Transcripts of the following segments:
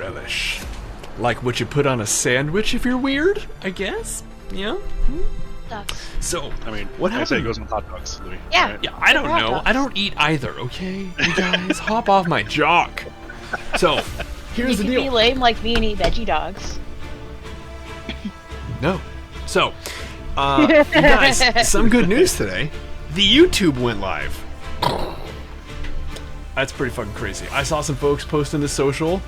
relish. Like what you put on a sandwich if you're weird, I guess? Yeah? Ducks. So, I mean, what I say happened? it goes on hot dogs, Louis. Yeah. Right? Yeah, I don't Hot know. dogs. I don't eat either, okay? You guys, hop off my jock. So, You here's the can deal. be lame like me and eat veggie dogs. No. So, you guys, some good news today. The YouTube went live. That's pretty fucking crazy. I saw some folks posting the social.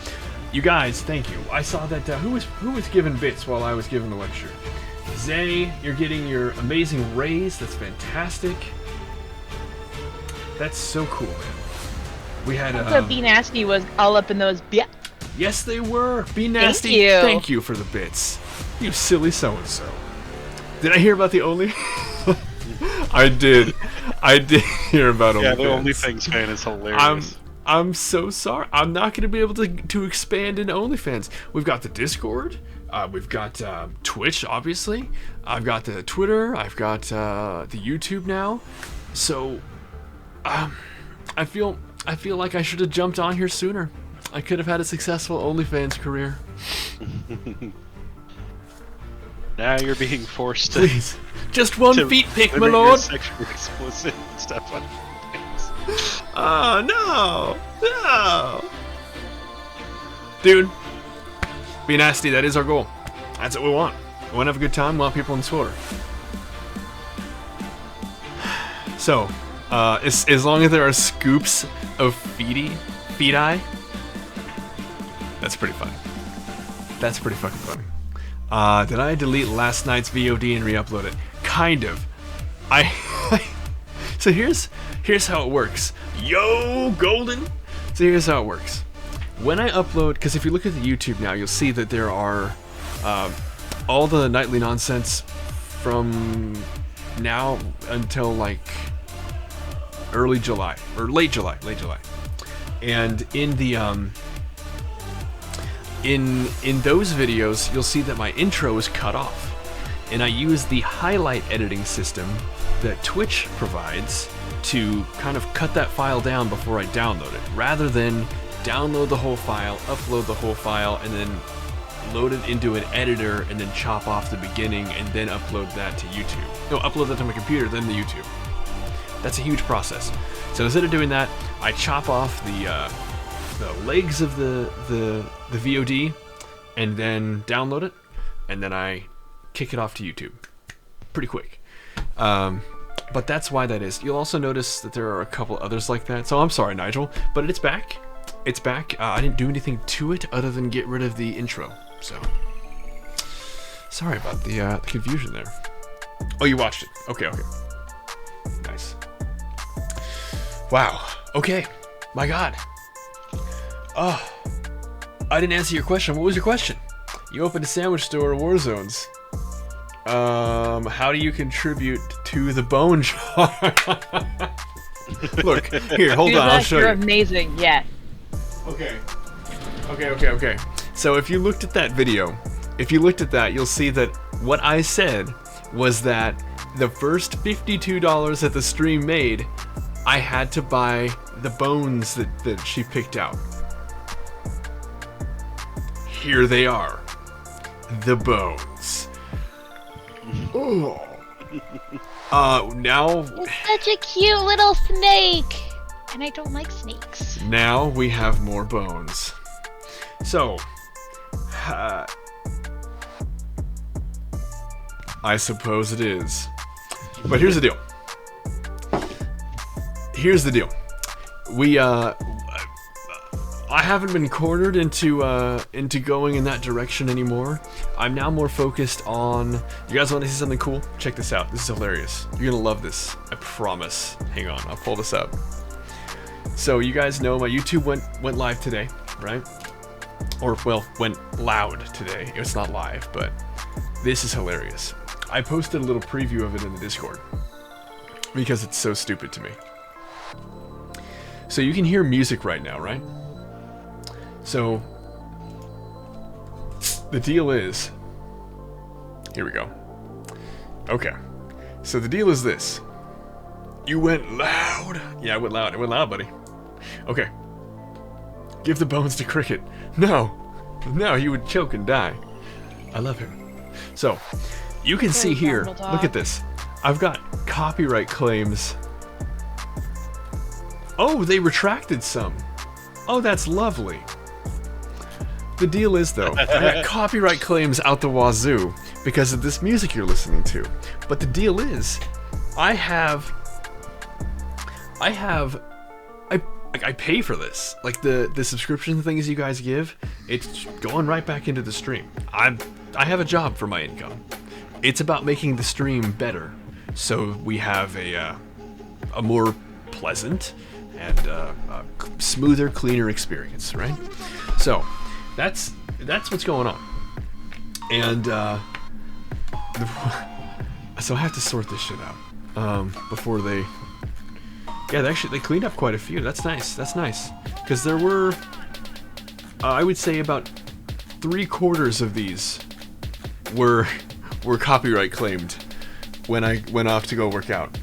You guys, thank you. I saw that. Who was giving bits while I was giving the lecture? Zay, you're getting your amazing raise. That's fantastic. That's so cool, man. We had So Be Nasty was all up in those. yes, they were. Be nasty. you. Thank you for the bits. You silly so and so. Did I hear about the only? I did. I did hear about OnlyFans. Yeah, the OnlyFans fan is hilarious. I'm so sorry. I'm not going to be able to expand into OnlyFans. We've got the Discord. We've got Twitch, obviously. I've got the Twitter. I've got the YouTube now. So, I feel like I should have jumped on here sooner. I could have had a successful OnlyFans career. Now you're being forced to. Please, just one to feet pic, my limit your lord. Sexually explicit stuff on OnlyFans. Oh no, dude. Be nasty. That is our goal. That's what we want. We want to have a good time. We want people in Twitter. So, as long as there are scoops of feety, that's pretty funny. That's pretty fucking funny. Did I delete last night's VOD and re-upload it? Kind of. So here's how it works. Yo, Golden. So here's how it works. When I upload, because if you look at the YouTube now, you'll see that there are all the nightly nonsense from now until like early July or late July. And in the in those videos, you'll see that my intro is cut off, and I use the highlight editing system that Twitch provides to kind of cut that file down before I download it, rather than download the whole file, upload the whole file, and then load it into an editor and then chop off the beginning and then upload that to YouTube. No, upload that to my computer, then to YouTube. That's a huge process. So instead of doing that, I chop off the legs of the VOD and then download it, and then I kick it off to YouTube. Pretty quick. But that's why that is. You'll also notice that there are a couple others like that. So I'm sorry, Nigel, but it's back. It's back. I didn't do anything to it other than get rid of the intro. So sorry about the confusion there. Oh, you watched it. Okay. Nice. Wow. Okay. My God. Oh, I didn't answer your question. What was your question? You opened a sandwich store in Warzones. How do you contribute to the bone jar? Look, here, hold on, I'll show You're you. amazing. Yeah. Okay. So if you looked at that video, you'll see that what I said was that the first $52 that the stream made, I had to buy the bones that she picked out. Here they are. The bones. Oh. Now... It's such a cute little snake! And I don't like snakes. Now we have more bones. So... I suppose it is. But here's the deal. I haven't been cornered into going in that direction anymore. I'm now more focused on... You guys want to see something cool? Check this out. This is hilarious. You're gonna love this. I promise. Hang on, I'll pull this up. So you guys know my YouTube went live today, right? Or, well, went loud today. It's not live, but this is hilarious. I posted a little preview of it in the Discord because it's so stupid to me. So you can hear music right now, right? So the deal is, here we go. Okay. So the deal is this. You went loud. Yeah, I went loud. It went loud, buddy. Okay. Give the bones to Cricket. No. No, he would choke and die. I love him. So, you can see here, look at this. I've got copyright claims. Oh, they retracted some. Oh, that's lovely. The deal is, though, I got copyright claims out the wazoo because of this music you're listening to. But the deal is, I pay for this. Like the subscription things you guys give, it's going right back into the stream. I have a job for my income. It's about making the stream better, so we have a more pleasant and smoother, cleaner experience, right? So that's what's going on. And so I have to sort this shit out before they. Yeah, they cleaned up quite a few. That's nice. That's nice. Because there were, I would say, about 3/4 of these were copyright claimed when I went off to go work out.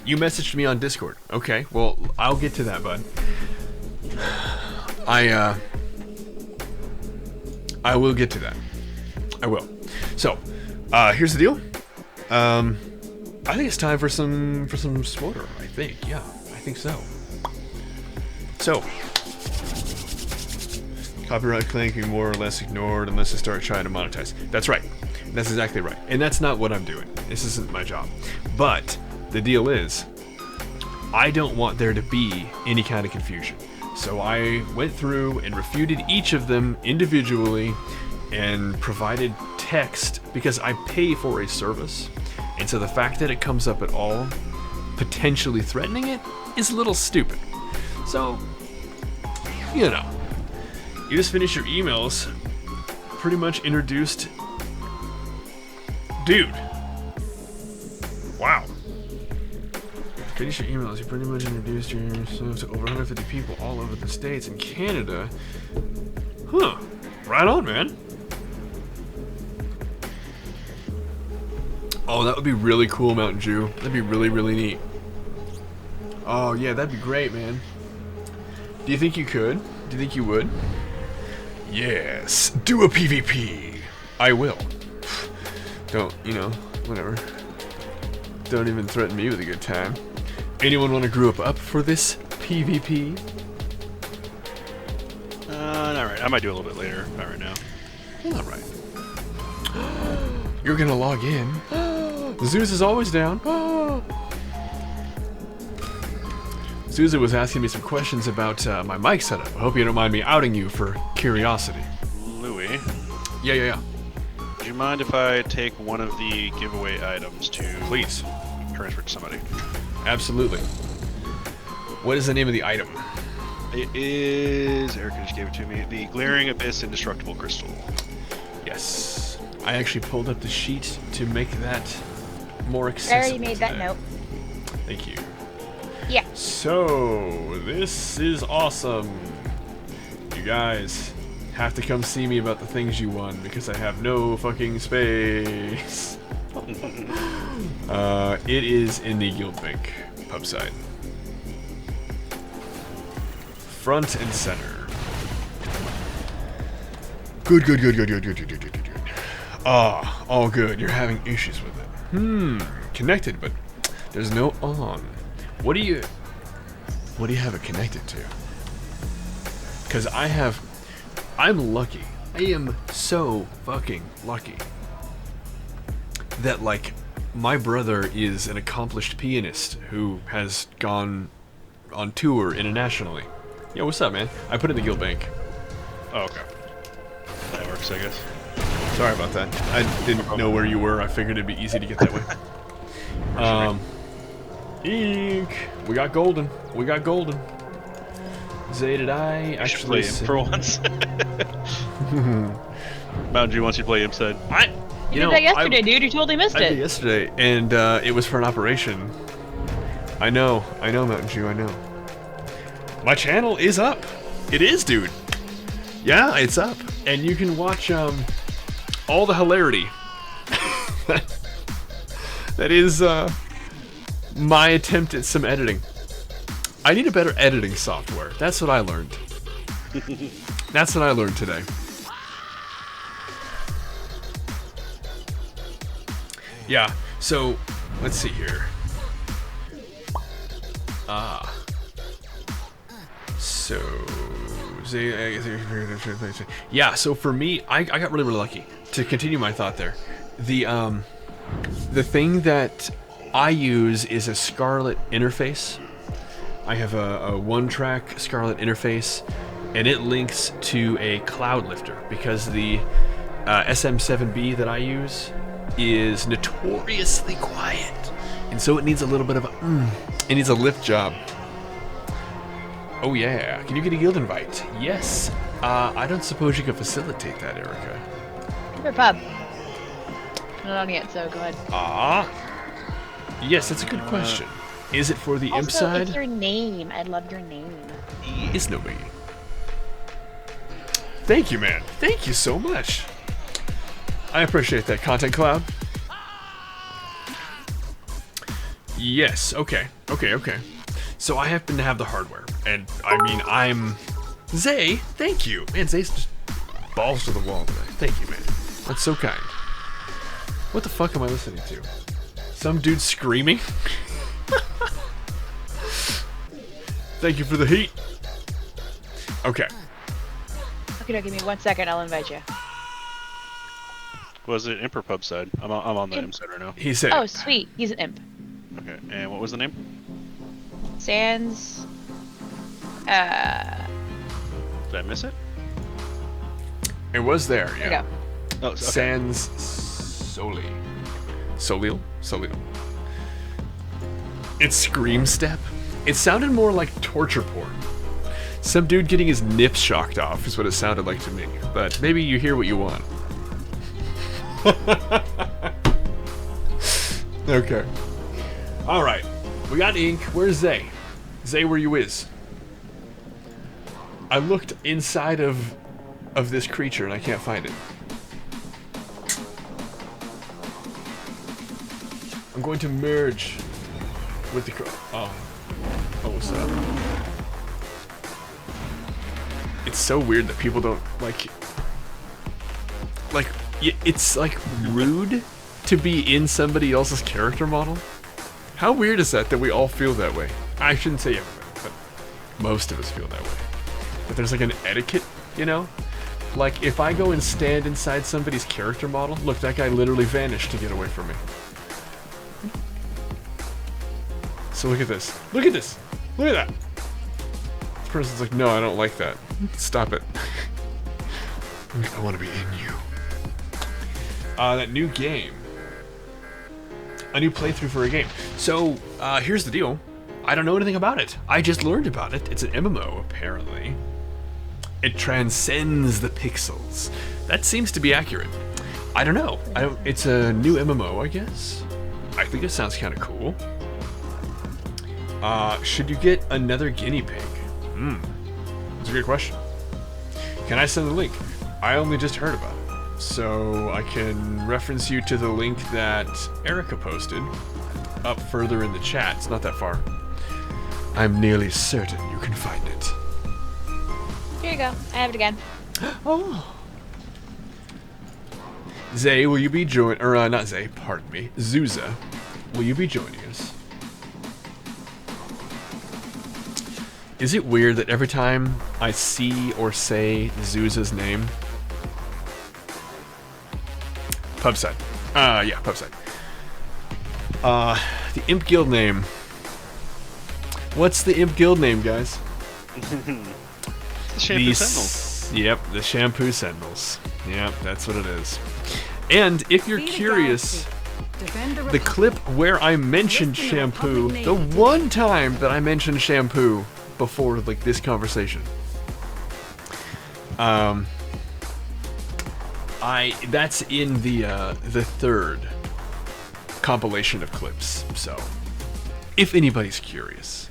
You messaged me on Discord. Okay, well, I'll get to that, bud. I will get to that. I will. So, here's the deal. I think it's time for some Swoder, I think. Yeah, I think so. So, copyright claim can be more or less ignored unless they start trying to monetize. That's right. That's exactly right. And that's not what I'm doing. This isn't my job. But the deal is, I don't want there to be any kind of confusion. So I went through and refuted each of them individually and provided text because I pay for a service. And so the fact that it comes up at all, potentially threatening it, is a little stupid. So, you know, you just finish your emails, pretty much introduced... Dude! Wow. Finish your emails, you pretty much introduced yourself to over 150 people all over the States and Canada. Huh. Right on, man. Oh, that would be really cool, Mountain Dew. That'd be really, really neat. Oh, yeah, that'd be great, man. Do you think you could? Do you think you would? Yes. Do a PvP. I will. Don't, whatever. Don't even threaten me with a good time. Anyone want to group up for this PvP? Not right. I might do a little bit later. Not right now. All right. You're gonna log in. Zeus is always down. Zuzu was asking me some questions about my mic setup. I hope you don't mind me outing you for curiosity. Louis. Yeah. Do you mind if I take one of the giveaway items to Please. transfer to somebody? Absolutely. What is the name of the item? It is, Erica just gave it to me, the Glaring Abyss Indestructible Crystal. Yes. I actually pulled up the sheet to make that more I accessible. already made that note. Thank you. Yeah. So, this is awesome. You guys have to come see me about the things you won because I have no fucking space. It is in the Guild Bank pub side. Front and center. Good. Ah, all good. You're having issues with it. Connected, but there's no on. What do you have it connected to? Because I'm lucky. I am so fucking lucky that, like, my brother is an accomplished pianist who has gone on tour internationally. Yo, what's up, man? I put it in the Guild Bank. Oh, okay. That works, I guess. Sorry about that. I didn't know where you were. I figured it'd be easy to get that way. Ink. We got golden. Zay, did I actually play him for once? Mountain Dew wants you to play him said. You did that yesterday, dude. You totally missed I did it. yesterday, and it was for an operation. I know, Mountain Dew, I know. My channel is up. It is, dude. Yeah, it's up. And you can watch all the hilarity. That is my attempt at some editing. I need a better editing software. That's what I learned. That's what I learned today. Yeah, so let's see here. So yeah, so for me, I got really lucky. To continue my thought there, the thing that I use is a Scarlett interface. I have a one-track Scarlett interface, and it links to a cloud lifter because the SM7B that I use is notoriously quiet, and so it needs a little bit of it needs a lift job. Oh yeah, can you get a guild invite? Yes. I don't suppose you can facilitate that, Erica. For pub. Not on yet, so go ahead. Yes, that's a good question. Is it for the imp Also, side? it's your name. I love your name. Is no me. Thank you, man. Thank you so much. I appreciate that, Content Cloud. Yes, okay. So I happen to have the hardware, and I mean, I'm... Zay, thank you. Man, Zay's just balls to the wall today. Thank you, man. That's so kind. What the fuck am I listening to? Some dude screaming? Thank you for the heat. Okay. Okay, give me 1 second. I'll invite you. Was it imp or pub side? I'm on the imp side right now. He said... Oh, sweet. He's an imp. Okay, and what was the name? Sans. Did I miss it? It was there, There yeah. you go. Oh, okay. Sans Soli. Solil? It's Scream Step. It sounded more like torture porn. Some dude getting his nips shocked off is what it sounded like to me. But maybe you hear what you want. Okay. Alright. We got ink. Where's Zay? Zay, where you is? I looked inside of this creature and I can't find it. I'm going to merge with the oh, what's up? It's so weird that people don't like it's like rude to be in somebody else's character model. How weird is that we all feel that way? I shouldn't say everybody, but most of us feel that way. But there's like an etiquette, you know? Like if I go and stand inside somebody's character model, look, that guy literally vanished to get away from me. So look at this. Look at this. Look at that. This person's like, no, I don't like that. Stop it. I want to be in you. That new game. A new playthrough for a game. So, here's the deal. I don't know anything about it. I just learned about it. It's an MMO, apparently. It transcends the pixels. That seems to be accurate. I don't know. It's a new MMO, I guess. I think it sounds kind of cool. Should you get another guinea pig? That's a good question. Can I send the link? I only just heard about it. So I can reference you to the link that Erica posted up further in the chat. It's not that far. I'm nearly certain you can find it. Here you go. I have it again. Oh. Zay, will you be not Zay, pardon me. Zuza, will you be joining us? Is it weird that every time I see or say Zuza's name... Pubside. Yeah, Pubside. The Imp Guild name. What's the Imp Guild name, guys? The Shampoo Sentinels. Yep, the Shampoo Sentinels. Yep, that's what it is. And if you're curious, the clip where I mentioned shampoo, the one time that I mentioned shampoo before like this conversation, that's in the third compilation of clips. So, if anybody's curious,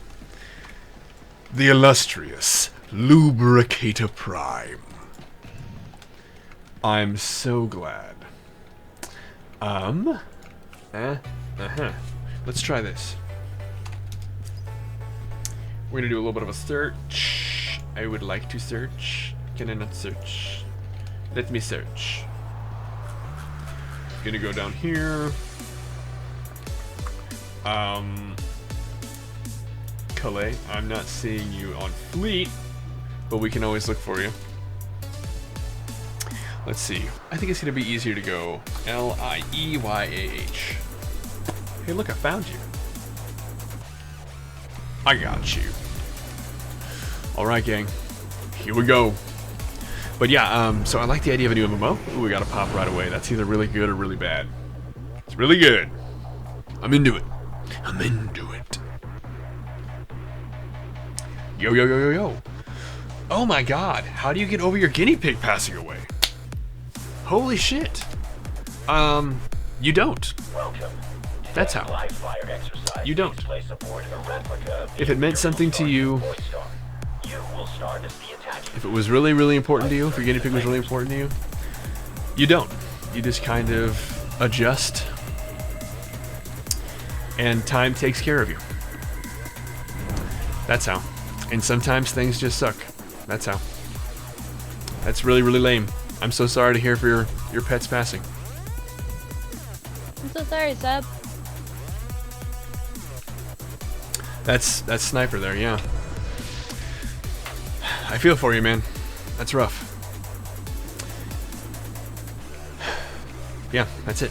the illustrious Lubricator Prime. I'm so glad. Let's try this. We're gonna do a little bit of a search. I would like to search. Can I not search? Let me search. Gonna go down here. Calais, I'm not seeing you on Fleet, but we can always look for you. Let's see. I think it's going to be easier to go Lieyah. Hey, look, I found you. I got you. Alright, gang. Here we go. But yeah, so I like the idea of a new MMO. Ooh, we got to pop right away. That's either really good or really bad. It's really good. I'm into it. I'm into it. Yo, yo, yo, yo, yo. Oh my god. How do you get over your guinea pig passing away? Holy shit. You don't. That's how. You don't. If it meant something to you, if it was really, really important to you, if your guinea pig was really important to you, you don't. You just kind of adjust, and time takes care of you. That's how. And sometimes things just suck. That's how. That's really, really lame. I'm so sorry to hear for your pet's passing. I'm so sorry, Seb. That's Sniper there, yeah. I feel for you, man. That's rough. Yeah, that's it.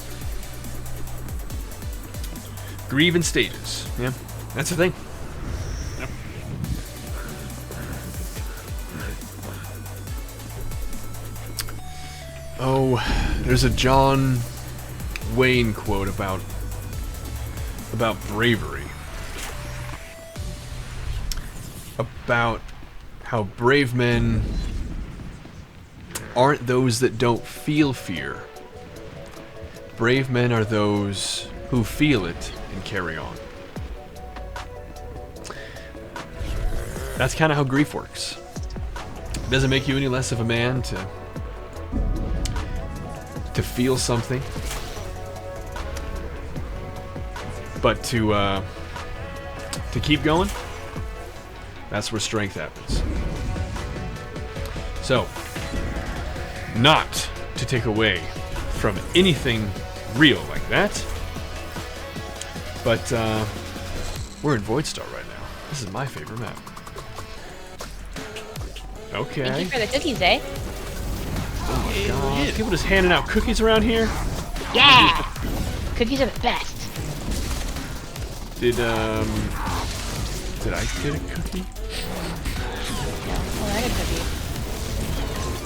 Grieve in stages. Yeah, that's the thing. Yep. Oh, there's a John Wayne quote about bravery. About how brave men aren't those that don't feel fear. Brave men are those who feel it and carry on. That's kind of how grief works. It doesn't make you any less of a man to feel something, but to keep going. That's where strength happens. So, not to take away from anything real like that, but we're in Voidstar right now. This is my favorite map. Okay. Thank you for the cookies, eh? Oh my god. People just handing out cookies around here? Yeah! Cookies are the best. Did I get a cookie? Oh, I got a cookie.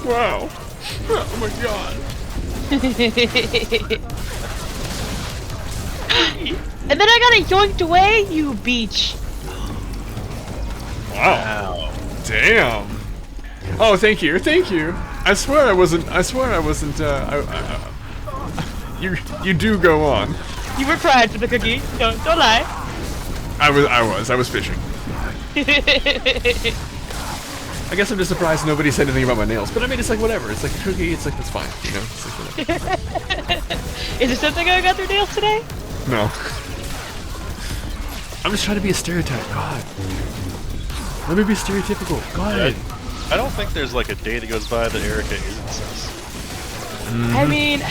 Wow. Oh my god. And then I got it yoinked away, you beach. Wow. Damn. Oh, thank you. Thank you. I swear I wasn't, you do go on. You were crying for the cookie. Don't lie. I was fishing. I guess I'm just surprised nobody said anything about my nails, but I mean, it's like whatever. It's like a cookie. It's like, that's fine, you know. It's like whatever. Is there something I got through nails today? No. I'm just trying to be a stereotype. God. Let me be stereotypical. Go ahead. I don't think there's like a day that goes by that Erica isn't sus. I mean,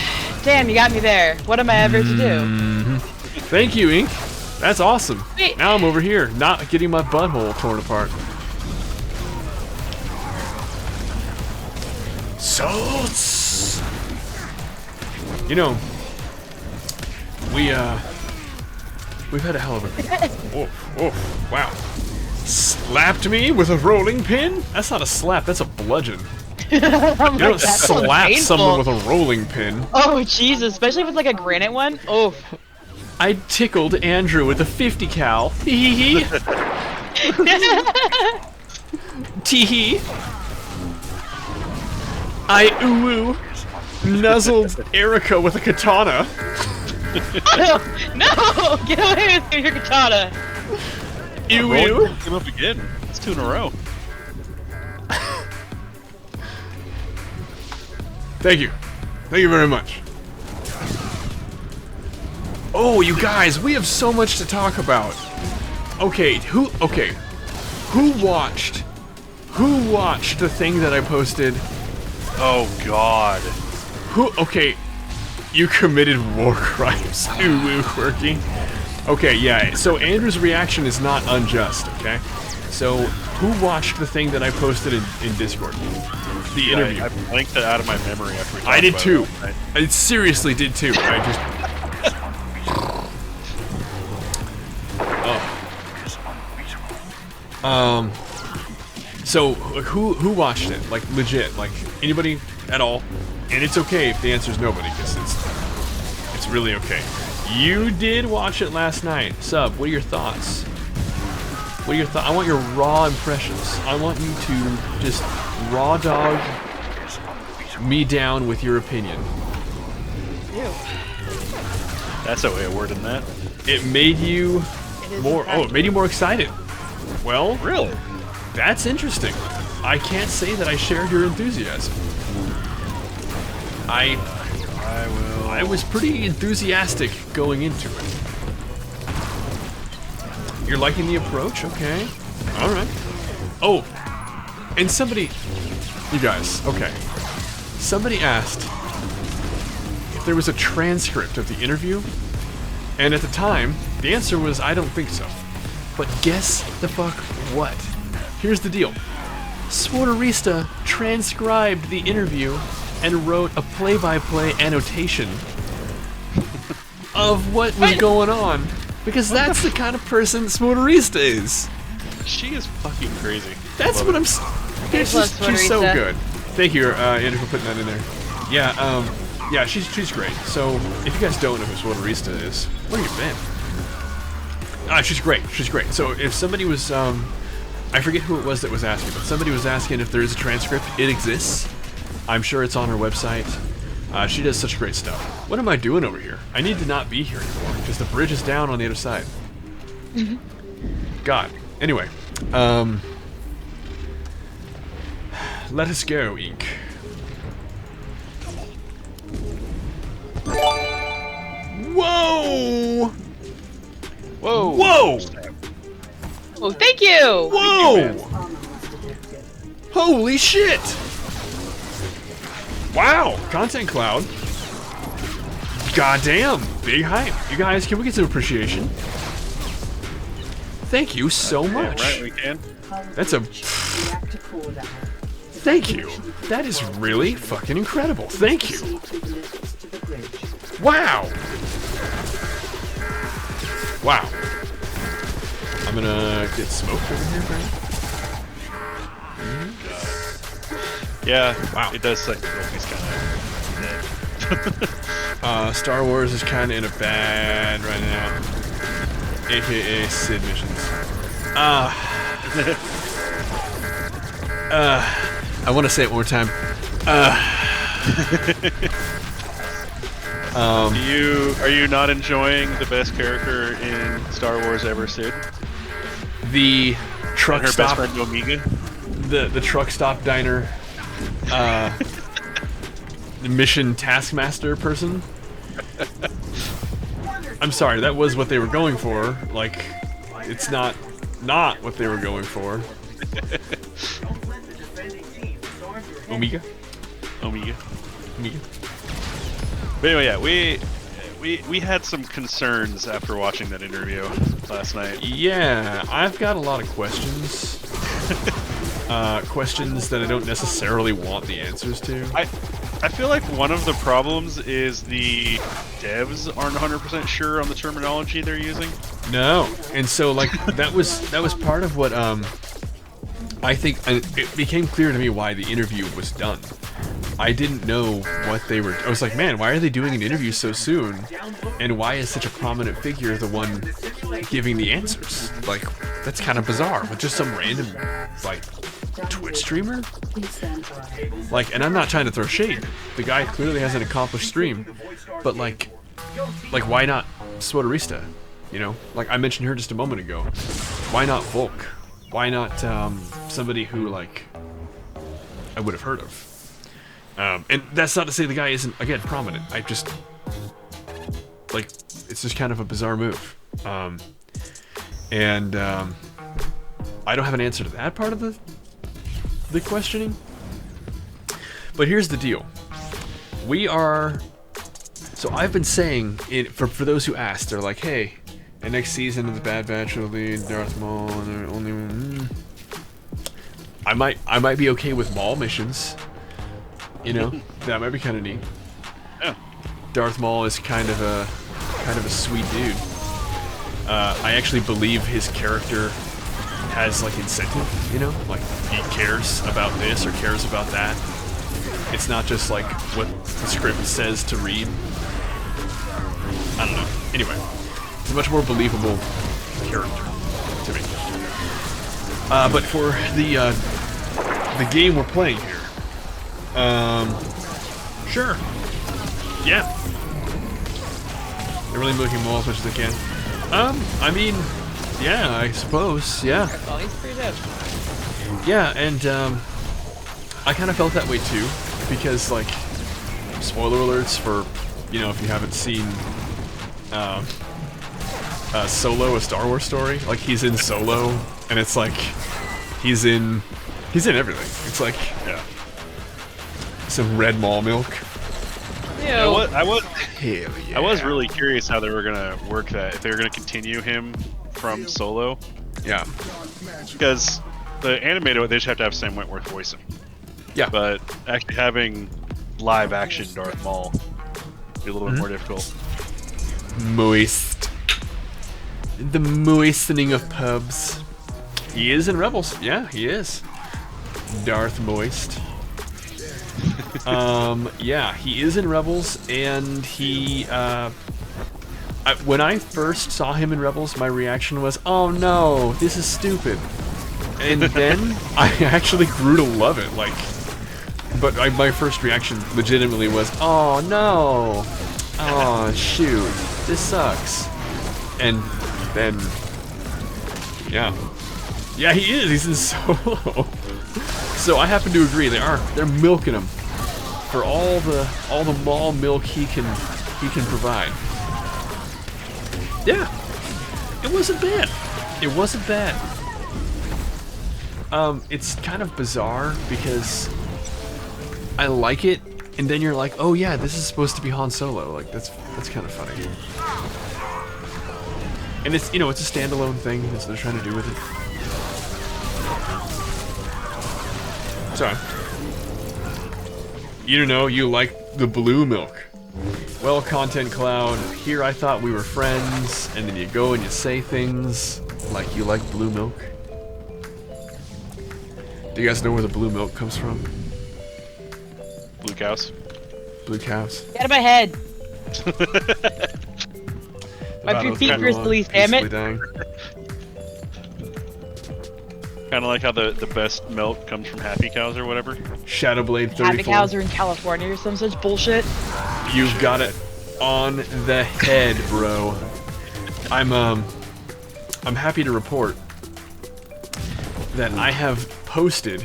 damn, you got me there. What am I ever to do? Thank you, Ink. That's awesome. Wait. Now I'm over here, not getting my butthole torn apart. Salts. You know, we've had a hell of a. Oh, wow. Slapped me with a rolling pin? That's not a slap. That's a bludgeon. You don't slap someone with a rolling pin. Oh, Jesus. Especially if it's like a granite one. Oh. I tickled Andrew with a 50 cal. Tee hee. Tee hee. I ooh nuzzled Erica with a katana. No! Get away with your katana. Ew, Rolling ew. pin came up again. It's 2 in a row. Thank you. Thank you very much. Oh, you guys, we have so much to talk about. Okay, who watched the thing that I posted? Oh god. Okay, you committed war crimes. Ooh, quirky. Okay, yeah, so Andrew's reaction is not unjust, okay? So, who watched the thing that I posted in Discord? The interview. I blanked that out of my memory after we talked I did about too. it last night. I seriously did too. I just... Oh. So, who watched it? Like, legit, like, anybody at all? And it's okay if the answer is nobody, because it's really okay. You did watch it last night. Sub, what are your thoughts? What are your thoughts? I want your raw impressions. I want you to just raw dog me down with your opinion. That's a way of wording that. It made you more... Oh, it made you more excited. Well, Really? that's interesting. I can't say that I shared your enthusiasm. I was pretty enthusiastic going into it. You're liking the approach? Okay. Alright. Oh, and somebody... You guys, okay. Somebody asked if there was a transcript of the interview, and at the time, the answer was, I don't think so. But guess the fuck what? Here's the deal. Swarterista transcribed the interview and wrote a play-by-play annotation of what was going on, because that's the kind of person Swarterista is. She is fucking crazy. That's what I'm. She's so Swarterista. good. Thank you, Andrew, for putting that in there. Yeah, yeah, she's great. So if you guys don't know who Swarterista is, where you been? She's great. She's great. So if somebody was, I forget who it was that was asking, but somebody was asking if there is a transcript. It exists. I'm sure it's on her website. She does such great stuff. What am I doing over here? I need to not be here anymore because the bridge is down on the other side. God. Anyway, let us go, Ink. Whoa! Whoa! Whoa! Oh, thank you! Whoa! Holy shit! Wow, Content Cloud. Goddamn, big hype. You guys, can we get some appreciation? Thank you so much. Right, we can. That's a... Thank you. That is really fucking incredible. Thank you. Wow. Wow. I'm gonna get smoked over here, right? Yeah. Wow. It does like he's kind of. Star Wars is kind of in a bad right now. AKA Sid missions. I want to say it one more time. Are you not enjoying the best character in Star Wars ever, Sid? The truck Her stop, best friend Omega? the truck stop diner, the mission taskmaster person. I'm sorry, that was what they were going for. Like, it's not what they were going for. Omega? Omega. Omega? But anyway, yeah, we had some concerns after watching that interview last night. Yeah, I've got a lot of questions. Questions that I don't necessarily want the answers to. I feel like one of the problems is the devs aren't 100% sure on the terminology they're using. No, and so like that was part of what I think it became clear to me why the interview was done. I didn't know what they were. I was like, man, why are they doing an interview so soon? And why is such a prominent figure the one giving the answers? Like, that's kind of bizarre. With just some random like Twitch streamer? Like, and I'm not trying to throw shade. The guy clearly has an accomplished stream, but like why not Swarterista? You know, like I mentioned her just a moment ago. Why not Volk? Why not somebody who like I would have heard of? And that's not to say the guy isn't, again, prominent. I just, like, it's just kind of a bizarre move. I don't have an answer to that part of the questioning. But here's the deal. So I've been saying, for those who asked, they're like, hey, And next season of the Bad Batch will lead Darth Maul and only. I might be okay with Maul missions. You know, that might be kind of neat. Yeah. Darth Maul is kind of a sweet dude. I actually believe his character has like incentive, you know, like he cares about this or cares about that. It's not just like what the script says to read. I don't know. Anyway, it's a much more believable character to me. But for the game we're playing here, sure, yeah. They're really milking Maul as much as they can. I mean, yeah, I suppose, yeah. Oh, he's pretty dead. Yeah, and I kind of felt that way too, because like, spoiler alerts for, you know, if you haven't seen Solo, a Star Wars story, like he's in Solo, and it's like he's in everything. It's like, yeah, some red Maul milk. I was Hell yeah. I was really curious how they were gonna work that. If they were gonna continue him from Solo, Yeah. because the animated they just have to have Sam Wentworth voice him. Yeah. But actually having live action Darth Maul would be a little bit more difficult. Moist. The moistening of pubs. He is in Rebels. Yeah, he is. Darth Moist. Yeah, he is in Rebels, and he, when I first saw him in Rebels, my reaction was, oh no, this is stupid. And then I actually grew to love it, like, but my first reaction legitimately was, oh no, oh shoot, this sucks. And then, yeah, he is, he's in Solo. So I happen to agree, they're milking him for all the Maul milk he can provide. Yeah, it wasn't bad. It wasn't bad. It's kind of bizarre because I like it, and then you're like, oh yeah, this is supposed to be Han Solo. Like that's kind of funny. And it's, you know, it's a standalone thing. That's what they're trying to do with it. Sorry. You don't know, you like the blue milk. Well, Content Cloud, here I thought we were friends, and then you go and you say things like you like blue milk. Do you guys know where the blue milk comes from? Blue cows. Blue cows. Get out of my head. My About feet grizzly, damn it. dying. Kind of like how the best milk comes from happy cows or whatever. Shadowblade 34. Happy cows are in California or some such bullshit. You've got it on the head, bro. I'm happy to report that I have posted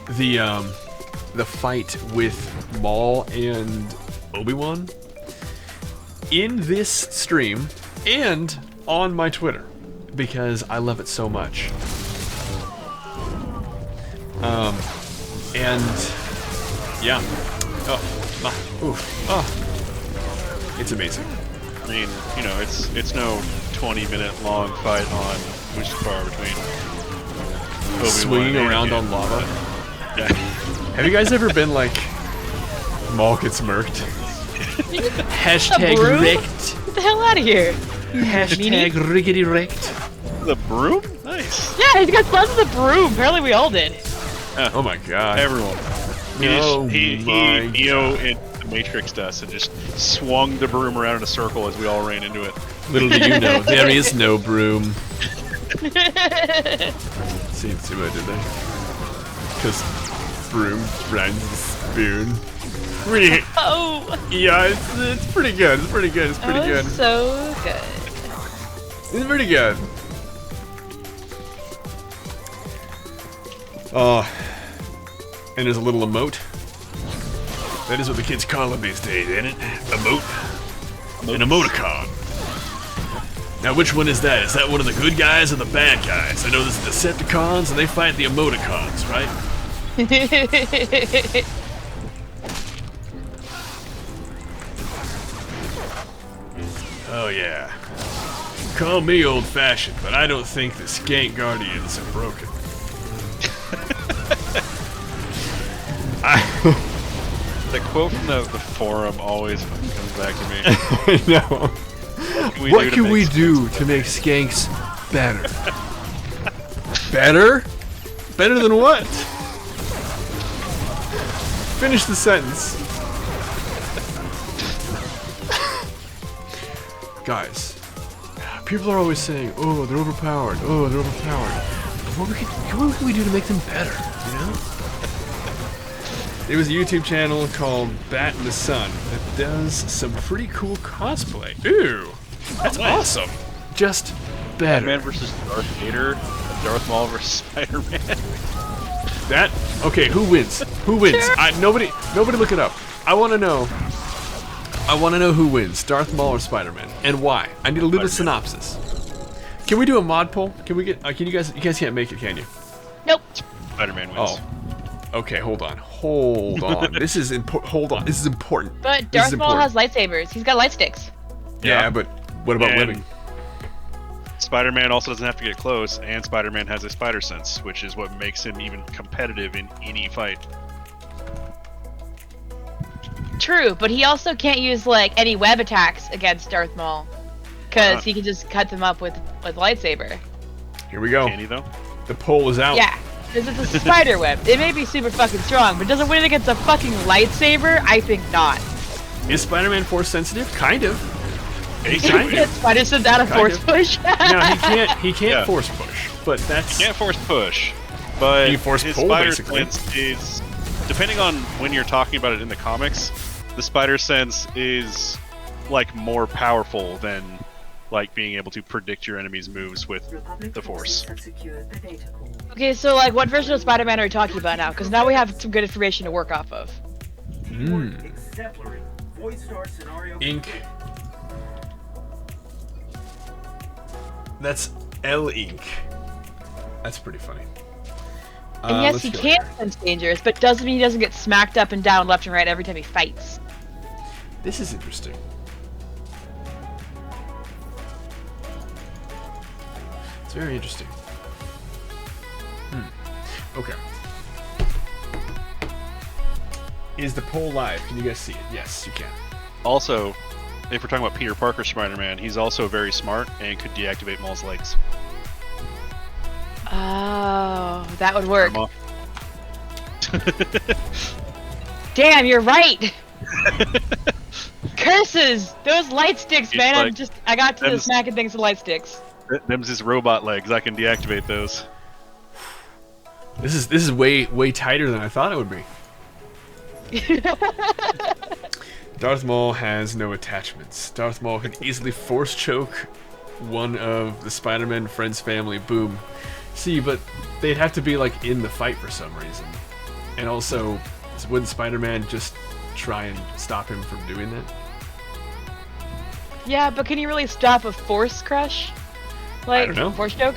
the fight with Maul and Obi-Wan in this stream and on my Twitter because I love it so much. And yeah. It's amazing. I mean, you know, it's no 20-minute long fight on Mustafar between Obi-Wan Swinging and around Anakin. on lava. Yeah. Have you guys ever been like, Maul gets murked? Hashtag broom? wrecked. Get the hell out of here. Hashtag riggedy wrecked. The broom? Nice. Yeah, he's got sons of the broom. Apparently we all did. Oh my god. Everyone. Oh He my Neo in the Matrix us and just swung the broom around in a circle as we all ran into it. Little do you know, there is no broom. See what I did there? Because broom rhymes with spoon. Pretty, Oh, yeah, it's pretty good. It's pretty good. It's pretty that good. was so good. It's pretty good. And there's a little emote. That is what the kids call them these days, ain't it? Emote. An emoticon. Now, which one is that? Is that one of the good guys or the bad guys? I know there's the Decepticons, and they fight the emoticons, right? Oh, yeah. Call me old-fashioned, but I don't think the Skank Guardians are broken. The quote from the forum always fucking comes back to me. I know. What can we do to make skanks better? Better? Better than what? Finish the sentence. Guys, people are always saying, oh, they're overpowered. Oh, they're overpowered. What can we do to make them better, you know? There was a YouTube channel called Bat in the Sun that does some pretty cool cosplay. Ooh, that's awesome. Just better. Batman versus Darth Vader, Darth Maul versus Spider-Man. That okay? Who wins? Who wins? Sure. Nobody look it up. I want to know. I want to know who wins, Darth Maul or Spider-Man, and why. I need a little synopsis. Can we do a mod poll? Can we get? Can you guys? You guys can't make it, can you? Nope. Spider-Man wins. Oh. Okay, hold on. Hold on. This is important. Hold on. This is important. But This is Darth Maul important. has lightsabers. He's got light sticks. Yeah, but what about And women? Spider-Man also doesn't have to get close, and Spider-Man has a spider sense, which is what makes him even competitive in any fight. True, but he also can't use like any web attacks against Darth Maul, because he can just cut them up with lightsaber. Here we go. Can he though? The poll is out. Yeah, because it's a spider web. It may be super fucking strong, but does it win against a fucking lightsaber? I think not. Is Spider-Man force sensitive? Kind of. Spider sends out a Kind force of. push. No, he can't Yeah. force push. But that's Can't force push, but He force his pull, spider basically. sense is, depending on when you're talking about it in the comics, the spider sense is like more powerful than like being able to predict your enemy's moves with the force. Okay, so like, what version of Spider-Man are we talking about now? Because now we have some good information to work off of. Ink. That's L ink. That's pretty funny. And yes, let's he go can here. sense dangerous, but doesn't mean he doesn't get smacked up and down, left and right every time he fights. This is interesting. It's very interesting. Okay. Is the poll live? Can you guys see it? Yes, you can. Also, if we're talking about Peter Parker Spider-Man, he's also very smart and could deactivate Maul's legs. Oh, that would work. Maul. Damn, you're right! Curses! Those light sticks, It's man! like- I got to the them's- smacking things with light sticks. Them's his robot legs. I can deactivate those. This is way tighter than I thought it would be. Darth Maul has no attachments. Darth Maul could easily force choke one of the Spider-Man friends' family. Boom. See, but they'd have to be like in the fight for some reason. And also, wouldn't Spider-Man just try and stop him from doing that? Yeah, but can you really stop a force crush? Like, don't know. force choke?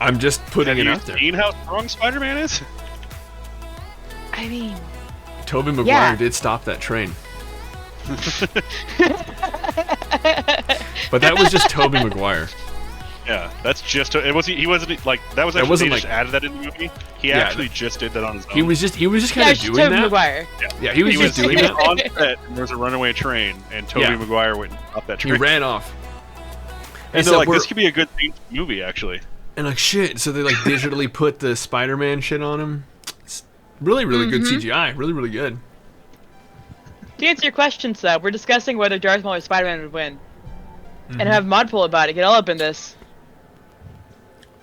I'm just putting Have it you out there. seen how strong Spider-Man is? I mean... Tobey Maguire Yeah. did stop that train. But that was just Tobey Maguire. Yeah, that's just it wasn't. He wasn't like that. Was actually wasn't they just like- added that in the movie. He Yeah, actually just did that on his own. He was just Yeah, kind of it's doing Tobey that. Maguire. Yeah, he was just doing he that. was on set, and there was a runaway train, and Tobey Yeah. Maguire went and stopped that He train. ran off. and so they're like, we're- this could be a good scene for the movie, actually. And like shit, so they like digitally put the Spider-Man shit on him. It's really good CGI, really good. To answer your questions, though, we're discussing whether Darth Maul or Spider-Man would win. And have mod poll about it. Get all up in this.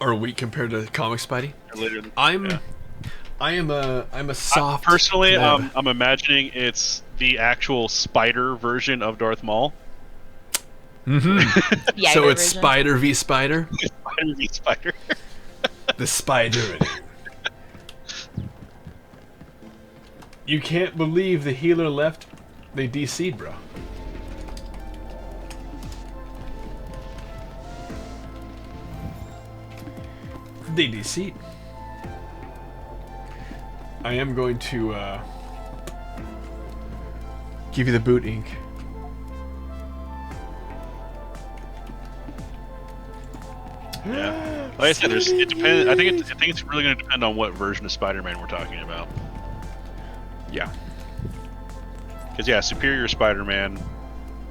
Or weak compared to comic Spidey. Later, I'm a soft. personally, pleb. I'm imagining it's the actual spider version of Darth Maul. Yeah, So your it's version. Spider v Spider. Spider v Spider. The Spider in it. You can't believe the healer left. They DC'd, bro. They DC'd. I am going to give you the boot ink. Yeah. Like I said, it depends. I think it's really going to depend on what version of Spider-Man we're talking about. Yeah. Because yeah, Superior Spider-Man,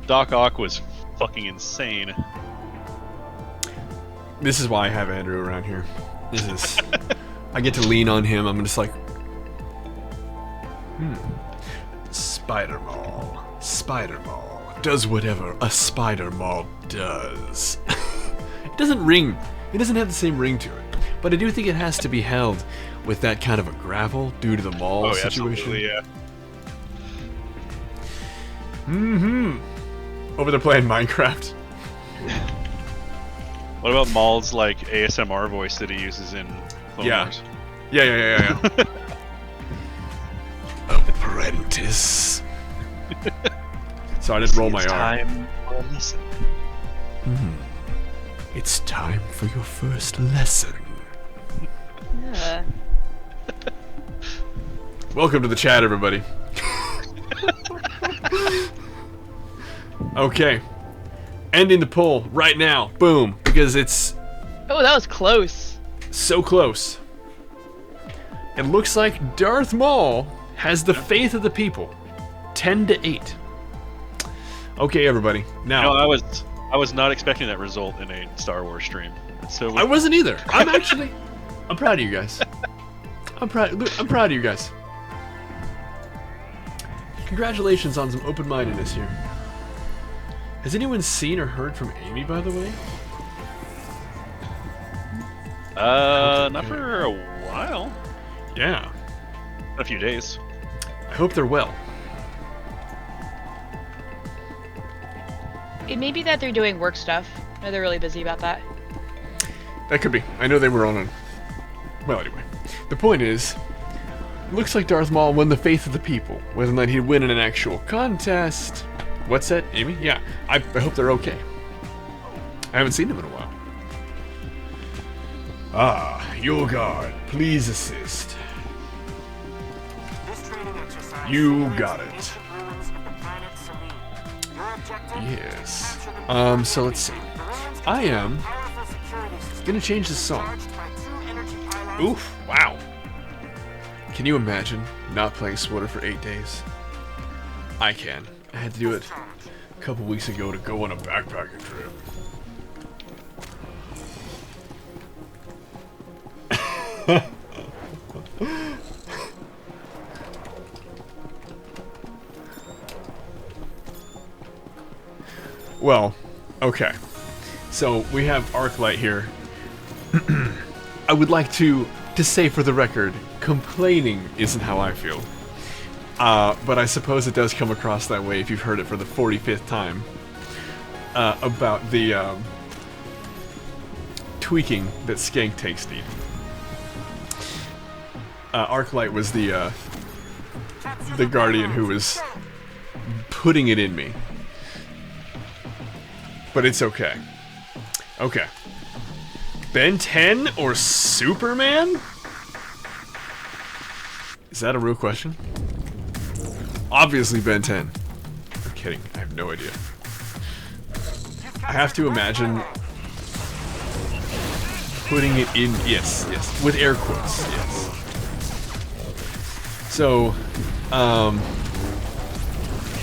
Doc Ock was fucking insane. This is why I have Andrew around here. This is... I get to lean on him. I'm just like... Spider-Mall. Spider-Mall. Does whatever a Spider-Mall does. It doesn't ring. It doesn't have the same ring to it. But I do think it has to be held with that kind of a gravel due to the mall situation. Absolutely, yeah. Over there playing Minecraft. What about Maul's like ASMR voice that he uses in Clone Wars? Yeah. Apprentice. So I didn't roll my R. Time for a lesson. It's time for your first lesson. Yeah. Welcome to the chat, everybody. Okay. Ending the poll right now. Boom. Because it's Oh, that was close. so close. It looks like Darth Maul has the faith of the people. 10-8. Okay, everybody. Now, No, I was not expecting that result in a Star Wars stream. So I wasn't either. I'm proud of you guys. I'm proud of you guys. Congratulations on some open-mindedness here. Has anyone seen or heard from Amy, by the way? not for a while. Yeah. A few days. I hope they're well. It may be that they're doing work stuff. I know they're really busy about that. That could be. I know they were on a... Well, anyway. The point is, looks like Darth Maul won the faith of the people. Whether or not he'd win in an actual contest... What's that, Amy? Yeah, I hope they're okay. I haven't seen them in a while. Ah, your guard, please assist. You got it. Yes. So let's see. I am gonna change the song. Oof, wow. Can you imagine not playing SWTOR for 8 days? I can. I had to do it a couple weeks ago to go on a backpacking trip. Well, okay. So we have Arclight here. I would like to say for the record, complaining isn't how I feel. But I suppose it does come across that way if you've heard it for the 45th time. About the tweaking that Skank Tanks need. Arclight was the Guardian who was putting it in me. But it's okay. Okay. Ben 10 or Superman? Is that a real question? Obviously Ben 10. I'm kidding. I have no idea. I have to imagine putting it in... Yes. With air quotes. Yes. So,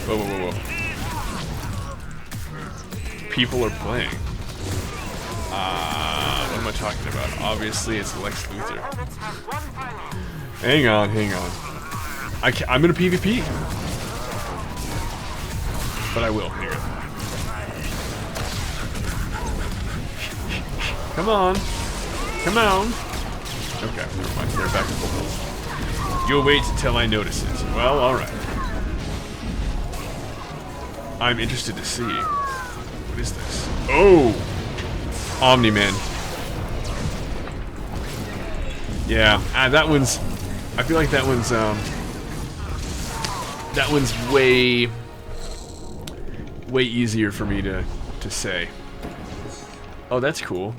Whoa. People are playing. What am I talking about? Obviously, it's Lex Luthor. Hang on. I'm gonna PvP. But I will. Hang on. Come on. Okay, never mind. They're back to full. You'll wait until I notice it. Well, alright. I'm interested to see. What is this? Oh! Omni-Man. Yeah, that one's... I feel like that one's way easier for me to say. Oh, that's cool.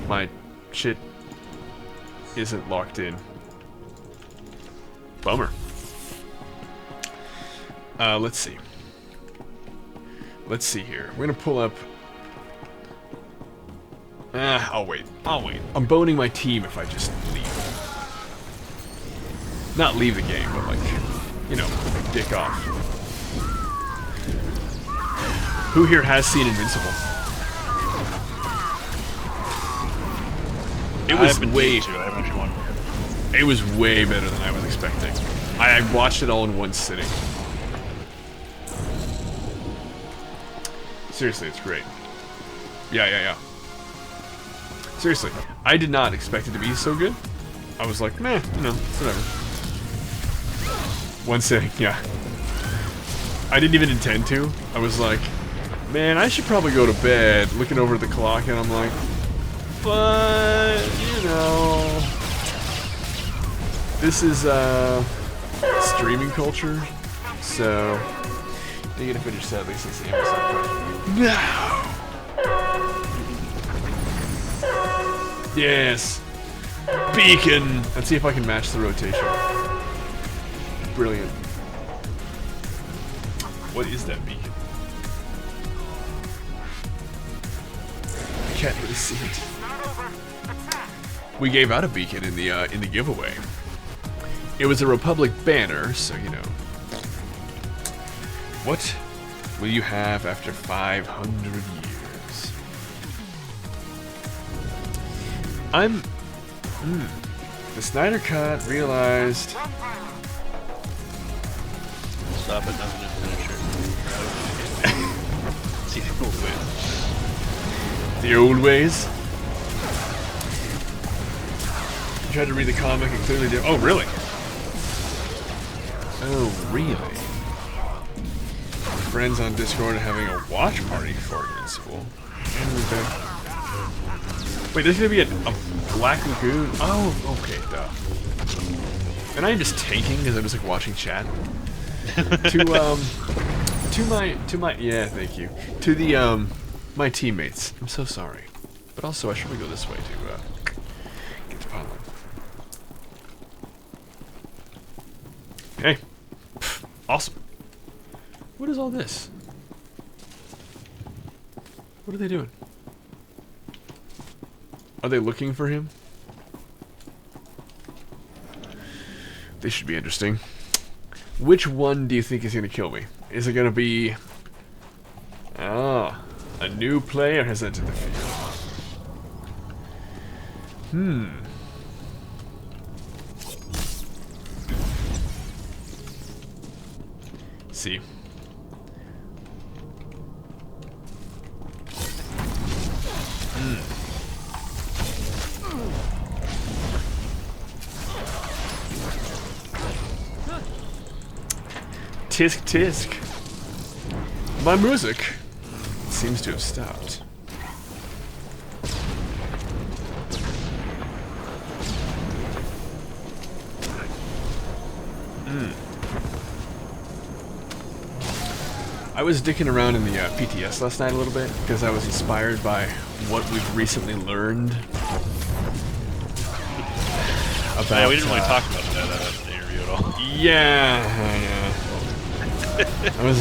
My shit isn't locked in. Bummer. Let's see. Let's see here. We're gonna pull up... I'll wait. I'll wait. I'm boning my team if I just leave. Not leave the game, but like, you know, dick off. Who here has seen Invincible? It was way. It was way better than I was expecting. I watched it all in one sitting. Seriously, it's great. Yeah. Seriously, I did not expect it to be so good. I was like, meh, you know, whatever. One sitting, yeah. I didn't even intend to. I was like, man, I should probably go to bed. Looking over at the clock, and I'm like, but, you know, this is, streaming culture, so you're gonna finish sadly since the Amazon question. No! Yes! Beacon! Let's see if I can match the rotation. Brilliant. What is that beacon? I can't really see it. We gave out a beacon in the giveaway. It was a Republic banner, so you know. What will you have after 500 years? The Snyder Cut realized. Stop it, nothing to finish it. See the old ways. The old ways? I tried to read the comic and clearly did. Oh, really? Oh, really? Friends on Discord are having a watch party for Invincible. Wait, there's gonna be a Black Lagoon? Oh, okay, duh. And I'm just tanking because I'm just like watching chat. To my yeah, thank you. To the my teammates. I'm so sorry. But also I should probably go this way to get to Pylon. Hey. Pff, awesome. What is all this? What are they doing? Are they looking for him? This should be interesting. Which one do you think is going to kill me? Is it going to be... a new player has entered the field. See. Tisk tisk. My music seems to have stopped. I was dicking around in the PTS last night a little bit because I was inspired by what we've recently learned about. Yeah, we didn't really talk about that in the interview at all. Yeah. I was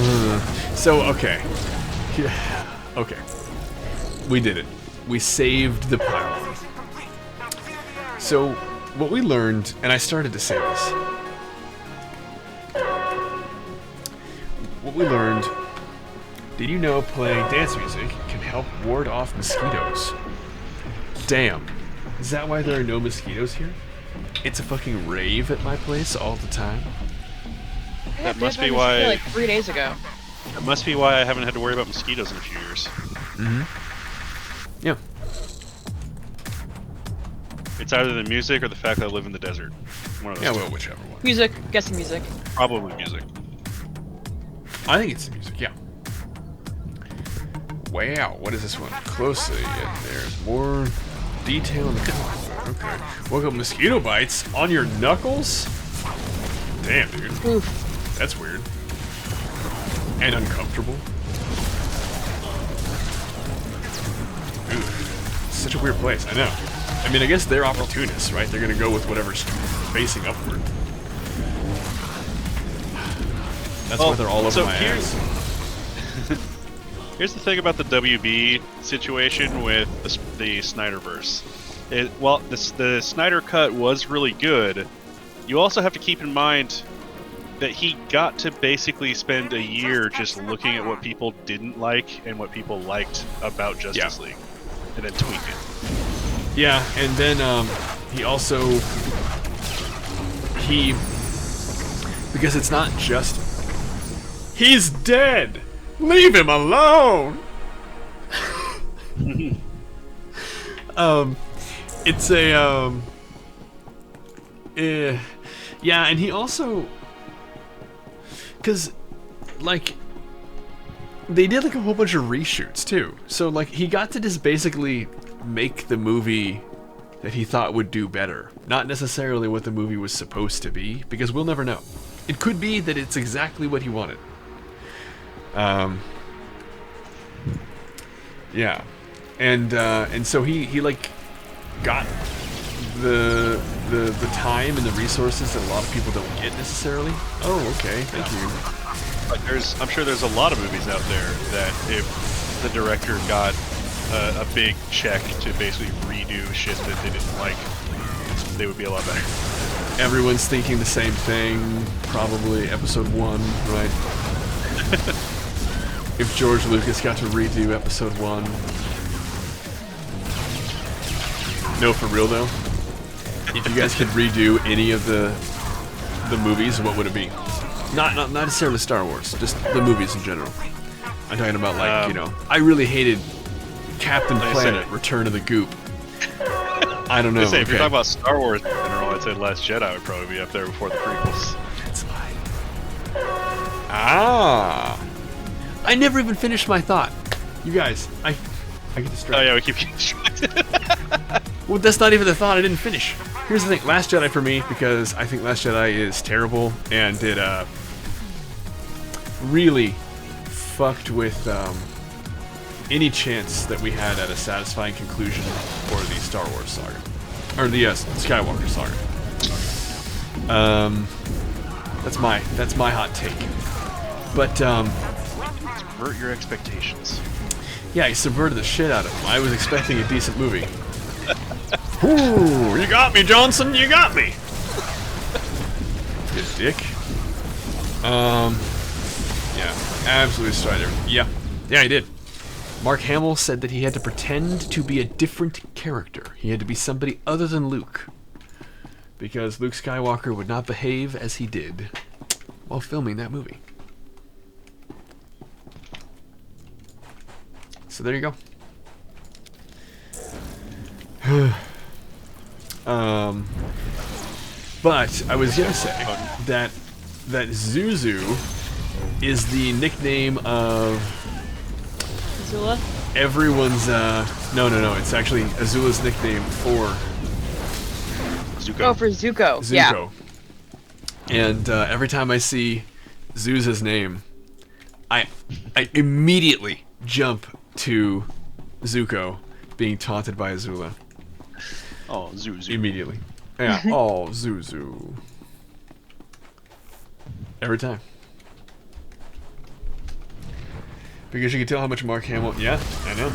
so okay. Okay, we did it. We saved the pylon. So what we learned, and I started to say this. What we learned. Did you know playing dance music can help ward off mosquitoes? Damn. Is that why there are no mosquitoes here? It's a fucking rave at my place all the time. That must be why. Like 3 days ago. That must be why I haven't had to worry about mosquitoes in a few years. Yeah. It's either the music or the fact that I live in the desert. One of those. Yeah, two. well, whichever one. Music. Guessing music. Probably music. I think it's the music, yeah. Wow, what is this one? Closely, and there's more detail in the comic. Okay. Welcome, mosquito bites on your knuckles? Damn, dude. Oof. That's weird. And uncomfortable. Ooh, such a weird place, I know. I mean, I guess they're opportunists, right? They're gonna go with whatever's facing upward. That's why they're all over my ass. Here's the thing about the WB situation with the Snyderverse. While the Snyder Cut was really good, you also have to keep in mind that he got to basically spend a year just looking at what people didn't like and what people liked about Justice League, and then tweak it. Yeah, and then because it's not just he's dead. Leave him alone. It's a yeah, and he also, cause like they did like a whole bunch of reshoots too. So like he got to just basically make the movie that he thought would do better, not necessarily what the movie was supposed to be, because we'll never know. It could be that it's exactly what he wanted. Yeah, and so he like got the time and the resources that a lot of people don't get necessarily. Oh, okay, thank you. Like I'm sure there's a lot of movies out there that if the director got a big check to basically redo shit that they didn't like, they would be a lot better. Everyone's thinking the same thing, probably episode 1, right? If George Lucas got to redo episode 1. No, for real though. If you guys could redo any of the movies, what would it be? Not necessarily Star Wars, just the movies in general. I'm talking about like, you know, I really hated Captain Planet, Return of the Goop. I don't know. If you're talking about Star Wars in general, I'd say Last Jedi would probably be up there before the prequels. That's fine. Ah. I never even finished my thought. You guys, I get distracted. Oh yeah, we keep getting distracted. Well, that's not even the thought. I didn't finish. Here's the thing. Last Jedi for me, because I think Last Jedi is terrible, and it really fucked with any chance that we had at a satisfying conclusion for the Star Wars saga. Or the Skywalker saga. That's my hot take. But subvert your expectations. Yeah, he subverted the shit out of him. I was expecting a decent movie. Ooh, you got me, Johnson. You got me. You dick. Yeah, absolutely destroyed. Yeah, he did. Mark Hamill said that he had to pretend to be a different character. He had to be somebody other than Luke, because Luke Skywalker would not behave as he did while filming that movie. So there you go. But I was gonna say that Zuzu is the nickname of Azula? Everyone's no, it's actually Azula's nickname for Zuko. Oh, for Zuko. Yeah. And every time I see Zuza's name, I immediately jump to Zuko being taunted by Azula. Oh, Zuzu. Immediately. Yeah. Oh, Zuzu. Every time. Because you can tell how much Mark Hamill... Yeah, I know.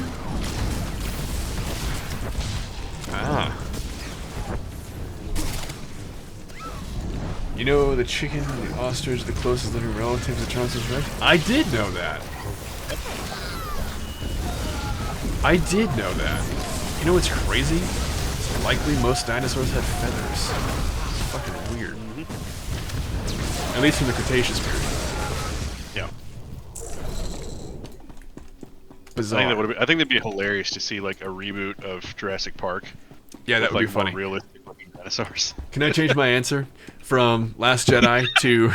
Ah. You know the chicken, the ostrich, the closest living relatives of Chancellor's Rex? I did know that. I did know that. You know what's crazy? It's likely most dinosaurs had feathers. It's fucking weird. At least from the Cretaceous period. Yeah. Bizarre. I think that'd be hilarious to see like a reboot of Jurassic Park. Yeah, that would like be funny. More realistic looking dinosaurs. Can I change my answer from Last Jedi to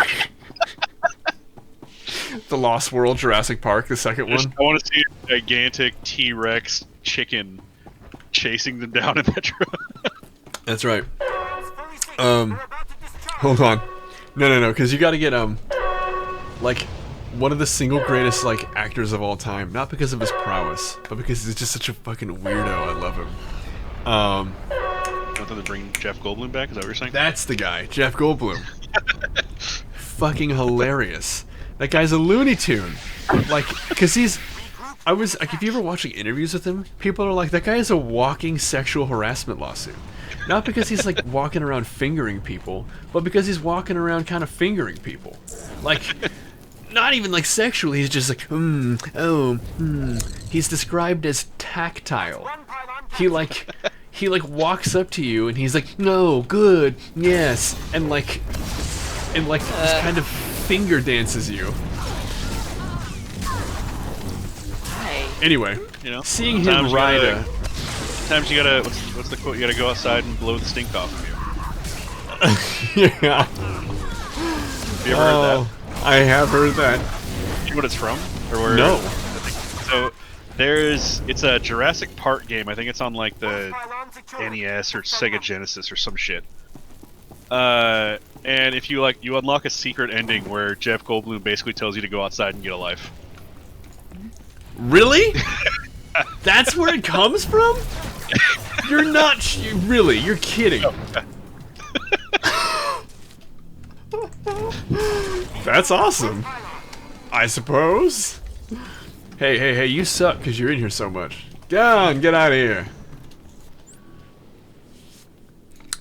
The Lost World, Jurassic Park, the second one? I want to see a gigantic T-Rex chicken chasing them down in that truck. That's right. Hold on. No, because you got to get like one of the single greatest like actors of all time, not because of his prowess, but because he's just such a fucking weirdo. I love him. Don't they bring Jeff Goldblum back? Is that what you're saying? That's the guy, Jeff Goldblum. Fucking hilarious. That guy's a Looney Tune. Like, because I was like, if you ever watching interviews with him, people are like, that guy is a walking sexual harassment lawsuit. Not because he's like walking around fingering people, but because he's walking around kind of fingering people. Like, not even like sexually, he's just like, He's described as tactile. He like walks up to you and he's like, no, good, yes, and just kind of finger dances you. Anyway, You know, seeing him ride a... Sometimes you gotta, what's the quote? You gotta go outside and blow the stink off of you. Yeah. Have you ever heard that? I have heard that. You know what it's from? Or where? No. So it's a Jurassic Park game. I think it's on like the NES or Sega Genesis or some shit. And if you you unlock a secret ending where Jeff Goldblum basically tells you to go outside and get a life. Really? That's where it comes from? You're not... really, you're kidding. That's awesome. I suppose. Hey, you suck because you're in here so much. Get out of here.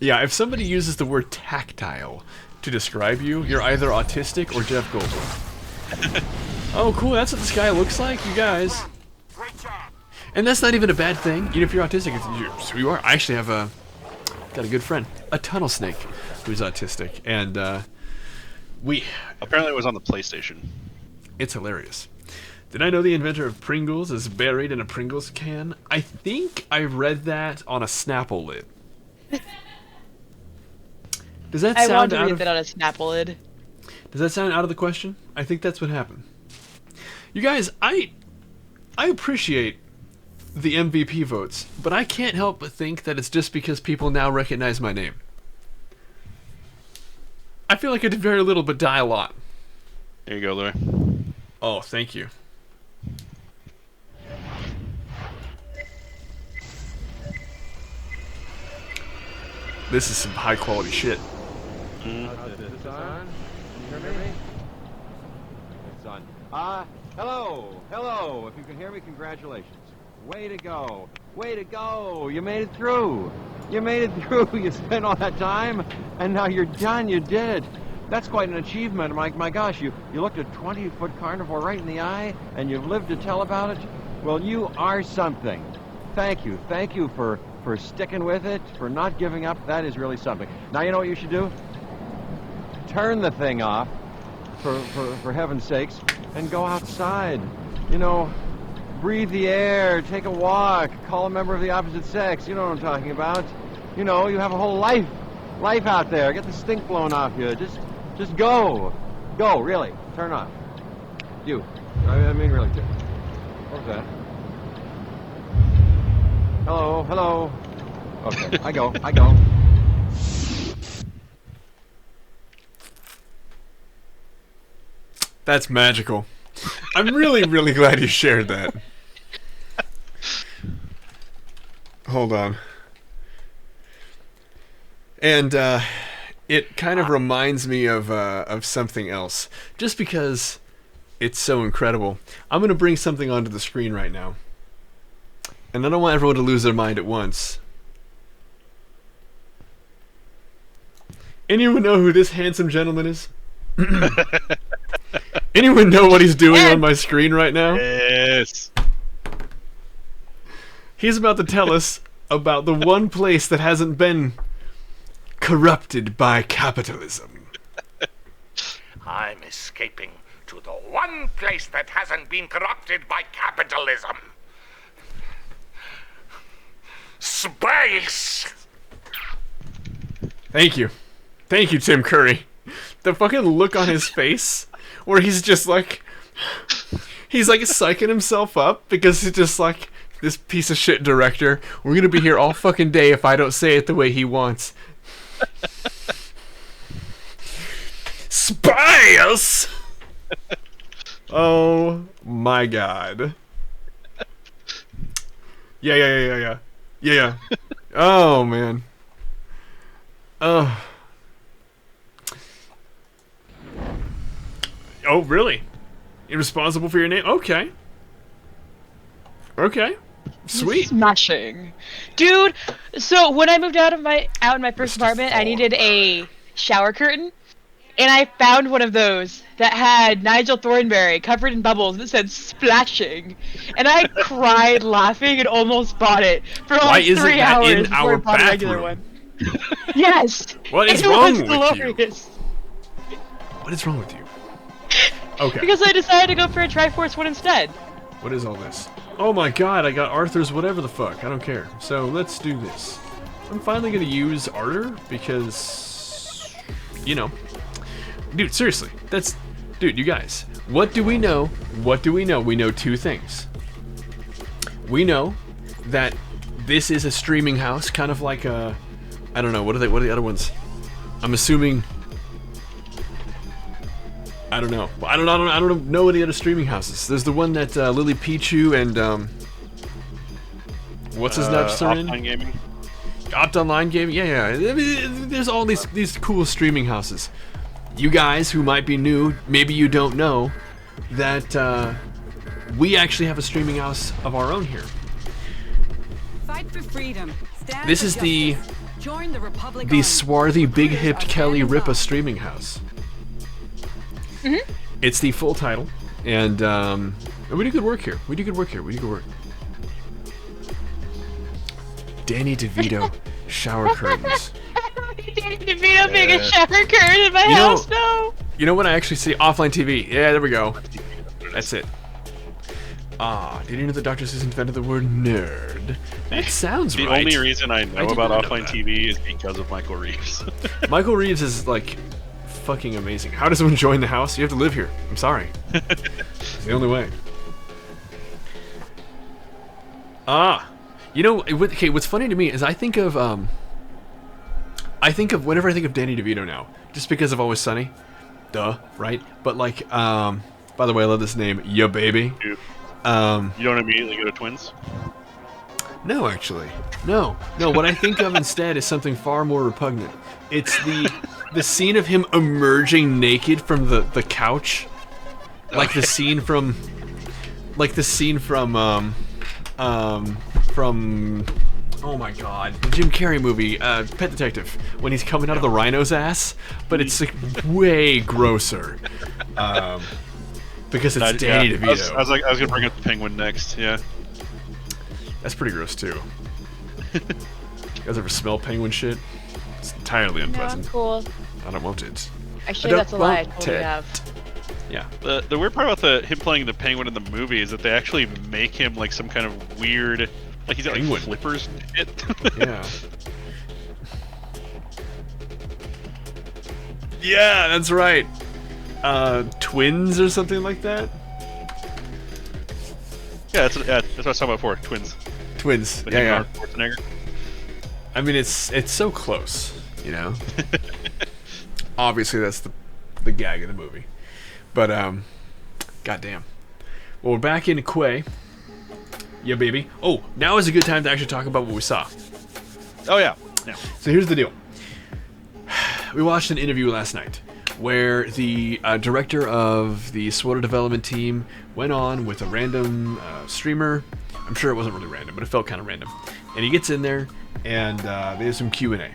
Yeah, if somebody uses the word tactile to describe you, you're either autistic or Jeff Goldblum. Oh, cool, that's what this guy looks like, you guys. And that's not even a bad thing. Even if you're autistic, so you are. I actually have got a good friend, a tunnel snake, who's autistic, and Apparently it was on the PlayStation. it's hilarious. Did I know the inventor of Pringles is buried in a Pringles can? I think I read that on a Snapple lid. Does that I sound want to out read of... that on a Snapple lid. Does that sound out of the question? I think that's what happened. You guys, I appreciate the MVP votes, but I can't help but think that it's just because people now recognize my name. I feel like I did very little but die a lot. There you go, Louis. Oh, thank you. This is some high quality shit. Is this on? Can you hear me? It's on. Hello. If you can hear me, congratulations. Way to go. Way to go. You made it through. You spent all that time, and now you're done. You did it. That's quite an achievement. My gosh, you looked a 20-foot carnivore right in the eye, and you've lived to tell about it. Well, you are something. Thank you. Thank you for sticking with it, for not giving up. That is really something. Now you know what you should do? Turn the thing off, for heaven's sakes, and go outside. You know, breathe the air, take a walk, call a member of the opposite sex. You know what I'm talking about. You know, you have a whole life out there. Get the stink blown off you. Just go. Go, really. Turn off. You. I mean, really. What was that? Hello. Okay, I go. That's magical. I'm really, really glad you shared that. Hold on. And it kind of reminds me of something else, just because it's so incredible. I'm going to bring something onto the screen right now, and I don't want everyone to lose their mind at once. Anyone know who this handsome gentleman is? Anyone know what he's doing on my screen right now? Yes. He's about to tell us about the one place that hasn't been corrupted by capitalism. I'm escaping to the one place that hasn't been corrupted by capitalism. Space! Thank you, Tim Curry. The fucking look on his face, where he's just like, he's like psyching himself up because he's just like, this piece of shit director, we're gonna be here all fucking day if I don't say it the way he wants. Space! Oh my god. Yeah. Oh man. Oh, really? You're responsible for your name? Okay. Okay. Sweet. Smashing. Dude, so when I moved out in my first apartment, I needed a shower curtain. And I found one of those that had Nigel Thornberry covered in bubbles that said splashing. And I cried laughing and almost bought it for Why like isn't 3 that hours in before our I bought a regular bathroom? one. Yes. What is it wrong was with you? glorious. What is wrong with you? Okay. Because I decided to go for a Triforce one instead. What is all this? Oh my god, I got Arthur's whatever the fuck. I don't care. So let's do this. I'm finally gonna use Arthur because, you know. Dude, seriously. Dude, you guys. What do we know? What do we know? We know 2 things. We know that this is a streaming house, kind of like a, I don't know, what are the other ones? I'm assuming, I don't know. I don't know any other streaming houses. There's the one that Lily Pichu and what's his name? Offline Gaming. Opt Online Gaming. Yeah. I mean, there's all these cool streaming houses. You guys who might be new, maybe you don't know that we actually have a streaming house of our own here. Fight for freedom. Stand This for is the justice. Join the Republic the Army. swarthy, big-hipped Recruiters are Kelly standing Ripa by. streaming house. It's the full title, and we do good work here. We do good work. Danny DeVito, shower curtains. Danny DeVito being a shower curtain in my You know- house, no. You know what I actually see? Offline TV. Yeah, there we go. That's it. Did you know that Dr. Seuss invented the word nerd? That sounds The right. only reason I know did about not know offline that. TV is because of Michael Reeves. Michael Reeves is like fucking amazing. How does one join the house? You have to live here. I'm sorry. It's the only way. You know, okay, what's funny to me is I think of whenever I think of Danny DeVito now, just because of Always Sunny. Duh, right? But like, by the way, I love this name, Ya Baby. You don't immediately go to Twins? No, actually. No. What I think of instead is something far more repugnant. It's the scene of him emerging naked from the couch. Like the scene from oh my god, the Jim Carrey movie, Pet Detective, when he's coming out of the rhino's ass, but it's like way grosser. Because it's Danny yeah, DeVito. I was gonna bring up the Penguin next, yeah. That's pretty gross too. You guys ever smell penguin shit? It's entirely No, I'm unpleasant. cool. I don't want it. Actually, don't that's a lie. I want totally it. have. Yeah. The weird part about him playing the Penguin in the movie is that they actually make him like some kind of weird, like he's got Penguin. like flippers and shit. Yeah. Yeah, that's right. Twins or something like that? That's what I was talking about before. Twins. Twins. With Yeah, him yeah. and Arnold Schwarzenegger. I mean, it's so close, you know? Obviously, that's the gag of the movie. But, goddamn. Well, we're back in Quay. Yeah, baby. Oh, now is a good time to actually talk about what we saw. Oh yeah. Yeah. So here's the deal. We watched an interview last night where the director of the SWOTA development team went on with a random streamer. I'm sure it wasn't really random, but it felt kind of random. And he gets in there, and they have some Q&A.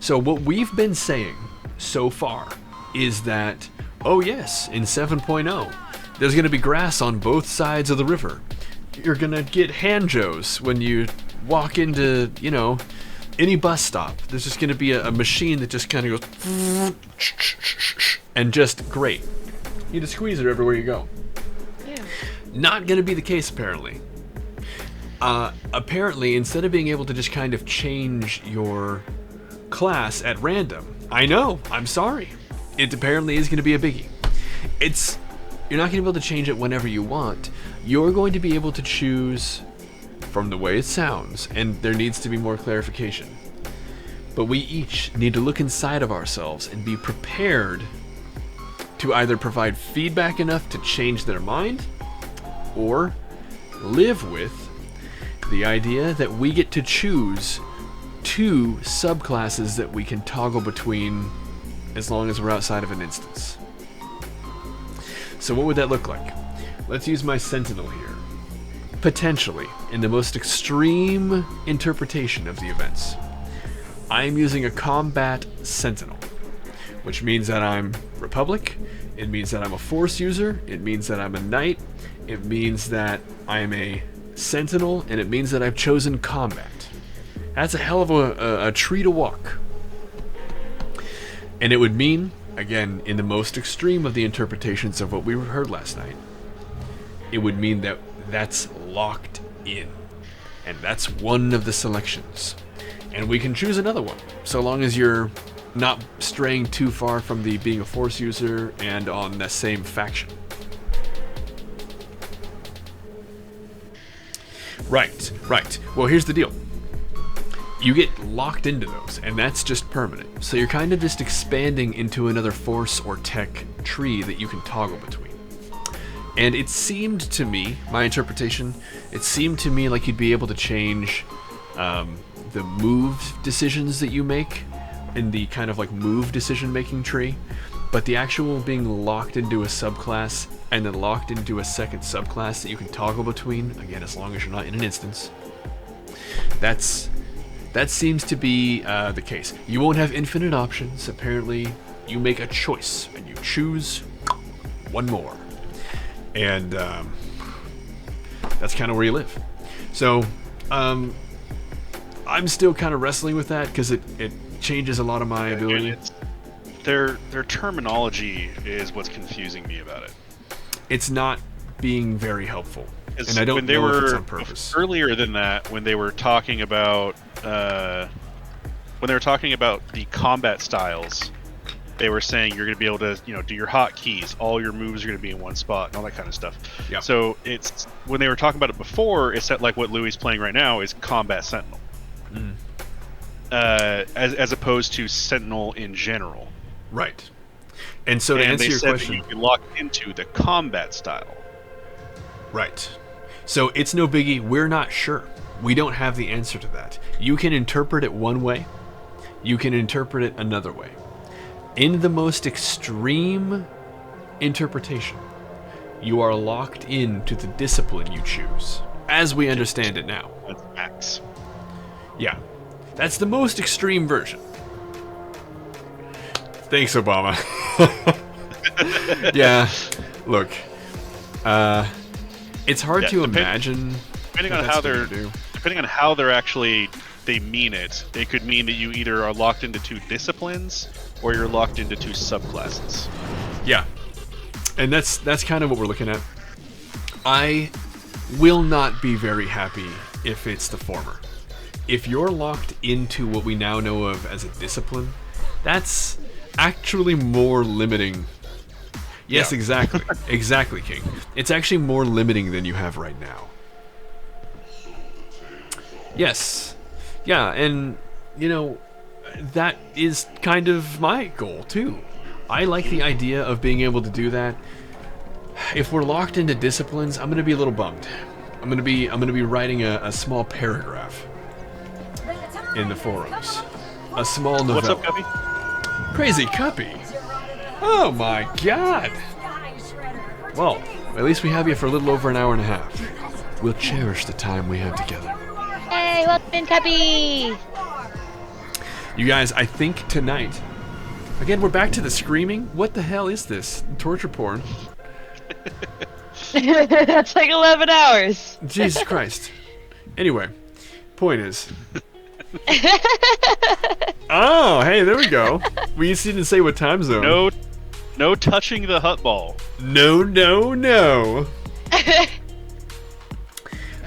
So what we've been saying so far is that, oh yes, in 7.0, there's going to be grass on both sides of the river. You're going to get hanjos when you walk into, you know, any bus stop. There's just going to be a machine that just kind of goes and just great. You just squeeze it everywhere you go. Yeah. Not going to be the case, apparently. Apparently, instead of being able to just kind of change your class at random, I know, I'm sorry. It apparently is going to be a biggie. You're not going to be able to change it whenever you want. You're going to be able to choose from the way it sounds, and there needs to be more clarification. But we each need to look inside of ourselves and be prepared to either provide feedback enough to change their mind, or live with the idea that we get to choose 2 subclasses that we can toggle between as long as we're outside of an instance. So what would that look like? Let's use my Sentinel here. potentially, in the most extreme interpretation of the events, I am using a combat sentinel, which means that I'm Republic, it means that I'm a Force user, it means that I'm a Knight, it means that I'm a Sentinel, and it means that I've chosen combat. That's a hell of a tree to walk. And it would mean, again, in the most extreme of the interpretations of what we heard last night, it would mean that that's locked in. And that's one of the selections. And we can choose another one, so long as you're not straying too far from the being a Force user and on the same faction. Right. Well, here's the deal. You get locked into those, and that's just permanent. So you're kind of just expanding into another Force or tech tree that you can toggle between. And it seemed to me, my interpretation, it seemed to me like you'd be able to change the move decisions that you make in the kind of like move decision-making tree, but the actual being locked into a subclass and then locked into a second subclass that you can toggle between, again, as long as you're not in an instance, that seems to be the case. You won't have infinite options. Apparently, you make a choice, and you choose one more. And that's kind of where you live. So, I'm still kind of wrestling with that, because it changes a lot of my ability. Their terminology is what's confusing me about it. It's not being very helpful. And I don't know if it's on purpose. Earlier than that, when they were talking about the combat styles, they were saying you're going to be able to, do your hotkeys. All your moves are going to be in one spot and all that kind of stuff. Yeah. So it's when they were talking about it before, it's that like what Louis playing right now is combat sentinel, as opposed to sentinel in general. Right. And so to answer your question, you can lock into the combat style. Right. So it's no biggie. We're not sure. We don't have the answer to that. You can interpret it one way. You can interpret it another way. In the most extreme interpretation, you are locked into the discipline you choose, as we understand it now. That's max. Yeah. That's the most extreme version. Thanks, Obama. Yeah. Look. It's hard to imagine. Depending on how they mean it. It could mean that you either are locked into two disciplines or you're locked into two subclasses. Yeah. And that's kind of what we're looking at. I will not be very happy if it's the former. If you're locked into what we now know of as a discipline, that's actually more limiting. Yes, yeah. Exactly. Exactly, King. It's actually more limiting than you have right now. Yes. Yeah, and, that is kind of my goal, too. I like the idea of being able to do that. If we're locked into disciplines, I'm going to be a little bummed. I'm going to be writing a small paragraph in the forums. A small novella. What's up, Cuppy? Crazy Cuppy. Oh my god. Well, at least we have you for a little over an hour and a half. We'll cherish the time we have together. Hey, welcome in, Cuppy! You guys, I think tonight... Again, we're back to the screaming. What the hell is this? Torture porn. That's like 11 hours. Jesus Christ. Anyway, point is... Oh, hey, there we go. We just didn't say what time zone. No touching the hut ball. No.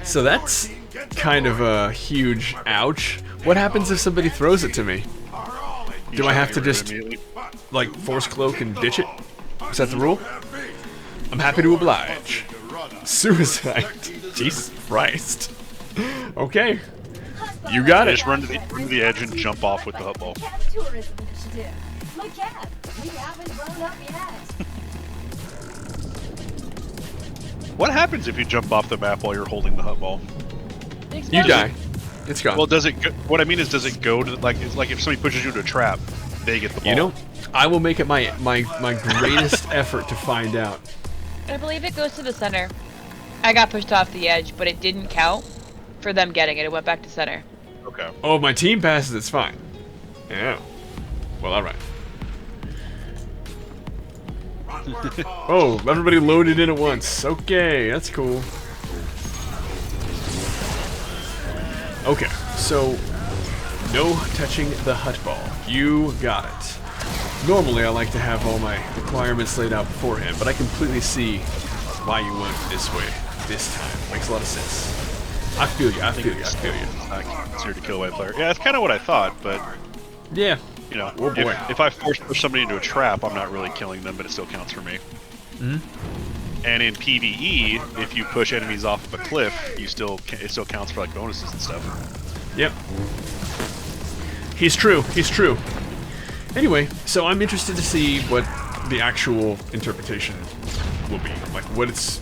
So that's kind of a huge ouch. What happens if somebody throws it to me? Do I have to just, like, force cloak and ditch it? Is that the rule? I'm happy to oblige. Suicide. Jesus Christ. Okay. You got it. Just run to the edge and jump off with the hut ball. What happens if you jump off the map while you're holding the hut ball? You die. It's gone. Well, does it go, what I mean is, does it go to, like, it's like if somebody pushes you into a trap, they get the ball. I will make it my greatest effort to find out. I believe it goes to the center. I got pushed off the edge, but it didn't count for them getting it. It went back to center. Okay. Oh, my team passes, it's fine. Yeah. Well, alright. Oh, everybody loaded in at once. Okay, that's cool. Okay, so no touching the hut ball. You got it. Normally I like to have all my requirements laid out beforehand, but I completely see why you went this way this time. Makes a lot of sense. I feel you, I feel you, I feel you. I considered a kill away player. Yeah, that's kind of what I thought, but Yeah. you know, Oh, boy. if I force push somebody into a trap, I'm not really killing them, but it still counts for me. Mhm. And in PvE, if you push enemies off of a cliff, it still counts for like bonuses and stuff. Yep. He's true, he's true. Anyway, so I'm interested to see what the actual interpretation will be. Like, what it's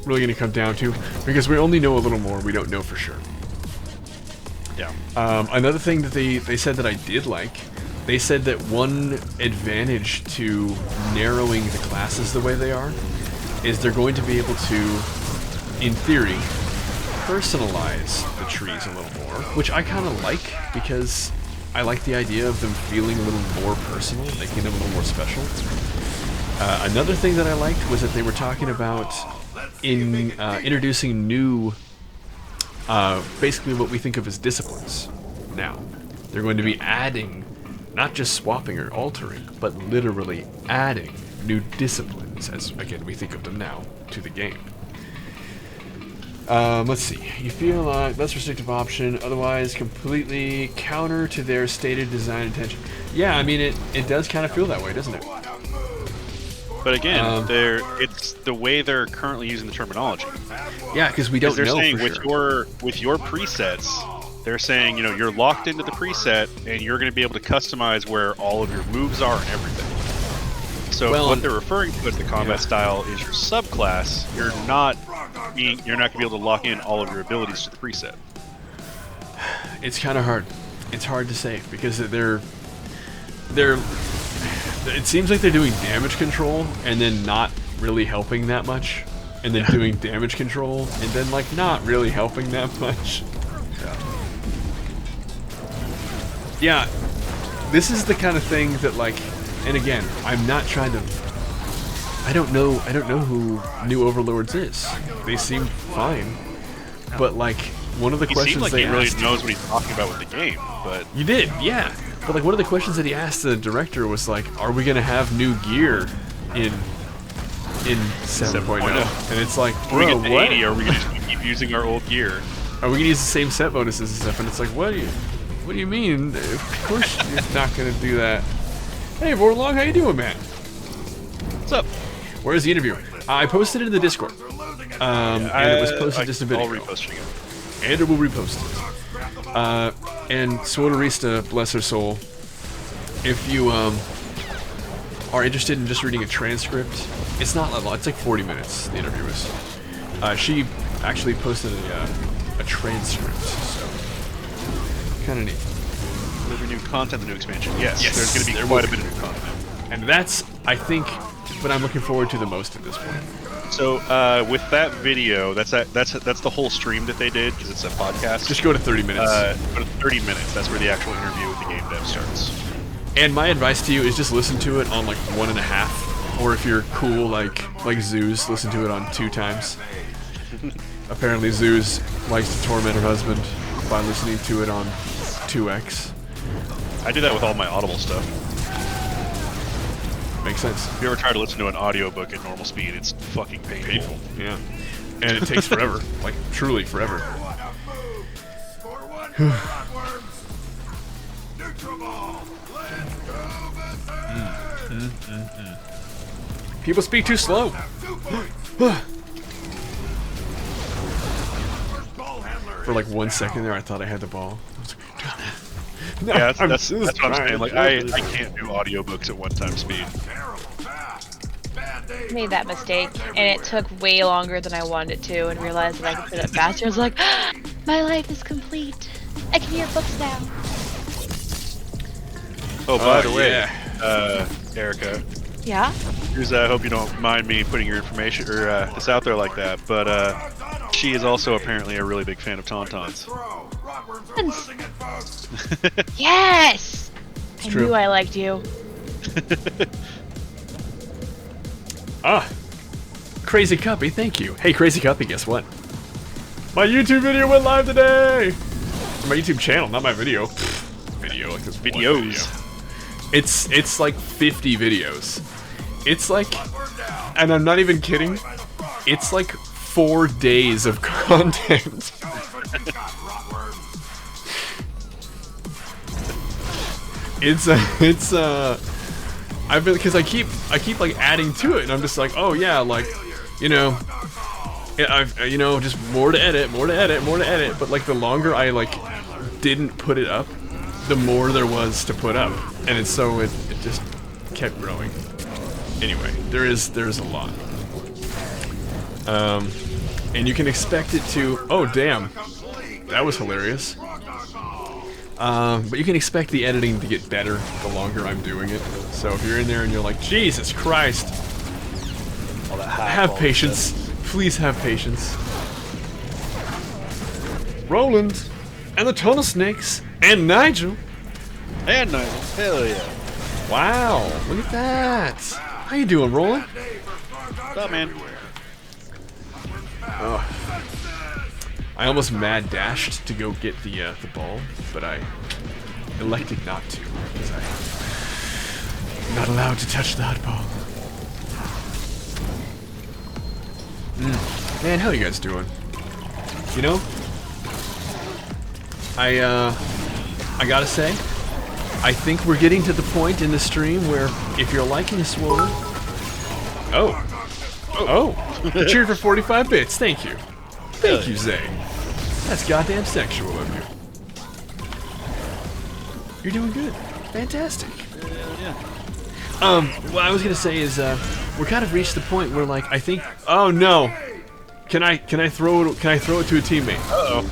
really going to come down to. Because we only know a little more, we don't know for sure. Yeah. Another thing that they said that I did like, they said that one advantage to narrowing the classes the way they are is they're going to be able to, in theory, personalize the trees a little more, which I kind of like because I like the idea of them feeling a little more personal, making them a little more special. Another thing that I liked was that they were talking about introducing new, basically what we think of as disciplines now. They're going to be adding, not just swapping or altering, but literally adding new disciplines, as again we think of them now, to the game. Let's see. You feel like less restrictive option, otherwise completely counter to their stated design intention. Yeah, I mean it does kind of feel that way, doesn't it? But again, it's the way they're currently using the terminology. Yeah, because we don't They're know saying for with your presets, they're saying, you know, you're locked into the preset and you're going to be able to customize where all of your moves are and everything. So what they're referring to as the combat style is your subclass. You're not going to be able to lock in all of your abilities to the preset. It's kind of hard. It's hard to say because they're it seems like they're doing damage control and then not really helping that much, and then doing damage control and then like not really helping that much. Yeah, this is the kind of thing that like, and again, I'm not trying to. I don't know who New Overlords is. They seem fine, but like one of the questions seemed like they he really asked, knows what he's talking about with the game, but you did, yeah. But like one of the questions that he asked the director was like, "Are we gonna have new gear in 7.0?" And it's like, when we bro, get to what? 80, are we going to keep using our old gear? Are we gonna use the same set bonuses and stuff? And it's like, what do you mean? Of course you're not gonna do that. Hey, Vorlog, how you doing, man? What's up? Where's the interview? I posted it in the Discord, and it was posted just a bit I'll ago. repost it again. And it will repost it. And Swodarista, bless her soul, if you are interested in just reading a transcript, it's not that long. It's like 40 minutes. The interview is. She actually posted a transcript, so kind of neat. There'll be new content, the new expansion. Yes, Yes, there's going to be there quite a will bit of new content. And that's, I think, what I'm looking forward to the most at this point. So with that video, that's the whole stream that they did because it's a podcast. Just go to 30 minutes. Go to 30 minutes. That's where the actual interview with the game dev starts. And my advice to you is just listen to it on like 1.5, or if you're cool like Zeus, listen to it on 2 times. Apparently Zeus likes to torment her husband by listening to it on 2x. I do that with all my Audible stuff. Makes sense. If you ever try to listen to an audiobook at normal speed, it's fucking painful. Yeah. And it takes forever. Like, truly forever. People speak too slow. For like 1 second there, I thought I had the ball. I was like, no, Yeah, that's I'm what I'm saying. trying. Like, I can't do audiobooks at 1x speed. I made that mistake, and it took way longer than I wanted it to, and realized that I could put it faster. I was like, my life is complete. I can hear books now. Oh, by the way, yeah. Erica, Yeah? Here's, I hope you don't mind me putting your information or this out there like that, but she is also apparently a really big fan of Tauntauns. Yes! I true. knew I liked you. Ah, Crazy Cuppy, thank you. Hey, Crazy Cuppy, guess what? My YouTube video went live today. My YouTube channel, not my video. Video, like this Videos. Video. It's like 50 videos. It's like, and I'm not even kidding. It's like 4 days of content. I've been, because I keep like adding to it, and I'm just like, oh yeah, like, you know, you know, just more to edit, but like the longer I like didn't put it up, the more there was to put up, and it's so it just kept growing. Anyway, there's a lot, and you can expect it to. Oh damn, that was hilarious. But you can expect the editing to get better the longer I'm doing it. So if you're in there and you're like, Jesus Christ, have patience. Please have patience. Roland, and the Tunnel Snakes, and Nigel. And Nigel, hell yeah. Wow, look at that. How you doing, Roland? What's up, man? I almost mad dashed to go get the ball, but I elected not to because I'm not allowed to touch that ball. Man, how you guys doing? You know, I gotta say, I think we're getting to the point in the stream where if you're liking Swollen, cheer for 45 bits. Thank you. Thank you, Zay. That's goddamn sexual of you. You're doing good. Fantastic. Yeah. What I was gonna say is, we're kind of reached the point where, like, I think. Oh no! Can I throw it? Can I throw it to a teammate? Uh-oh.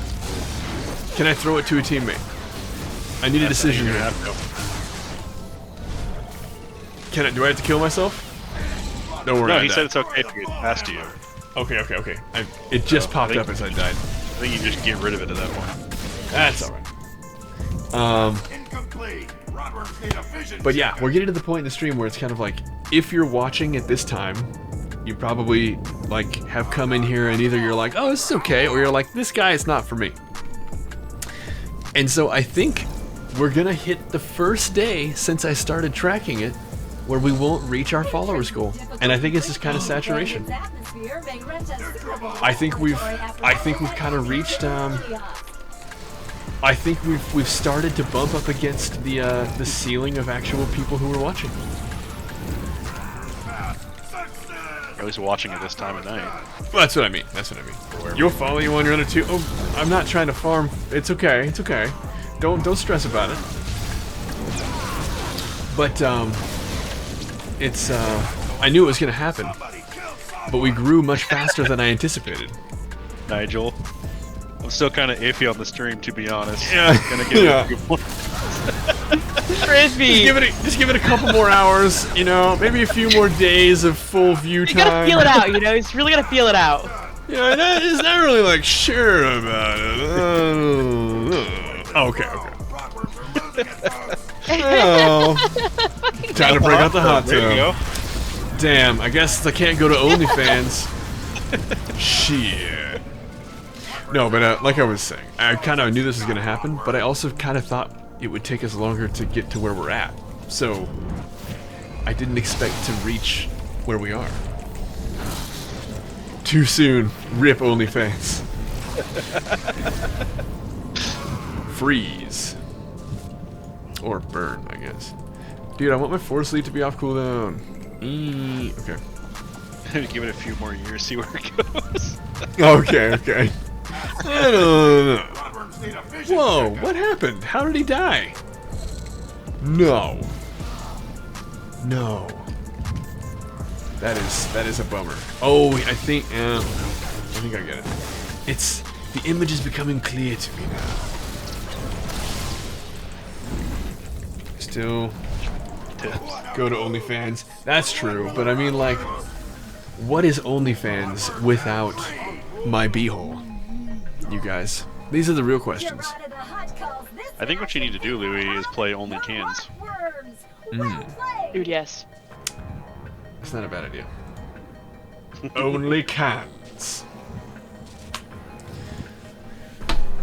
Can I throw it to a teammate? I need a decision here. Can I? Do I have to kill myself? Don't worry. No, I he died. said it's okay if you get past you. Okay. It just popped up as I died. I think you just get rid of it at that point. That's alright. But yeah, we're getting to the point in the stream where it's kind of like, if you're watching at this time, you probably like have come in here and either you're like, oh, this is okay, or you're like, this guy is not for me. And so I think we're gonna hit the first day since I started tracking it where we won't reach our followers goal. And I think it's just kind of saturation. I think we've kind of reached I think we've started to bump up against the ceiling of actual people who are watching. Or at least watching at this time of night. Well, that's what I mean. You'll follow you on your other two. Oh, I'm not trying to farm. It's okay. Don't stress about it. But it's I knew it was gonna happen, but we grew much faster than I anticipated. Nigel, I'm still kind of iffy on the stream, to be honest. Yeah. I'm gonna give it a few more. Frisbee! Just give it a couple more hours, you know, maybe a few more days of full view You time. gotta feel it out, you know? It's really gotta feel it out. Yeah, he's not really like sure about it. Okay. Oh, time to bring out the hot There you tub. go. Damn, I guess I can't go to OnlyFans. Shit. No, but like I was saying, I kind of knew this was gonna happen, but I also kind of thought it would take us longer to get to where we're at. So I didn't expect to reach where we are. Too soon. Rip OnlyFans. Freeze. Or burn, I guess. Dude, I want my force sleep to be off cooldown. Okay. Give it a few more years, see where it goes. Okay. I don't know. Whoa, what happened? How did he die? No. That is a bummer. Oh, I think I get it. It's the image is becoming clear to me now. Still go to OnlyFans. That's true, but I mean, like, what is OnlyFans without my beehole? You guys, these are the real questions. I think what you need to do, Louis, is play Only Cans. Dude, yes. It's not a bad idea. Only cans.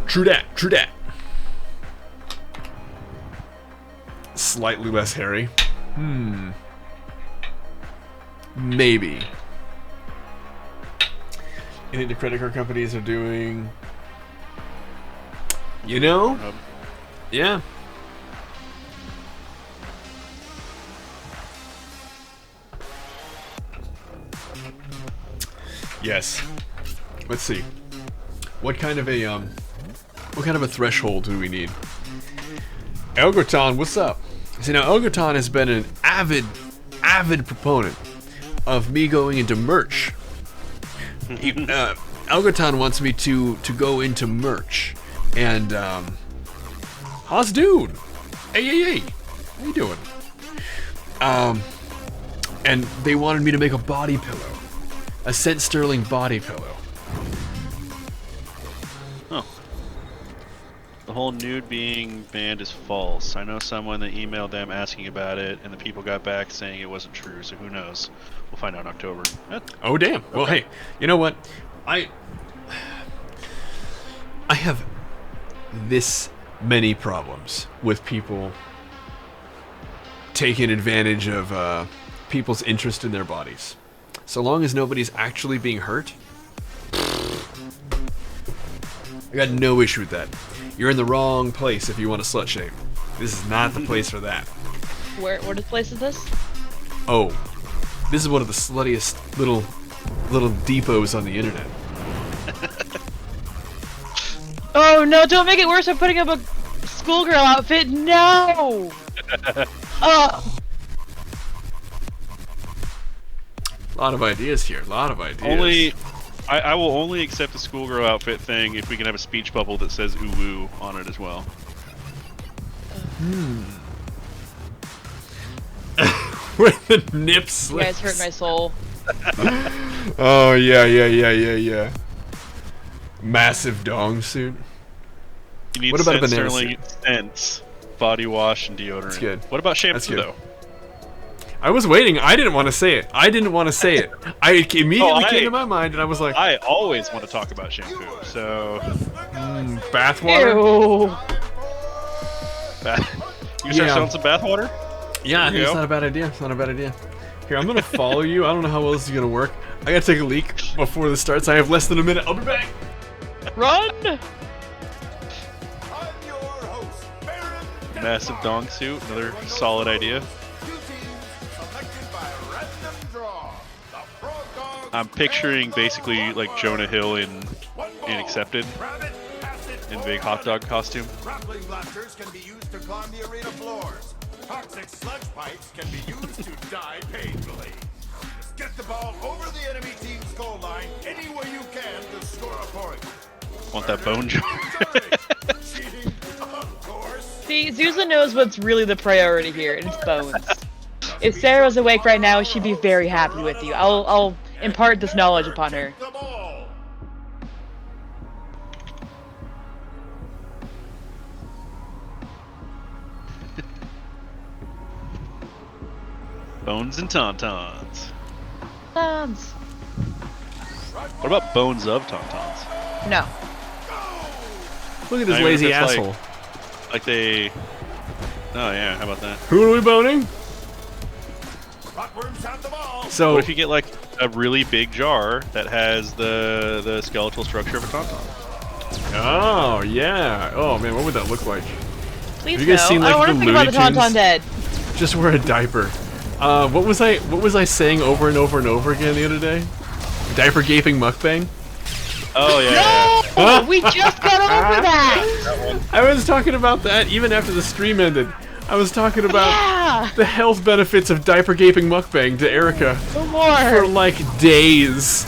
True that, true that. Slightly less hairy. Maybe. You think the credit card companies are doing... You know? Yeah. Yes. Let's see. What kind of a threshold do we need? Elgerton, what's up? See, now Elgerton has been an avid proponent of me going into merch. Elgerton wants me to go into merch, and how's dude? Hey, how you doing? And they wanted me to make a body pillow. A Cent Sterling body pillow. Huh. The whole nude being banned is false. I know someone that emailed them asking about it, and the people got back saying it wasn't true, so who knows? We'll find out in October. Oh, damn. Well, hey, you know what? I have this many problems with people taking advantage of people's interest in their bodies. So long as nobody's actually being hurt, I got no issue with that. You're in the wrong place if you want to slut shame. This is not the place for that. What place is this? Oh, this is one of the sluttiest little depots on the internet. Oh no! Don't make it worse by putting up a schoolgirl outfit. No. A lot of ideas here. A lot of ideas. I will only accept the schoolgirl outfit thing if we can have a speech bubble that says "ooh woo" on it as well. Where the nip slips. You guys hurt my soul. Oh yeah. Massive dong suit. You need What about a Cent banana Sterling scents, body wash, and deodorant. That's good. What about shampoo That's good. though? I was waiting. I didn't want to say it. I immediately came to my mind, and I was like, I always want to talk about shampoo. So, bathwater. Ew. you start selling some bathwater? Yeah, I think you it's go. not a bad idea. It's not a bad idea. Here, I'm gonna follow you. I don't know how well this is gonna work. I gotta take a leak before this starts. I have less than a minute. I'll be back. Run! Massive dong suit, another solid idea. I'm picturing basically like Jonah Hill in Accepted, in big hot dog costume. Grappling blasters can be used to climb the arena floors. Toxic sludge pipes can be used to die painfully. Just get the ball over the enemy team's goal line any way you can to score a point. Want that bone jar? Cheating, of course. See, Zuza knows what's really the priority here, and it's bones. If Sarah was awake right now, she'd be very happy with you. I'll impart this knowledge upon her. The ball. Bones and tauntauns. Bones. What about bones of tauntauns? No. Look at this I lazy mean, it's asshole. Like they. Oh yeah, how about that? Who are we boning? Rockworms have the ball. So, What if you get like a really big jar that has the skeletal structure of a tauntaun? oh yeah. Oh man, what would that look like? Please Have you guys no. seen, I like, don't want the to think about the Looney Tauntaun Tunes? dead. Just wear a diaper. What was I saying over and over and over again the other day? Diaper gaping mukbang. Oh yeah. No! We just got over that! I was talking about that even after the stream ended. I was talking about Yeah! the health benefits of diaper gaping mukbang to Erica No for more! like days.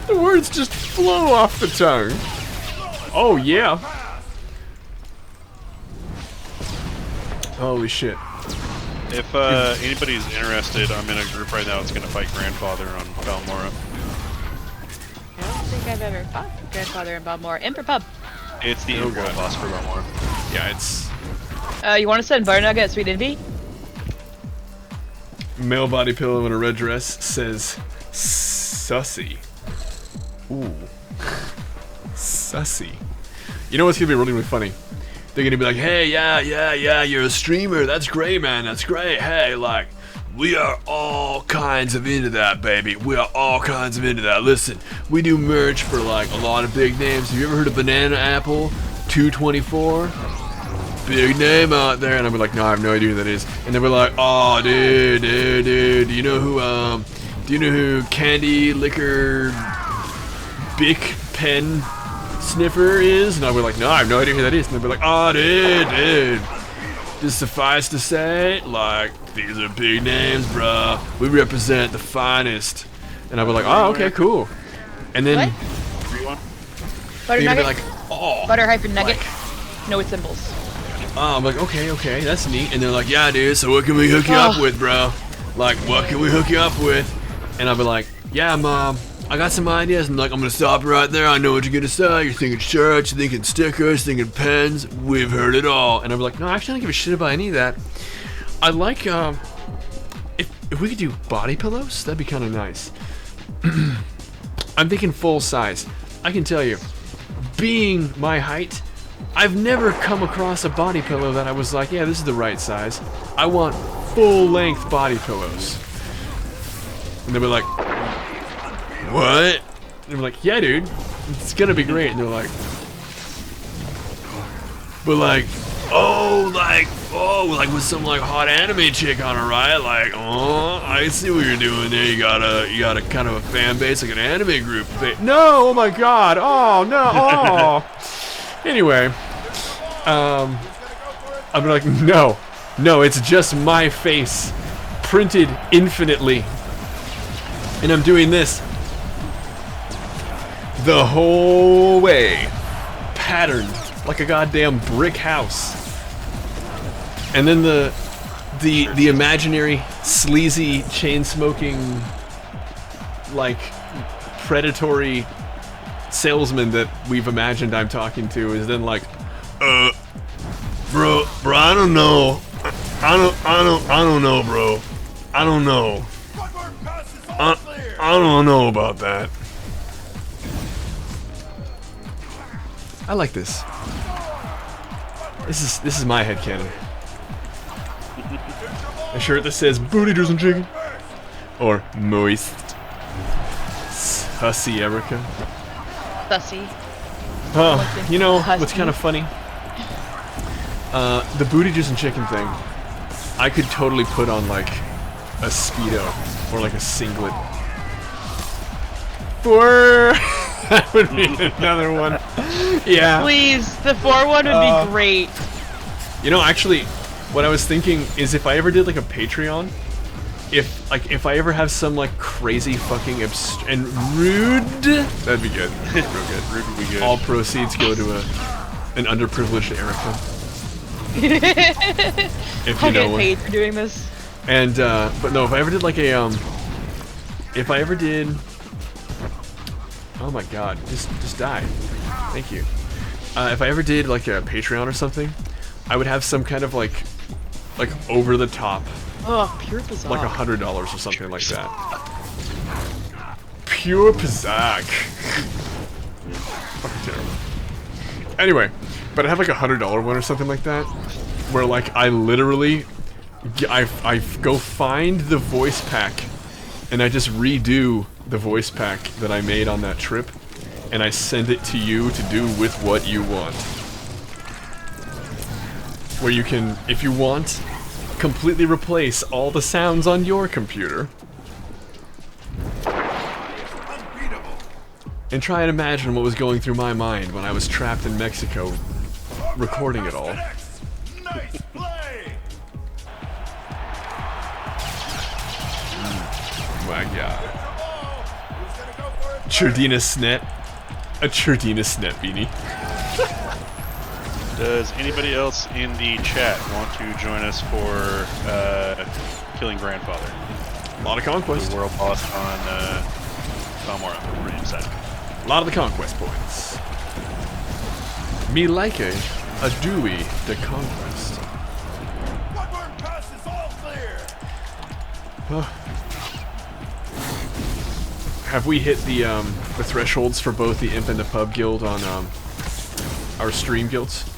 The words just flow off the tongue. Oh yeah. Holy shit. If anybody's interested, I'm in a group right now that's going to fight Grandfather on Balmora. I don't think I've ever fought Grandfather and Balmora. Emperor Pub. It's the Imperial boss for Balmora. Yeah, it's You want to send Butternugget at Sweet Envy? male body pillow in a red dress says sussy. Ooh. Sussy. You know what's gonna be really, really funny? They're gonna be like, hey, yeah, you're a streamer. That's great, man. That's great. Hey, like, we are all kinds of into that, baby. We are all kinds of into that. Listen, we do merch for like a lot of big names. Have you ever heard of Banana Apple 224? Big name out there. And I'll be like, no, I have no idea who that is. And they'll be like, oh, dude, do you know who Candy Liquor Bic Pen Sniffer is? And I'll be like, no, I have no idea who that is. And they'll be like, oh, dude. Just suffice to say, like, these are big names, bruh. We represent the finest. And I'll be like, oh, okay, cool. And then Butter they're gonna be Nugget? like, oh. Butter hyphen Nugget? like- No, it's symbols. I'm like, okay, that's neat. And they're like, yeah, dude, so what can we hook you up with, bro? Like, what can we hook you up with? And I'll be like, yeah, Mom, I got some ideas. And like, I'm gonna stop right there. I know what you're gonna say. You're thinking shirts, you're thinking stickers, thinking pens. We've heard it all. And I'm like, no, actually, I don't give a shit about any of that. I like, if we could do body pillows, that'd be kind of nice. I'm thinking full size. I can tell you, being my height, I've never come across a body pillow that I was like, yeah, this is the right size. I want full-length body pillows. And they were like, what? And they were like, yeah, dude, it's gonna be great. And they're like, but like, like with some like hot anime chick on it, right? Like, oh, I see what you're doing there. You got a kind of a fan base, like an anime group. No, oh my god, oh no, oh. Anyway, I'd be like, no, it's just my face, printed infinitely, and I'm doing this the whole way, patterned like a goddamn brick house. And then the imaginary sleazy chain smoking, like predatory salesman that we've imagined I'm talking to is then like, bro, I don't know. I don't know, bro. I don't know. I don't know about that. I like this. This is my headcanon. A shirt that says booty drizzling chicken or moist. Sussy Erica. Sussy. Oh, you know what's kind of funny? The booty drizzling chicken thing, I could totally put on like a Speedo or like a singlet. That would be another one. Yeah. Please, the 4-1 would be great. You know, actually, what I was thinking is if I ever did like a Patreon, if I ever have some like crazy fucking and rude, that'd be good. Real good. Rude would be good. All proceeds go to an underprivileged Erica. If you I'll know get one. paid for doing this. And but no, if I ever did like a if I ever did, oh my god, just die. Thank you. If I ever did like a Patreon or something, I would have some kind of like over the top, Pure Pizzac. like $100 or something like that. Pure Pizzac. Fucking terrible. Anyway, but I have like $100 one or something like that, where like I literally, I go find the voice pack, and I just redo the voice pack that I made on that trip, and I send it to you to do with what you want. Where you can, if you want, completely replace all the sounds on your computer. And try and imagine what was going through my mind when I was trapped in Mexico, recording it all. Nice play. My god. Churdina Snet. A Churdina Snet beanie. Does anybody else in the chat want to join us for killing Grandfather? A lot of conquest. The world boss on Balmora. Pretty excited. A lot of the conquest points. Me like a Dewey de conquest. Woodward Pass is all clear. Have we hit the thresholds for both the Imp and the Pub Guild on our stream guilds?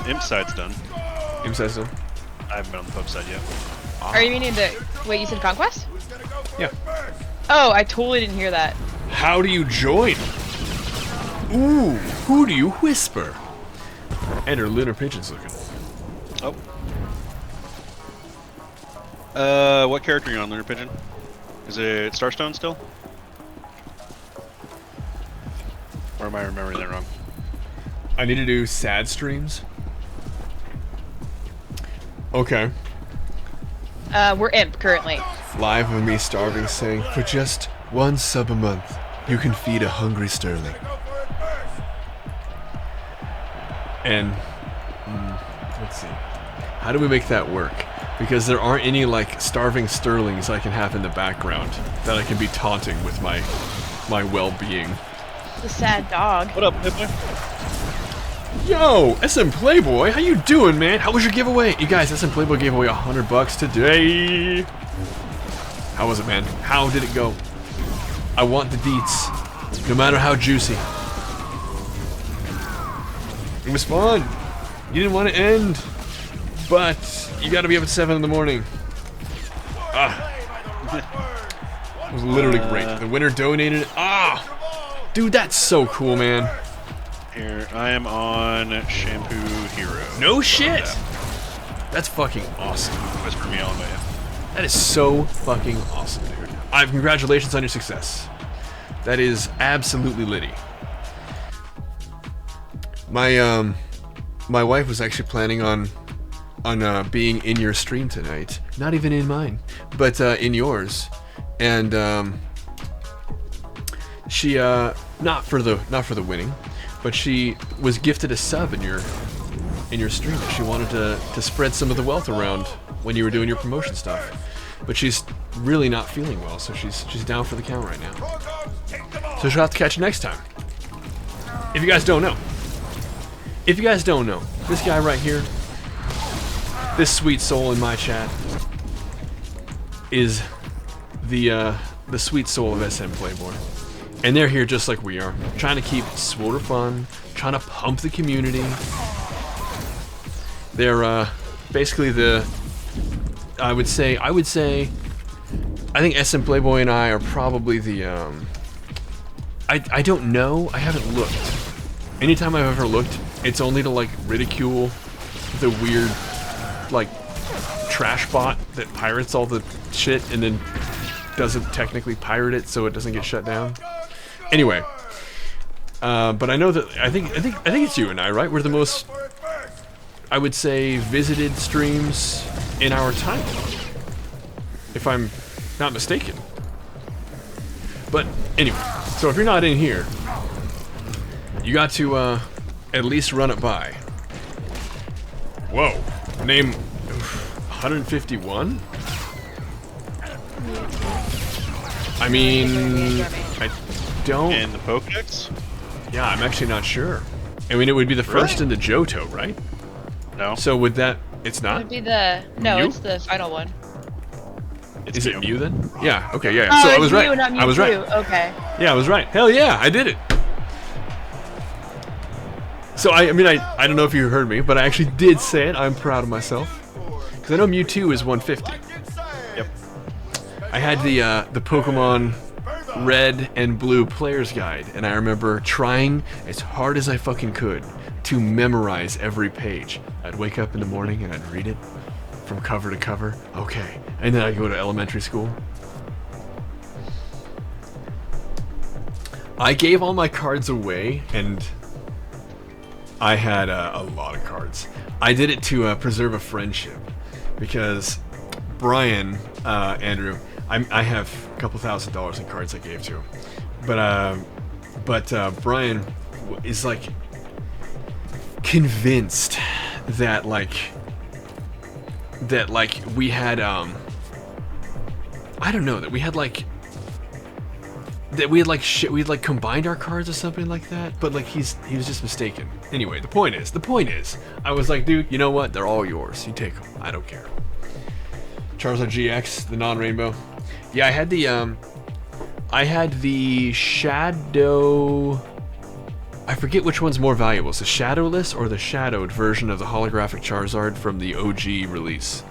Imp side's done. Imp side's done? I haven't been on the pub side yet. Are you meaning the... Wait, you said Conquest? Yeah. Oh, I totally didn't hear that. How do you join? Ooh, who do you whisper? And her lunar pigeon's looking. Oh. What character are you on, Lunar Pigeon? Is it Starstone still? Or am I remembering that wrong? I need to do sad streams. Okay. We're Imp currently. Live with me starving saying, for just 1 sub a month, you can feed a hungry sterling. And, let's see. How do we make that work? Because there aren't any, like, starving sterlings I can have in the background that I can be taunting with my well-being. The sad dog. What up, Pippa? Yo, SM Playboy, how you doing, man? How was your giveaway? You guys, SM Playboy gave away $100 today. How was it, man? How did it go? I want the deets, no matter how juicy. It was fun. You didn't want to end, but you got to be up at 7 in the morning. It was literally great. The winner donated. Dude, that's so cool, man. Here, I am on Shampoo Hero. No shit! That's fucking awesome. Whisper me on, man. That is so fucking awesome, dude. Congratulations on your success. That is absolutely litty. My wife was actually planning on being in your stream tonight. Not even in mine, but in yours. And she not for the winning, but she was gifted a sub in your stream. She wanted to spread some of the wealth around when you were doing your promotion stuff. But she's really not feeling well, so she's down for the count right now. So she'll have to catch you next time. If you guys don't know, this guy right here, this sweet soul in my chat, is the sweet soul of SM Playboy. And they're here just like we are, trying to keep SWTOR fun, trying to pump the community. They're basically I would say, I think SM Playboy and I are probably the, I don't know, I haven't looked. Anytime I've ever looked, it's only to, like, ridicule the weird, like, trash bot that pirates all the shit and then doesn't technically pirate it so it doesn't get shut down. Anyway, but I know that, I think it's you and I, right? We're the most, I would say, visited streams in our timeline, if I'm not mistaken. But anyway, so if you're not in here, you got to at least run it by. Whoa, name 151? I mean, I don't. In the Pokedex? Yeah, I'm actually not sure. I mean, it would be the first in the Johto, right? No. So would that? It's It not. would be the... No, Mew? it's the final one. It's Is it Mew then? Yeah. Okay. Yeah. Oh, So I it's was Mew, right. not Mewtwo. I was right. Okay. Yeah, I was right. Hell yeah, I did it. So I mean, I don't know if you heard me, but I actually did say it. I'm proud of myself because I know Mewtwo is 150. Yep. I had the Pokemon Red and Blue Player's Guide, and I remember trying as hard as I fucking could to memorize every page. I'd wake up in the morning and I'd read it from cover to cover. Okay, and then I'd go to elementary school. I gave all my cards away, and I had a lot of cards. I did it to preserve a friendship, because Brian, Andrew, I have a couple $1,000s in cards I gave to him, but Brian is like convinced that like we had I don't know, that we had like combined our cards or something like that, but like he was just mistaken. Anyway, the point is I was like, dude, you know what, they're all yours, you take them, I don't care. Charizard GX, the non-rainbow. Yeah, I had the Shadow, I forget which one's more valuable, it's the Shadowless or the shadowed version of the holographic Charizard from the OG release.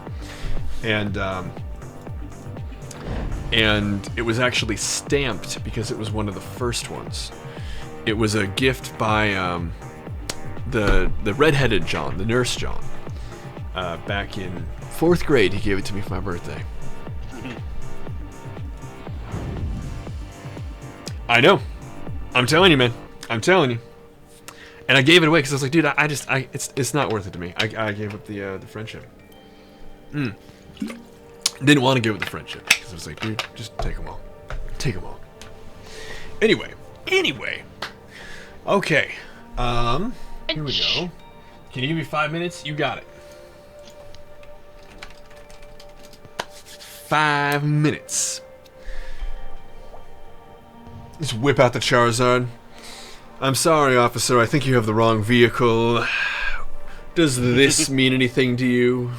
And it was actually stamped because it was one of the first ones. It was a gift by the redheaded John, the nurse John. Back in 4th grade, he gave it to me for my birthday. I know. I'm telling you, man. I'm telling you. And I gave it away because I was like, dude, it's not worth it to me. I gave up the friendship. Didn't want to give up the friendship because I was like, dude, just take them all. Take them all. Anyway. Okay. Here we go. Can you give me 5 minutes? You got it. 5 minutes. Just whip out the Charizard. I'm sorry, officer. I think you have the wrong vehicle. Does this mean anything to you?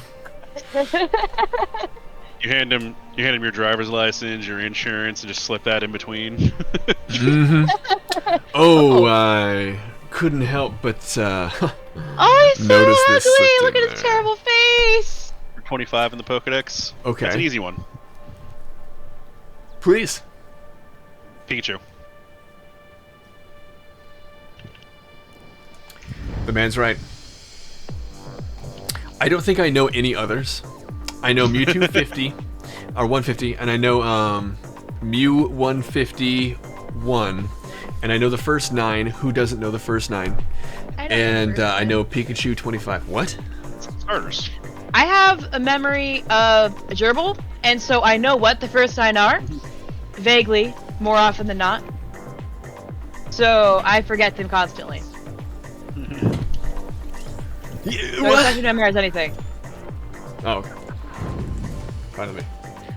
You hand him your driver's license, your insurance, and just slip that in between. Mm-hmm. Oh, I couldn't help but Oh, he's so notice this ugly! slipped Look in at his there. terrible face! 25 in the Pokedex. Okay. That's an easy one. Please. Pikachu. The man's right. I don't think I know any others. I know Mewtwo 50, or 150, and I know Mew 151, and I know the first 9. Who doesn't know the first 9? I know Pikachu 25. What? Starters. I have a memory of a gerbil, and so I know what the first 9 are. Vaguely, more often than not. So I forget them constantly. So I don't have to memorize anything. Oh, okay. Finally.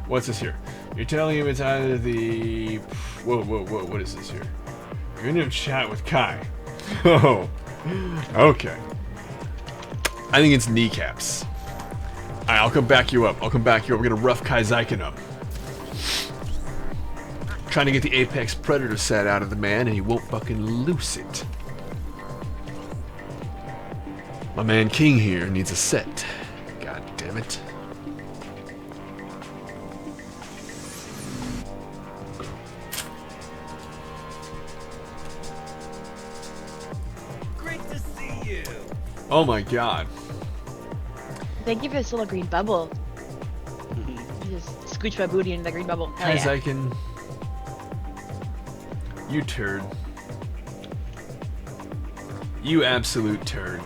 What's this here? You're telling him it's either the... Whoa, what is this here? You're gonna chat with Kai. Oh, okay. I think it's kneecaps. Alright, I'll come back you up. We're gonna rough Kai Zyken up. Trying to get the Apex Predator set out of the man, and he won't fucking loose it. My man King here needs a set. God damn it. Great to see you. Oh my god. Thank you for this little green bubble. Just scooch my booty into the green bubble. Hell Kai yeah. Zyken. You turd. You absolute turd.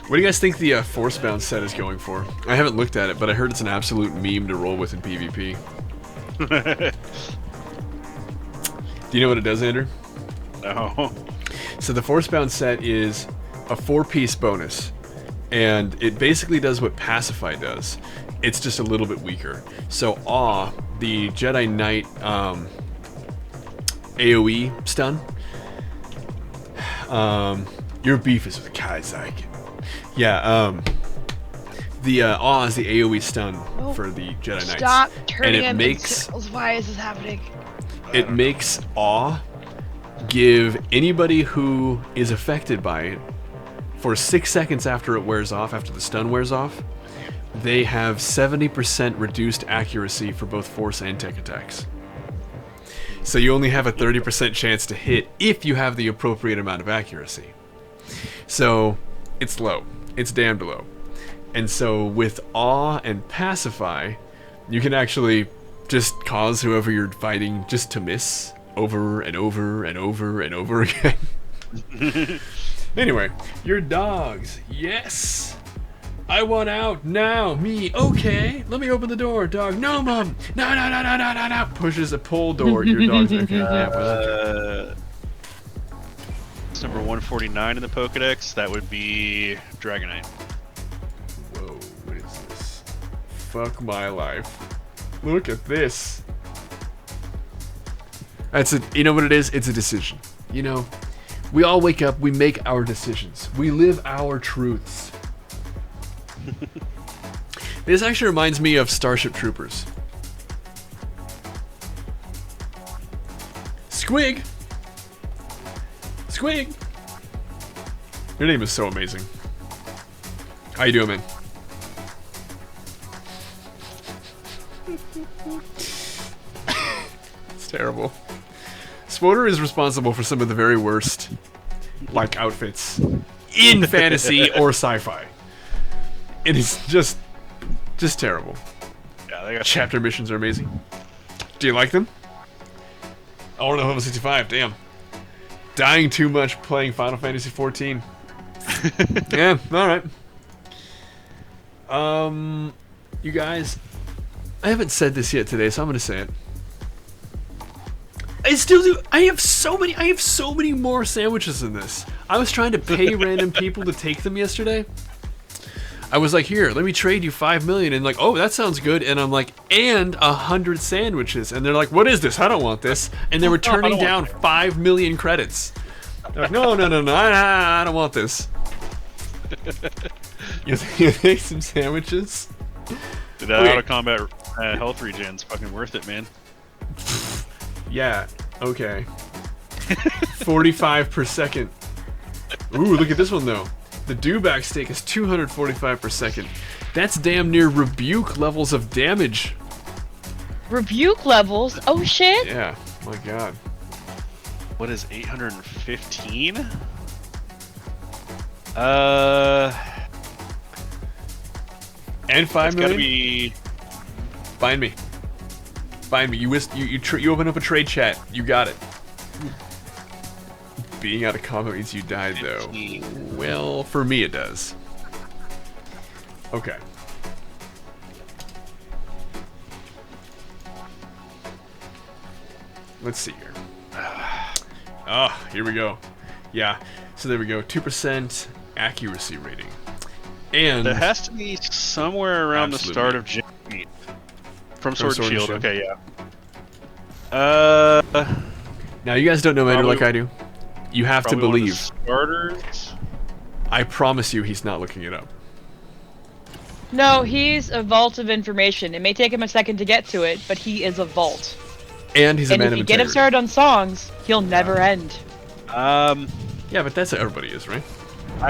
What do you guys think the Forcebound set is going for? I haven't looked at it, but I heard it's an absolute meme to roll with in PvP. Do you know what it does, Andrew? No. So the Forcebound set is a 4-piece bonus, and it basically does what Pacify does. It's just a little bit weaker. So Awe, the Jedi Knight AoE stun, your beef is with Kai Zyken. Yeah, the Awe is the AoE stun for the Jedi Knights. Stop turning and it him makes in circles. Why is this happening? it makes Awe give anybody who is affected by it for 6 seconds after it wears off, after the stun wears off, they have 70% reduced accuracy for both force and tech attacks. So you only have a 30% chance to hit if you have the appropriate amount of accuracy. So it's low. It's damned low. And so with Awe and Pacify, you can actually just cause whoever you're fighting just to miss over and over and over and over again. Anyway, your dogs. Yes. I want out now. Me. Okay. Let me open the door. Dog. No, mom. No. Pushes a pull door. Your dog's okay. Yeah, well, It's number 149 in the Pokedex. That would be Dragonite. Whoa, what is this? Fuck my life. Look at this. That's a, you know what it is? It's a decision. You know, we all wake up, we make our decisions. We live our truths. This actually reminds me of Starship Troopers. Squig! Squig! Your name is so amazing. How you doing, man? It's terrible. Spoder is responsible for some of the very worst, like, outfits in fantasy or sci-fi. It is just terrible. Yeah, they got Chapter missions are amazing. Do you like them? Oh, no, level 65. Damn. Dying too much playing Final Fantasy 14. Yeah, alright. You guys, I haven't said this yet today, so I'm gonna say it. I still do. I have so many more sandwiches than this. I was trying to pay random people to take them yesterday. I was like, here, let me trade you 5 million, and like, oh, that sounds good. And I'm like, and 100 sandwiches. And they're like, what is this? I don't want this. And they were turning down 5 million credits. They're like, no, I don't want this. You take some sandwiches? That out of combat health regen's fucking worth it, man. Yeah, okay. 45 per second. Ooh, look at this one though. The dewback steak is 245 per second. That's damn near rebuke levels of damage. Rebuke levels? Oh shit! Yeah, my god. What is 815? And 5 That's million? gotta be... Find me. Find me. You open up a trade chat. You got it. Being out of combat means you died, though. Well, for me it does. Okay. Let's see here. Ah, here we go. Yeah. So there we go. 2% accuracy rating. And It has to be somewhere around the Absolutely. start of Gen 8. From Sword and Sword and Shield. Shield. Okay, yeah. now you guys don't know Mander like Probably- I do. You have to probably one of the believe. starters. I promise you he's not looking it up. No, he's a vault of information. It may take him a second to get to it, but he is a vault. And he's a And man if of you get him integrity. started on songs, he'll never end. Yeah, but that's how everybody is, right?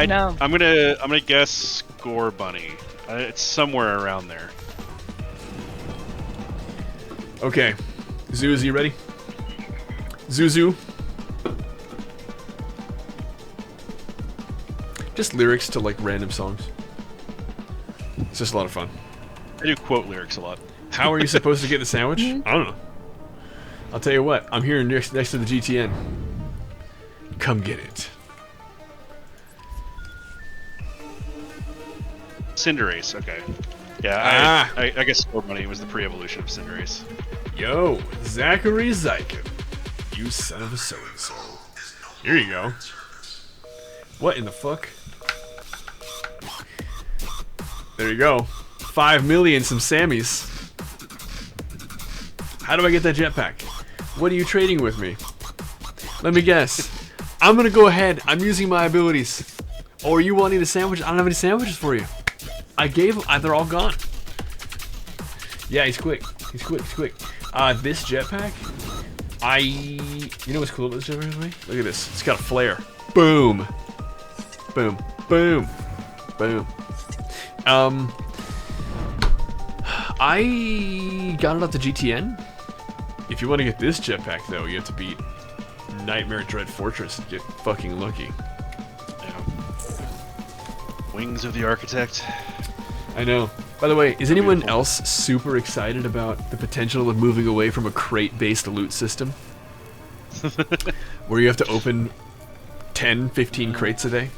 No. I'm gonna guess Score Bunny. It's somewhere around there. Okay. Zoo, you ready? Zuzu. Just lyrics to like random songs. It's just a lot of fun. I do quote lyrics a lot. How are you supposed to get the sandwich? I don't know. I'll tell you what. I'm here next to the GTN. Come get it. Cinderace, okay. Yeah, Ah. I guess Score Bunny was the pre-evolution of Cinderace. Yo, Zachary Zykin. You son of a so-and-so. Here you go. What in the fuck? There you go. 5 million, some Sammys. How do I get that jetpack? What are you trading with me? Let me guess. I'm gonna go ahead. I'm using my abilities. Or you wanting a sandwich? I don't have any sandwiches for you. I gave them. They're all gone. Yeah, he's quick. He's quick. This jetpack, you know what's cool about this jetpack? Look at this. It's got a flare. Boom. Boom. Boom. Boom. I got it off the GTN. If you want to get this jetpack, though, you have to beat Nightmare Dread Fortress and get fucking lucky. Yeah. Wings of the Architect. I know. By the way, is anyone else super excited about the potential of moving away from a crate-based loot system? Where you have to open 10, 15 crates a day?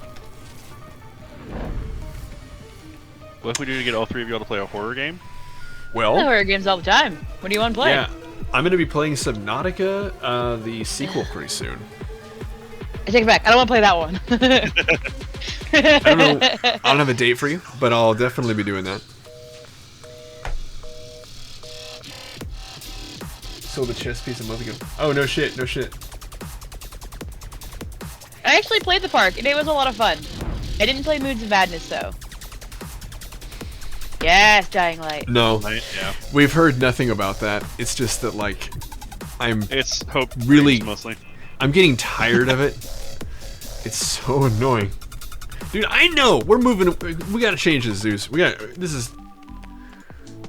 What if we do to get all three of y'all to play a horror game? I Well, play horror games all the time. What do you want to play? yeah. I'm going to be playing Subnautica, the sequel, pretty soon. I take it back. I don't want to play that one. I don't know. I don't have a date for you, but I'll definitely be doing that. Sold a chess piece a month ago. Oh, no shit, no shit. I actually played the park, and it was a lot of fun. I didn't play Moods of Madness, though. Yes, Dying Light. No, Yeah. we've heard nothing about that. It's just that, like, It's hope Really- dreams, mostly. I'm getting tired of it. It's so annoying. Dude, I know! We're moving. We gotta change this, Zeus. This is.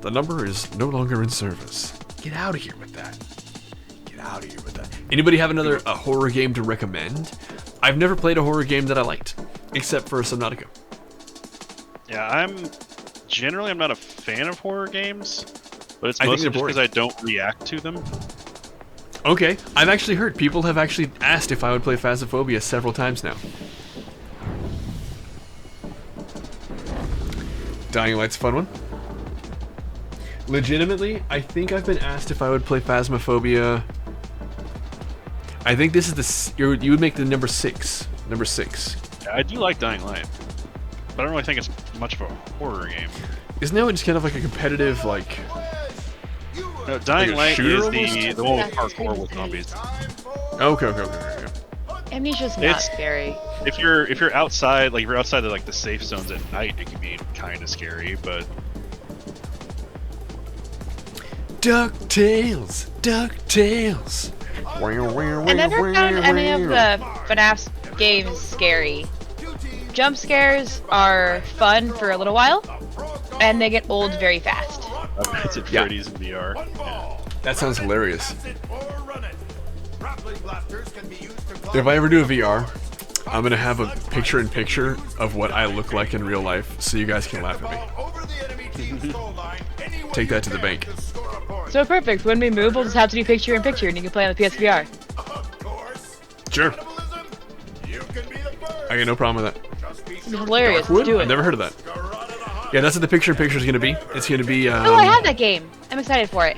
The number is no longer in service. Get out of here with that. Get out of here with that. Anybody have a horror game to recommend? I've never played a horror game that I liked, except for Subnautica. Yeah, I'm not a fan of horror games, but it's I think mostly they're just boring. because I don't react to them. Okay, I've actually heard people have actually asked if I would play Phasmophobia several times now. Dying Light's a fun one. Legitimately, I think I've been asked if I would play Phasmophobia. I think this is you would make the number 6. Number 6. Yeah, I do like Dying Light, but I don't really think it's much of a horror game. Isn't that just kind of like a competitive, like... No, Dying Like a Light shooter is almost? the one with parkour with zombies. Okay. Amnesia's not It's- scary. If you're outside, like if you're outside the safe zones at night, it can be kind of scary, but DuckTales! DuckTales! I never found any of the FNAF games scary. Jump scares are fun for a little while, and they get old very fast. it's at Yeah. Freddy's in VR. Yeah. That sounds hilarious. Or run it. Grappling blasters can be used to If I ever do a VR, I'm gonna have a picture-in-picture of what I look like in real life, so you guys can laugh at me. over the enemy team's goal line any way Take that to you the can bank. to score a point. So perfect. When we move, we'll just have to do picture-in-picture, and you can play on the PSVR. Of course. Sure. Cannibalism, you can be the first. I got no problem with that. Just be It's sure hilarious. Let's do I've it. never heard of that. Garada the Hunt. Yeah, that's what the picture-in-picture is gonna be. It's gonna be, Oh, I have that game. I'm excited for it.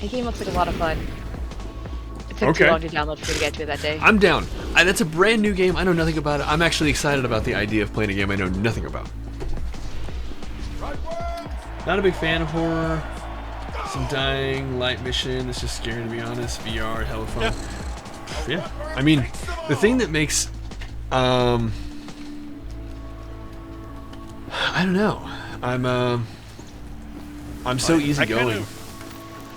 That game looks like a lot of fun. It took Okay. too long to download for me to get to it that day. I'm down. That's a brand new game. I know nothing about it. I'm actually excited about the idea of playing a game I know nothing about. Not a big fan of horror. Some Dying Light mission. It's just scary to be honest. VR, hella fun. Yeah. I mean, the thing that makes, I don't know. I'm so easygoing.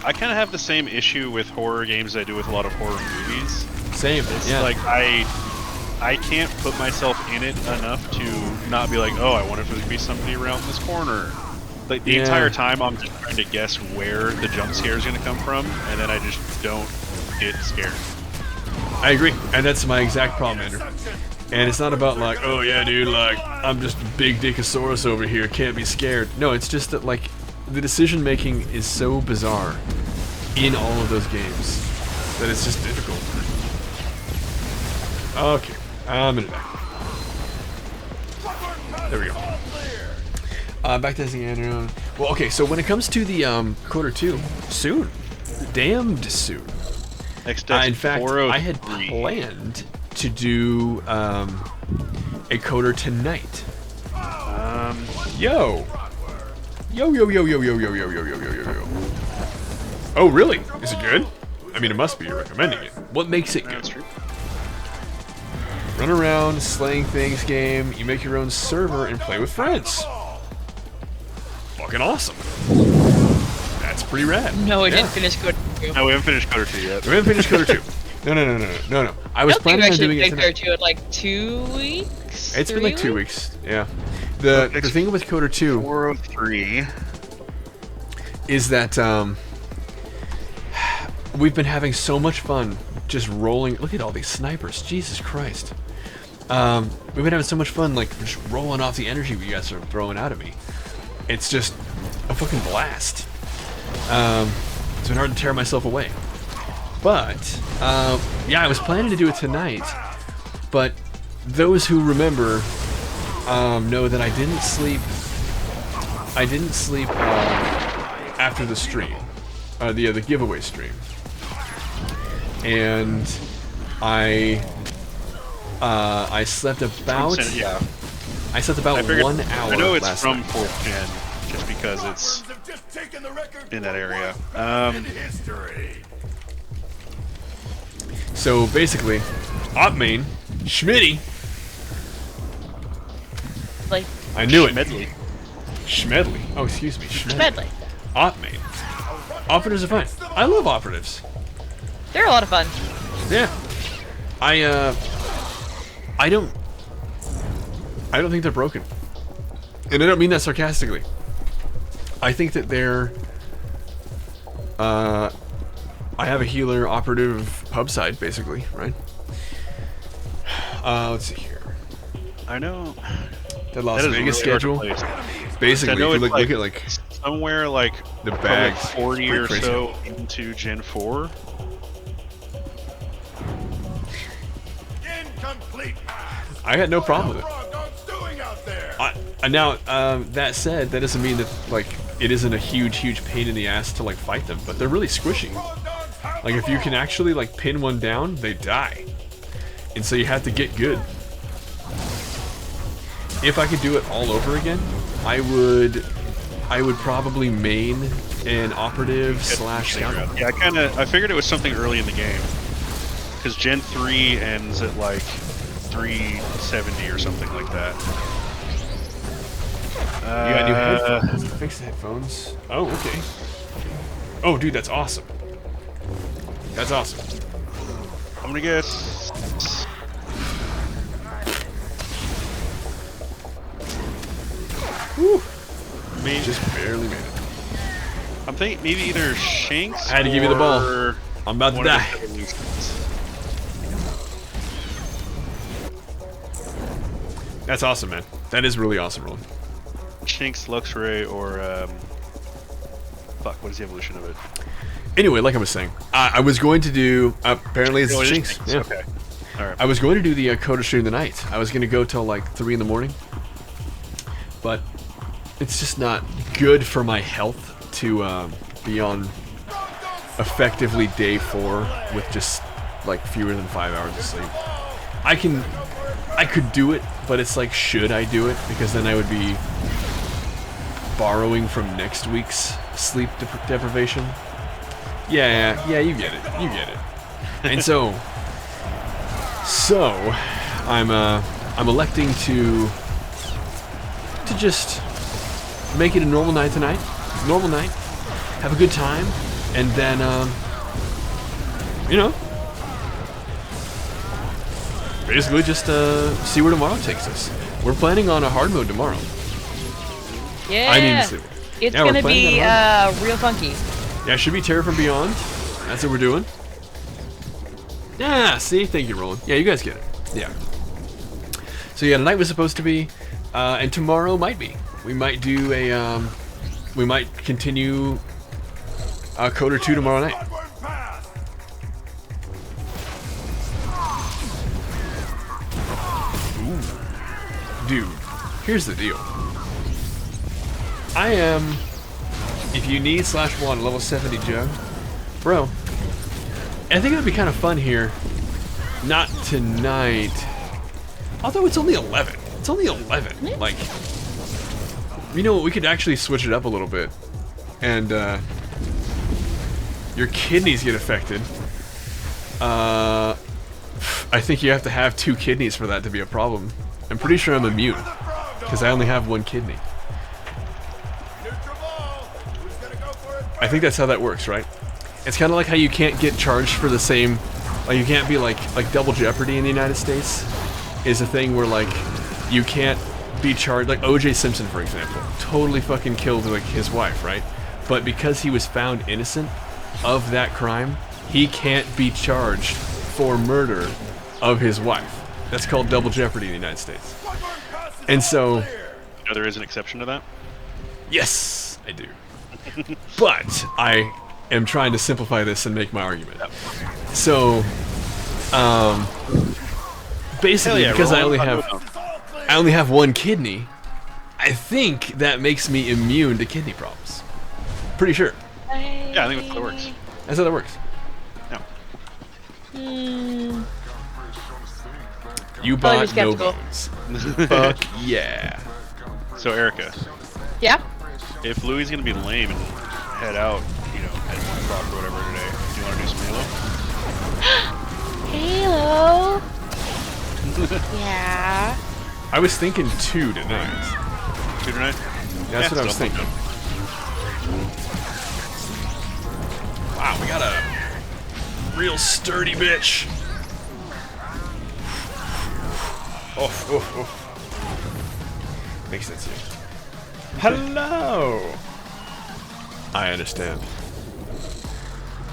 I kind of have the same issue with horror games I do with a lot of horror movies. Same. It's Yeah. like I can't put myself in it enough to not be like, oh, I wonder if there's gonna be somebody around this corner. Like the Yeah. entire time, I'm just trying to guess where the jump scare is gonna come from, and then I just don't get scared. I agree, and that's my exact problem, Andrew. And it's not about like, oh yeah, dude, like I'm just big Dickosaurus over here, can't be scared. No, it's just that like the decision making is so bizarre in all of those games that it's just difficult. Okay, I'm in it. There we go. Back to testing Andrew. Well, okay, so when it comes to the KOTOR 2, soon, damned soon. Next In fact, I had 403. planned to do a KOTOR tonight. Yo. Yo. Oh, really? Is it good? I mean, it must be. You're recommending it. What makes it That's good? true. Run around, slaying things game. You make your own server and play with friends. Fucking awesome. That's pretty rad. No, I Yeah. didn't finish Code 2. No, we haven't finished KOTOR 2 yet. We haven't finished KOTOR 2. No. I was I don't think planning I on should doing it play tonight. Code 2 in like 2 weeks. It's been 3 like 2 weeks. Yeah. The thing with KOTOR 2 403. is that we've been having so much fun just rolling. Look at all these snipers. Jesus Christ. We've been having so much fun like just rolling off the energy you guys are throwing out at me. It's just a fucking blast. It's been hard to tear myself away. But yeah, I was planning to do it tonight. But those who remember know that I didn't sleep. After the stream, the giveaway stream, and I slept about Yeah. I slept about I figured, 1 hour I know it's last from night. 4th gen, just because it's Have just taken the record in that area. in history. So basically, op main, Schmitty. Like I knew it. Medley. Schmedley. Oh, excuse me. Schmedley. Medley. Op main. Operatives are fine. I love operatives. They're a lot of fun. Yeah. I don't think they're broken. And I don't mean that sarcastically. I think that they're I have a healer operative pub side basically, right? Let's see here. I know. The Las That is Vegas really hard to schedule. place. Basically, I know if you it's look at like somewhere like the probably bags, 40 it's or pretty so into Gen 4. Incomplete pass. I had no problem with it. Frog dogs doing out there? Now, that said, that doesn't mean that like it isn't a huge pain in the ass to like fight them, but they're really squishy. Frog dogs have Like the if you can ball. actually like pin one down, they die, and so you have to get good. If I could do it all over again, I would probably main an operative slash scoundrel. Yeah, I figured it was something early in the game. Because Gen 3 ends at like 370 or something like that. You got new headphones. Fix the headphones. Oh, okay. Oh, dude, that's awesome. That's awesome. I'm gonna get... Whew. Maybe, Just barely made it. I'm thinking maybe either Shanks I had to give you the ball. or I'm about to one of die. his evolutions. That's awesome, man. That is really awesome, Roland. Shanks, Luxray, or fuck, what is the evolution of it? Anyway, like I was saying, I was going to do. Apparently, it's Oh, it is Jinx. Shanks, Yeah. Okay. Alright. I was going to do the Coda stream tonight. I was going to go till like 3 in the morning, but it's just not good for my health to be on effectively day 4 with just like fewer than 5 hours of sleep. I could do it, but it's like, should I do it? Because then I would be borrowing from next week's sleep deprivation. Yeah, you get it. You get it. And so I'm electing to just make it a normal night tonight. Normal night. Have a good time, and then basically just see where tomorrow takes us. We're planning on a hard mode tomorrow. Yeah. I need to sleep. It's Yeah, we're gonna playing be that real funky. Yeah, it should be Terror from Beyond. That's what we're doing. Yeah, see? Thank you, Roland. Yeah, you guys get it. Yeah. So yeah, tonight was supposed to be, and tomorrow might be. We might do a, we might continue Coder 2 tomorrow night. Forward pass. Dude, here's the deal. I am, if you need /1 level 70 jug, bro, I think it would be kind of fun here. Not tonight. Although it's only 11. It's only 11. Like, you know what, we could actually switch it up a little bit. And, your kidneys get affected. I think you have to have 2 kidneys for that to be a problem. I'm pretty sure I'm immune, because I only have 1 kidney. Neutral ball. Who's gonna go for it? I think that's how that works, right? It's kind of like how you can't get charged for the same, like you can't be like Double Jeopardy in the United States is a thing where like you can't be charged, like O.J. Simpson, for example, totally fucking killed like his wife, right? But because he was found innocent of that crime, he can't be charged for murder of his wife. That's called Double Jeopardy in the United States. And so, You know, there is an exception to that. yes, I do. But I am trying to simplify this and make my argument. So, basically, Hell yeah, because roll. I only have 1 kidney, I think that makes me immune to kidney problems. Pretty sure. Yeah, I think that's how it works. That's how that works. No. You I'll be bought no skeptical. bones. Fuck yeah. So Erica, Yeah. if Louis is gonna be lame and head out, you know, at 1 o'clock or whatever today, do you want to do some Halo? Halo. Yeah. I was thinking 2 tonight. 2 tonight? That's what I was still. thinking. Wow, we got a real sturdy bitch. Oh. Makes sense here. Hello! I understand.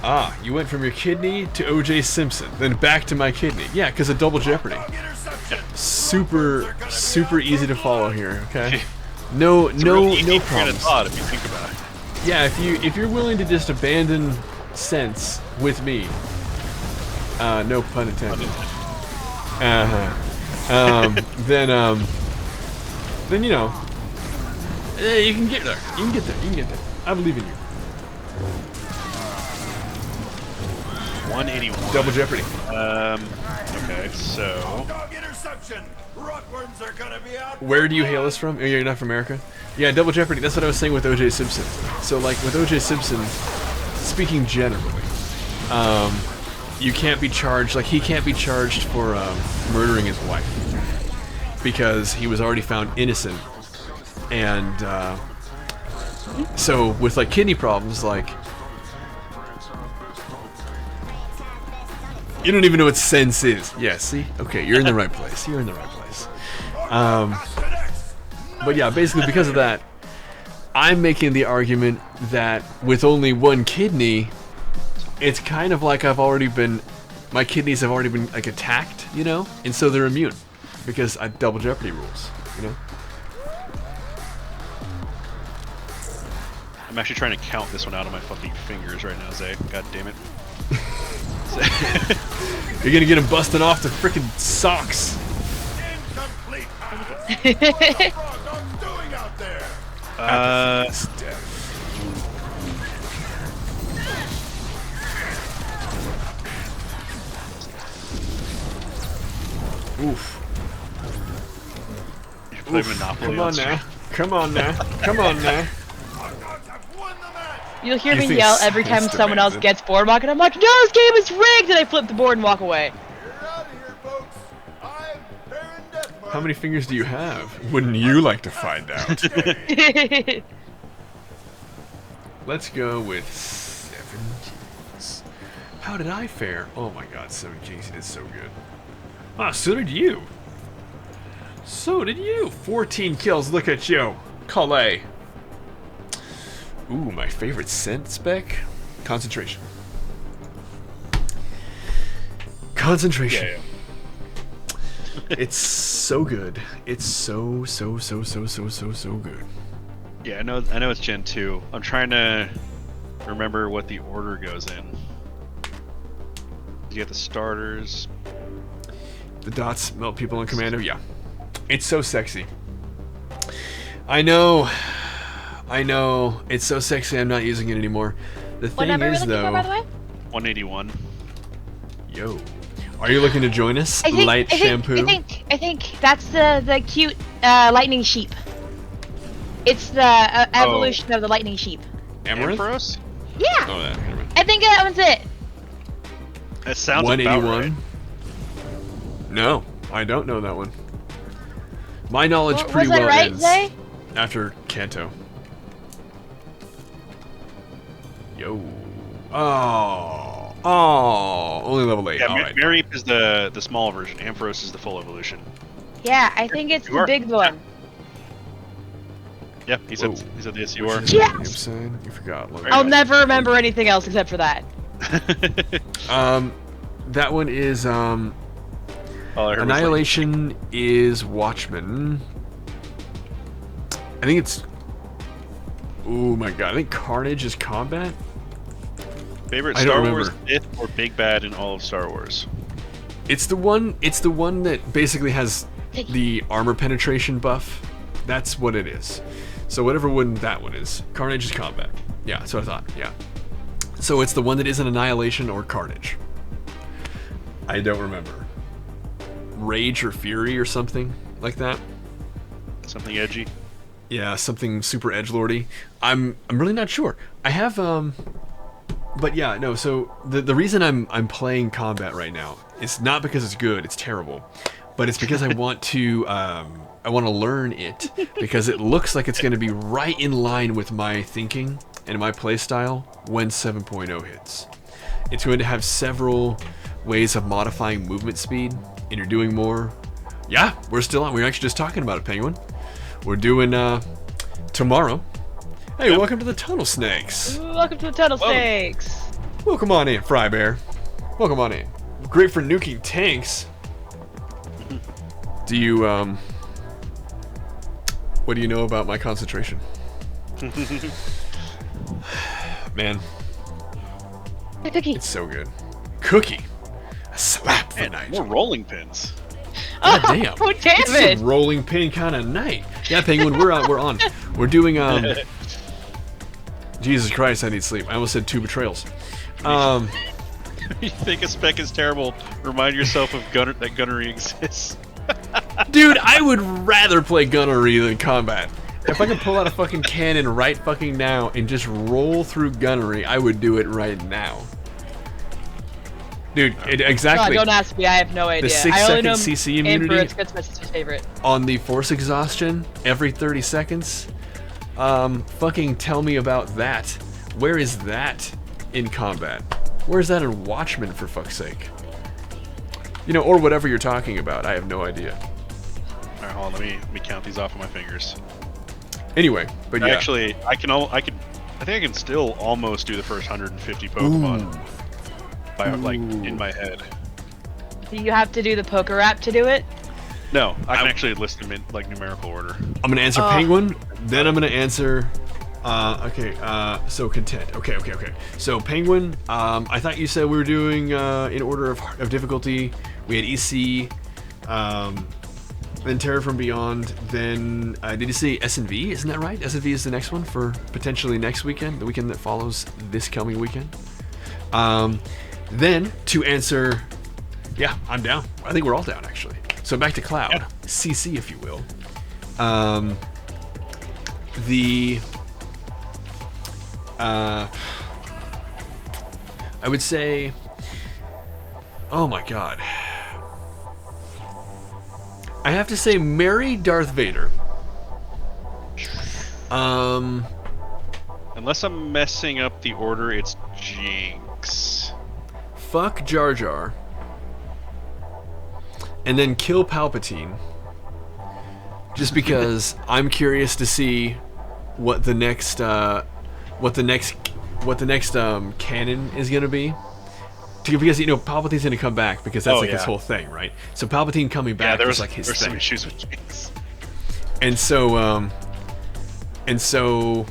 Ah, you went from your kidney to O.J. Simpson, then back to my kidney. Yeah, because of double jeopardy. Super easy to follow here, okay? No problems. Thought, if you think about it. Yeah, if you're willing to just abandon sense with me, no pun intended. Then you know, you can get there. You can get there. I believe in you. 181. Double jeopardy. Okay, so Dog interception. Rockworms are gonna be out. Where do you hail us from? Oh, you're not from America? Yeah, double jeopardy. That's what I was saying with O.J. Simpson. So, like, with O.J. Simpson, speaking generally, you can't be charged, like, he can't be charged for murdering his wife because he was already found innocent. And so, with, like, kidney problems, like, you don't even know what sense is. Yeah, see? Okay, you're in the right place. You're in the right place. But yeah, basically because of that, I'm making the argument that with only one kidney, it's kind of like my kidneys have already been like attacked, you know? And so they're immune because I double jeopardy rules, you know? I'm actually trying to count this one out on my fucking fingers right now, Zay. God damn it. You're gonna get him busting off the frickin' socks. Incomplete. Frog Dog's doing out there. It's dead. Oof. You play Monopoly Come on stream. now. Come on now. Come on now. Frog Dogs have won the match. You'll hear You me think yell every time sense someone else demands it. gets Boardwalk, and I'm like, no, this game is rigged, and I flip the board and walk away. You're out of here, folks. I'm Baron Deathmark. How many fingers do you have? Wouldn't you like to find out? Let's go with 7 kings. How did I fare? Oh my god, 7 kings, he did so good. Ah, so did you. So did you. 14 kills, look at you. Calais. Ooh, my favorite scent spec? Concentration. Concentration. Yeah. It's so good. It's so good. Yeah, I know it's Gen 2. I'm trying to remember what the order goes in. You get the starters. The dots melt people in Commando, yeah. It's so sexy. I know. It's so sexy I'm not using it anymore. The What thing number are we is, looking though... for, by the way? 181. Yo. Are you looking to join us? I think, Light shampoo? I think that's the cute lightning sheep. It's the evolution of the lightning sheep. Amaranth? Ampharos? Yeah, Oh, that. Never mind. I think that one's it. That sounds about 181? right. No, I don't know that one. My knowledge Was pretty I well right, ends Zay? after Kanto. Yo. Oh, only level 8. Yeah, Alright. Mareep is the small version. Ampharos is the full evolution. Yeah, I think it's You the are. big one. Yeah, he said Whoa. yes, you are. Which is Yes! the name sign? You forgot. Look. I'll never remember anything else except for that. That one is, All I heard was, Annihilation is Watchman. I think it's... Oh my god, I think Carnage is Combat? like, favorite I don't Star Wars remember. myth or Big Bad in all of Star Wars? It's the one that basically has the armor penetration buff. That's what it is. So whatever one that one is. Carnage is Combat. Yeah, that's what I thought. Yeah. So it's the one that isn't Annihilation or Carnage. I don't remember. Rage or Fury or something like that. Something edgy. Yeah, something super edgelordy. I'm really not sure. I have but yeah, no, so the reason I'm playing combat right now is not because it's good, it's terrible. But it's because I want to learn it because it looks like it's going to be right in line with my thinking and my playstyle when 7.0 hits. It's going to have several ways of modifying movement speed, and you're doing more. Yeah, we're still on. We were actually just talking about it, Penguin. We're doing tomorrow. Hey, welcome to the Tunnel Snakes. Welcome to the Tunnel Snakes. Welcome on in, Frybear. Welcome on in. Great for nuking tanks. Do you what do you know about my concentration? Man, Cookie. it's so good. Cookie, a slap for And night. more rolling pins. God damn. Oh, damn It's it. a rolling pin kind of night. Yeah, Penguin, we're on. We're doing Jesus Christ, I need sleep. I almost said 2 betrayals. You think a spec is terrible? Remind yourself of that gunnery exists. Dude, I would rather play gunnery than combat. If I could pull out a fucking cannon right fucking now and just roll through gunnery, I would do it right now. Dude, exactly. God, don't ask me. I have no idea. The 6 I only second know CC Emperor, immunity it's my sister's favorite. on the force exhaustion every 30 seconds. Fucking tell me about that. Where is that in combat? Where is that in Watchmen, for fuck's sake? You know, or whatever you're talking about. I have no idea. Alright, hold on, let me count these off on my fingers. Anyway, but yeah. Actually, I think I can still almost do the first 150 Pokemon. By, like, in my head. Do you have to do the poker rap to do it? No, I can actually list them in, like, numerical order. I'm gonna answer Penguin, then I'm gonna answer. So content. Okay. So Penguin, I thought you said we were doing in order of difficulty. We had EC, then Terror from Beyond. Then did you say S&V? Isn't that right? S&V is the next one for potentially next weekend, the weekend that follows this coming weekend. Then to answer, yeah, I'm down. I think we're all down actually. So back to Cloud, yeah. CC if you will. I would say, oh my god, I have to say marry Darth Vader. Unless I'm messing up the order, it's Jinx. Fuck Jar Jar. And then kill Palpatine. Just because I'm curious to see what the next canon is gonna be. Because you know Palpatine's gonna come back because that's his whole thing, right? So Palpatine coming back is like his thing. Some issues with Jinx. And so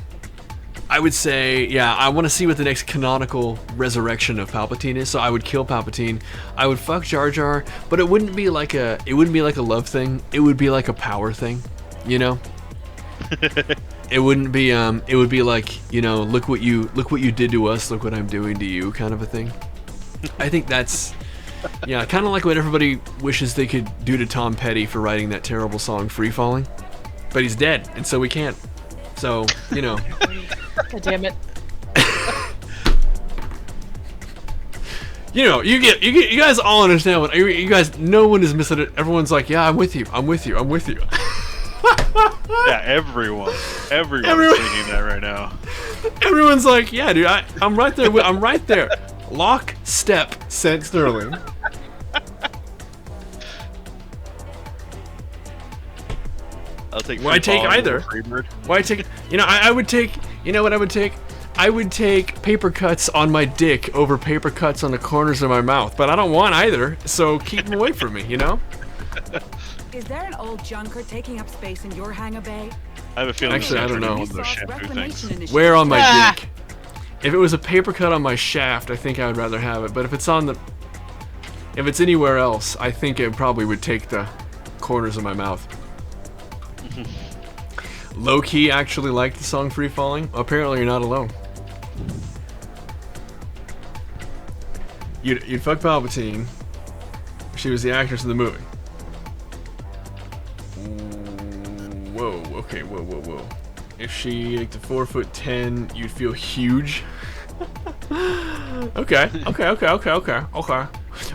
I would say, yeah, I want to see what the next canonical resurrection of Palpatine is. So I would kill Palpatine. I would fuck Jar Jar, but it wouldn't be like a love thing. It would be like a power thing, you know. It wouldn't be it would be like, you know, look what you did to us, look what I'm doing to you, kind of a thing. I think that's, yeah, kind of like what everybody wishes they could do to Tom Petty for writing that terrible song Free Falling, but he's dead, and so we can't. So, you know. God damn it. You know, you guys all understand what you guys. No one is missing it. Everyone's like, yeah, I'm with you. Yeah, everyone's singing that right now. Everyone's like, yeah, dude, I'm right there. I'm right there. Lock step, sent Sterling. I'll take. Why take either? Why take? You know, I would take. You know what I would take? I would take paper cuts on my dick over paper cuts on the corners of my mouth, but I don't want either. So keep them away from me. You know. Is there an old junker taking up space in your hangar bay? I have a feeling. Actually, I don't know. One of those shampoo things. Where on my dick? If it was a paper cut on my shaft, I think I would rather have it. But if it's anywhere else, I think it probably would take the corners of my mouth. Low-key actually liked the song Free Falling. Apparently you're not alone. You'd fuck Palpatine if she was the actress in the movie. Whoa. Okay. Whoa. If she like to 4'10", you'd feel huge. Okay.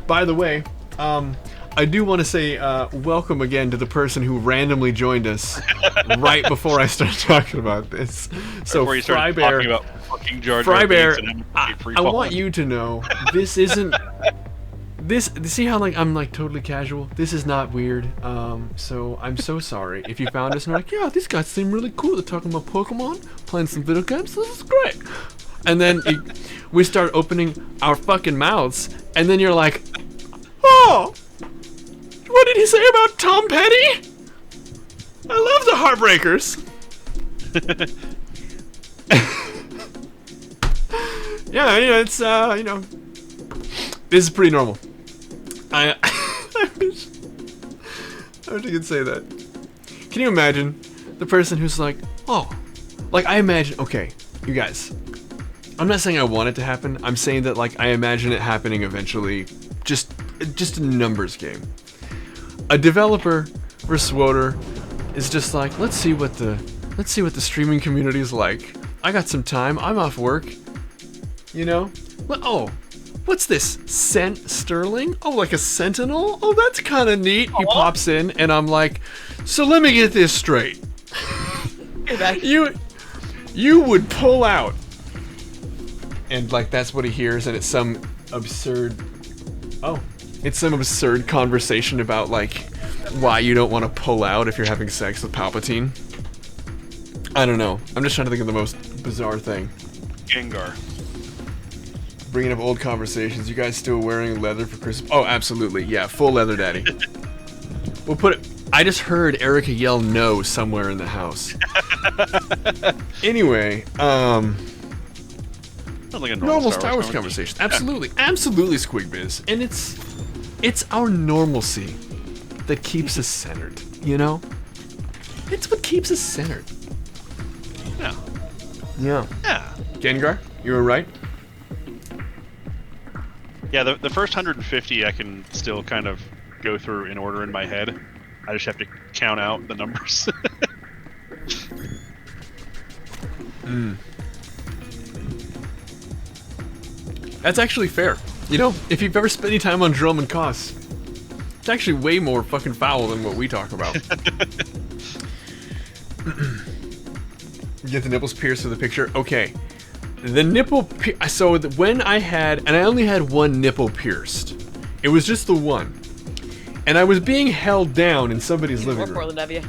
By the way, I do want to say welcome again to the person who randomly joined us right before I started talking about this. So Before you started Frybear, talking about fucking Jar Jar Frybear, Binks and I want you to know this isn't. This, see how like I'm like totally casual? This is not weird. So I'm so sorry if you found us and you're like, yeah, these guys seem really cool. They're talking about Pokemon, playing some video games. This is great. And then we start opening our fucking mouths, and then you're like, oh, what did he say about Tom Petty? I love the Heartbreakers. Yeah, it's this is pretty normal. I wish I could say that. Can you imagine the person who's like, oh, like I imagine, okay, you guys, I'm not saying I want it to happen, I'm saying that like I imagine it happening eventually, just a numbers game. A developer for SWTOR is just like, let's see what the streaming community is like. I got some time, I'm off work, you know? Oh, what's this? Sterling? Oh, like a sentinel? Oh, that's kind of neat. He pops in, and I'm like, so let me get this straight. You would pull out, and like that's what he hears, and it's some absurd conversation about like why you don't want to pull out if you're having sex with Palpatine. I don't know. I'm just trying to think of the most bizarre thing. Gengar. Bringing up old conversations. You guys still wearing leather for Christmas? Oh, absolutely. Yeah, full leather daddy. We'll put it. I just heard Erica yell no somewhere in the house. Anyway, Sounds like a normal Star Wars conversation. Absolutely. Absolutely, Squigbiz. And it's our normalcy that keeps us centered, you know? It's what keeps us centered. Yeah. Yeah. Yeah. Gengar, you were right. Yeah, the first 150 I can still kind of go through in order in my head. I just have to count out the numbers. That's actually fair. You know, if you've ever spent any time on Drome and Koss, it's actually way more fucking foul than what we talk about. Get the nipples pierced for the picture. Okay. The nipple, so when I had, and I only had one nipple pierced. It was just the one. And I was being held down in somebody's living room. Portland of you.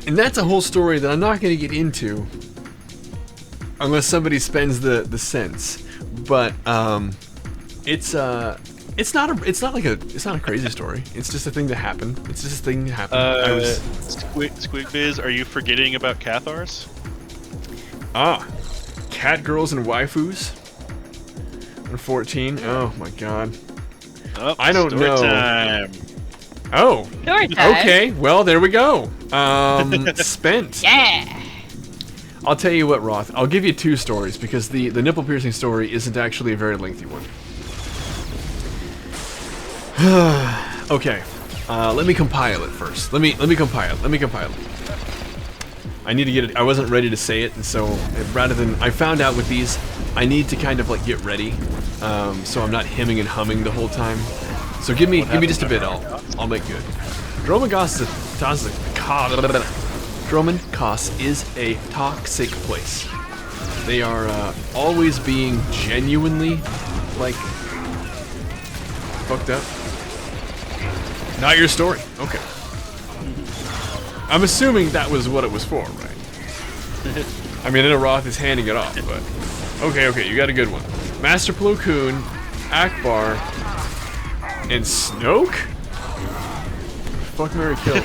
And that's a whole story that I'm not going to get into unless somebody spends the cents. But it's not a crazy story. It's just a thing that happened. It's just a thing that happened. Squigbiz, are you forgetting about Cathars? Cat girls and waifus. And 14. Oh my god. Oh, I don't know. Time. Oh. Story time. Okay. Well, there we go. Spent. Yeah. I'll tell you what, Roth. I'll give you two stories because the nipple piercing story isn't actually a very lengthy one. Okay. Let me compile it first. Let me compile it. I need to get it. I wasn't ready to say it, and so rather than I found out with these, I need to kind of like get ready, so I'm not hemming and humming the whole time. So give me just a bit. I'll make good. Drome and Koss is a toxic place. They are always being genuinely like fucked up. Not your story. Okay. I'm assuming that was what it was for, right? I mean, I know Roth is handing it off, but... Okay, you got a good one. Master Plo Koon, Akbar, and Snoke? Fuck, marry, kill.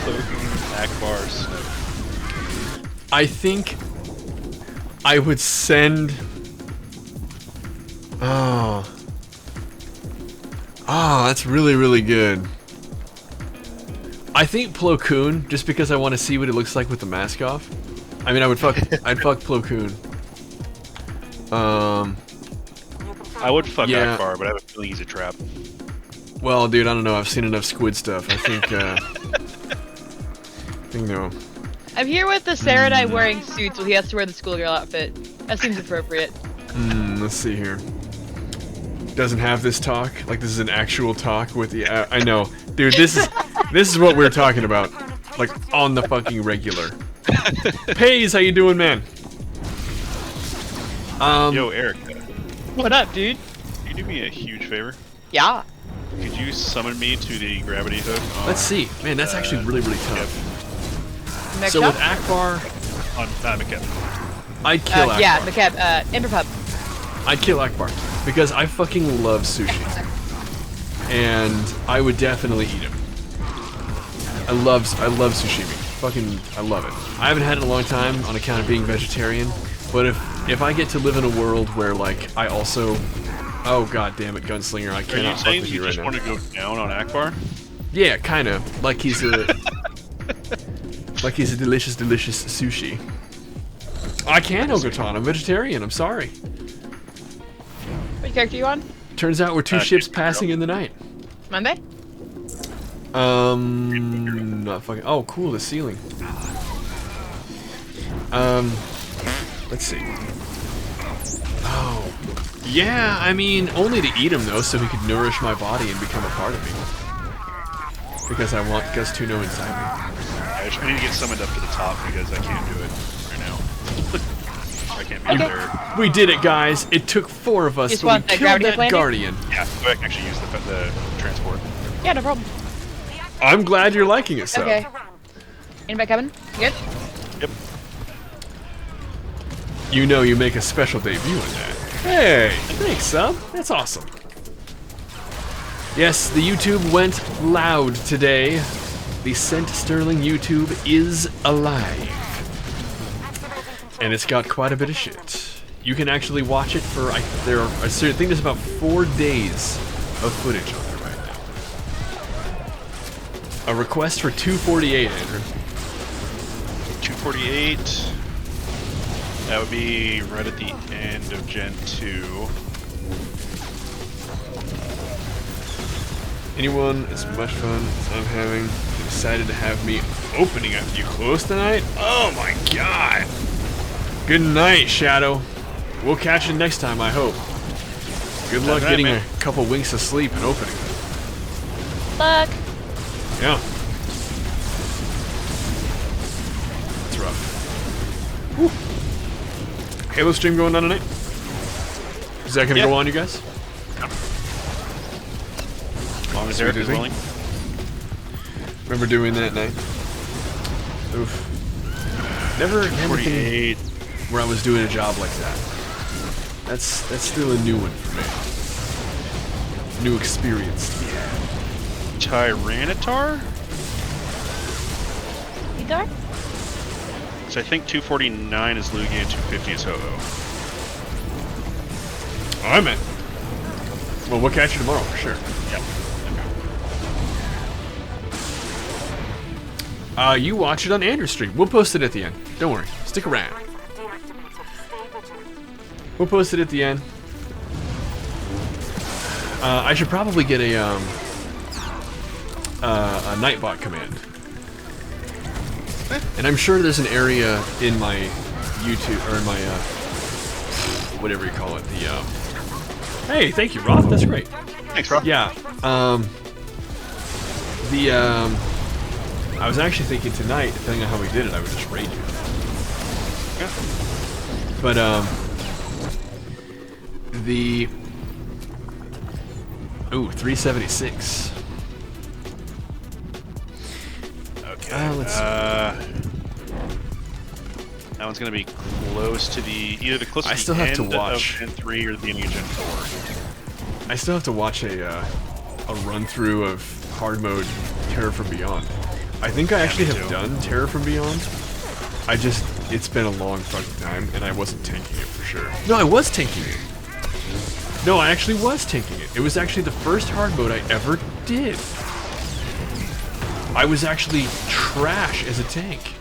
Plo Koon, Akbar, Snoke. I think I would send... Oh, that's really, really good. I think Plo Koon, just because I want to see what it looks like with the mask off. I mean, I'd fuck Plo Koon. I would fuck yeah. Akbar, but I have a feeling he's a trap. Well, dude, I don't know. I've seen enough squid stuff. I think no. I'm here with the Saradai wearing suits while he has to wear the schoolgirl outfit. That seems appropriate. Let's see here. Doesn't have this talk. Like this is an actual talk with the. I know, dude. This is what we're talking about. Like on the fucking regular. Pays, how you doing, man? Yo, Eric. What up, dude? Can you do me a huge favor? Yeah. Could you summon me to the gravity hook? Let's see. Man, that's actually really tough. Next So up? with Akbar, On McKeb. I'd kill Akbar. Yeah, McCab, Ember Pup. I'd kill Akbar because I fucking love sushi, and I would definitely eat him. I love sashimi. Fucking, I love it. I haven't had it in a long time on account of being vegetarian, but if I get to live in a world where like I also, oh god damn it, Gunslinger, I Are cannot you fuck saying with you you right just now. want to go down on Akbar? Yeah, kind of. Like he's a like he's a delicious sushi. I can't, Ogotan. I'm vegetarian. I'm sorry. Which character you on? Turns out we're two ships passing in the night. Monday? Not fucking. Oh, cool. The ceiling. Let's see. Oh, yeah. I mean, only to eat him though, so he could nourish my body and become a part of me. Because I want Gus Tuno inside me. I need to get summoned up to the top because I can't do it right now. I can't be Okay. there. We did it, guys. It took 4 of us, Just but want we the killed gravity that landing? Guardian. Yeah, I can actually use the transport. Yeah, no problem. I'm glad you're liking it, so. Okay. Anybody coming? You good? Yep. You know you make a special debut in that. Hey, thanks, sub. That's awesome. Yes, the YouTube went loud today. The Cent Sterling YouTube is alive. And it's got quite a bit of shit. You can actually watch it for, I think there's about 4 days of footage on it right now. A request for 248, Andrew. 248. That would be right at the end of Gen 2. Anyone as much fun as I'm having decided to have me opening after you close tonight? Oh my god! Good night, Shadow. We'll catch you next time, I hope. Good luck Alright, getting man. a couple winks of sleep and opening. Luck. Yeah. It's rough. Whew. Halo stream going on tonight? Is that gonna Yeah. go on, you guys? As long as Eric is willing. Remember doing that night? Oof. Never anything 248. where I was doing a job like that. That's still a new one for me. New experience to be had. Tyranitar? Idar? So I think 249 is Lugia and 250 is Ho-Oh. Alright, man. Well, we'll catch you tomorrow for sure. Yep. You watch it on Andrew's stream. We'll post it at the end. Don't worry. Stick around. We'll post it at the end. I should probably get a Nightbot command. And I'm sure there's an area in my YouTube, or in my, whatever you call it, the, Hey, thank you, Roth. That's great. Thanks, Rob. Yeah, I was actually thinking tonight, depending on how we did it, I would just raid you. Yeah. But, ooh, 376. Okay. Let's that one's gonna be close to the either the closest I still to the have to end watch. of Gen 3 or the beginning of Gen 4. I still have to watch a run through of hard mode Terror from Beyond. I think I actually me have too. done Terror from Beyond. It's been a long fucking time, and I wasn't tanking it for sure. No, I was tanking it. No, I actually was tanking it. It was actually the first hard mode I ever did. I was actually trash as a tank.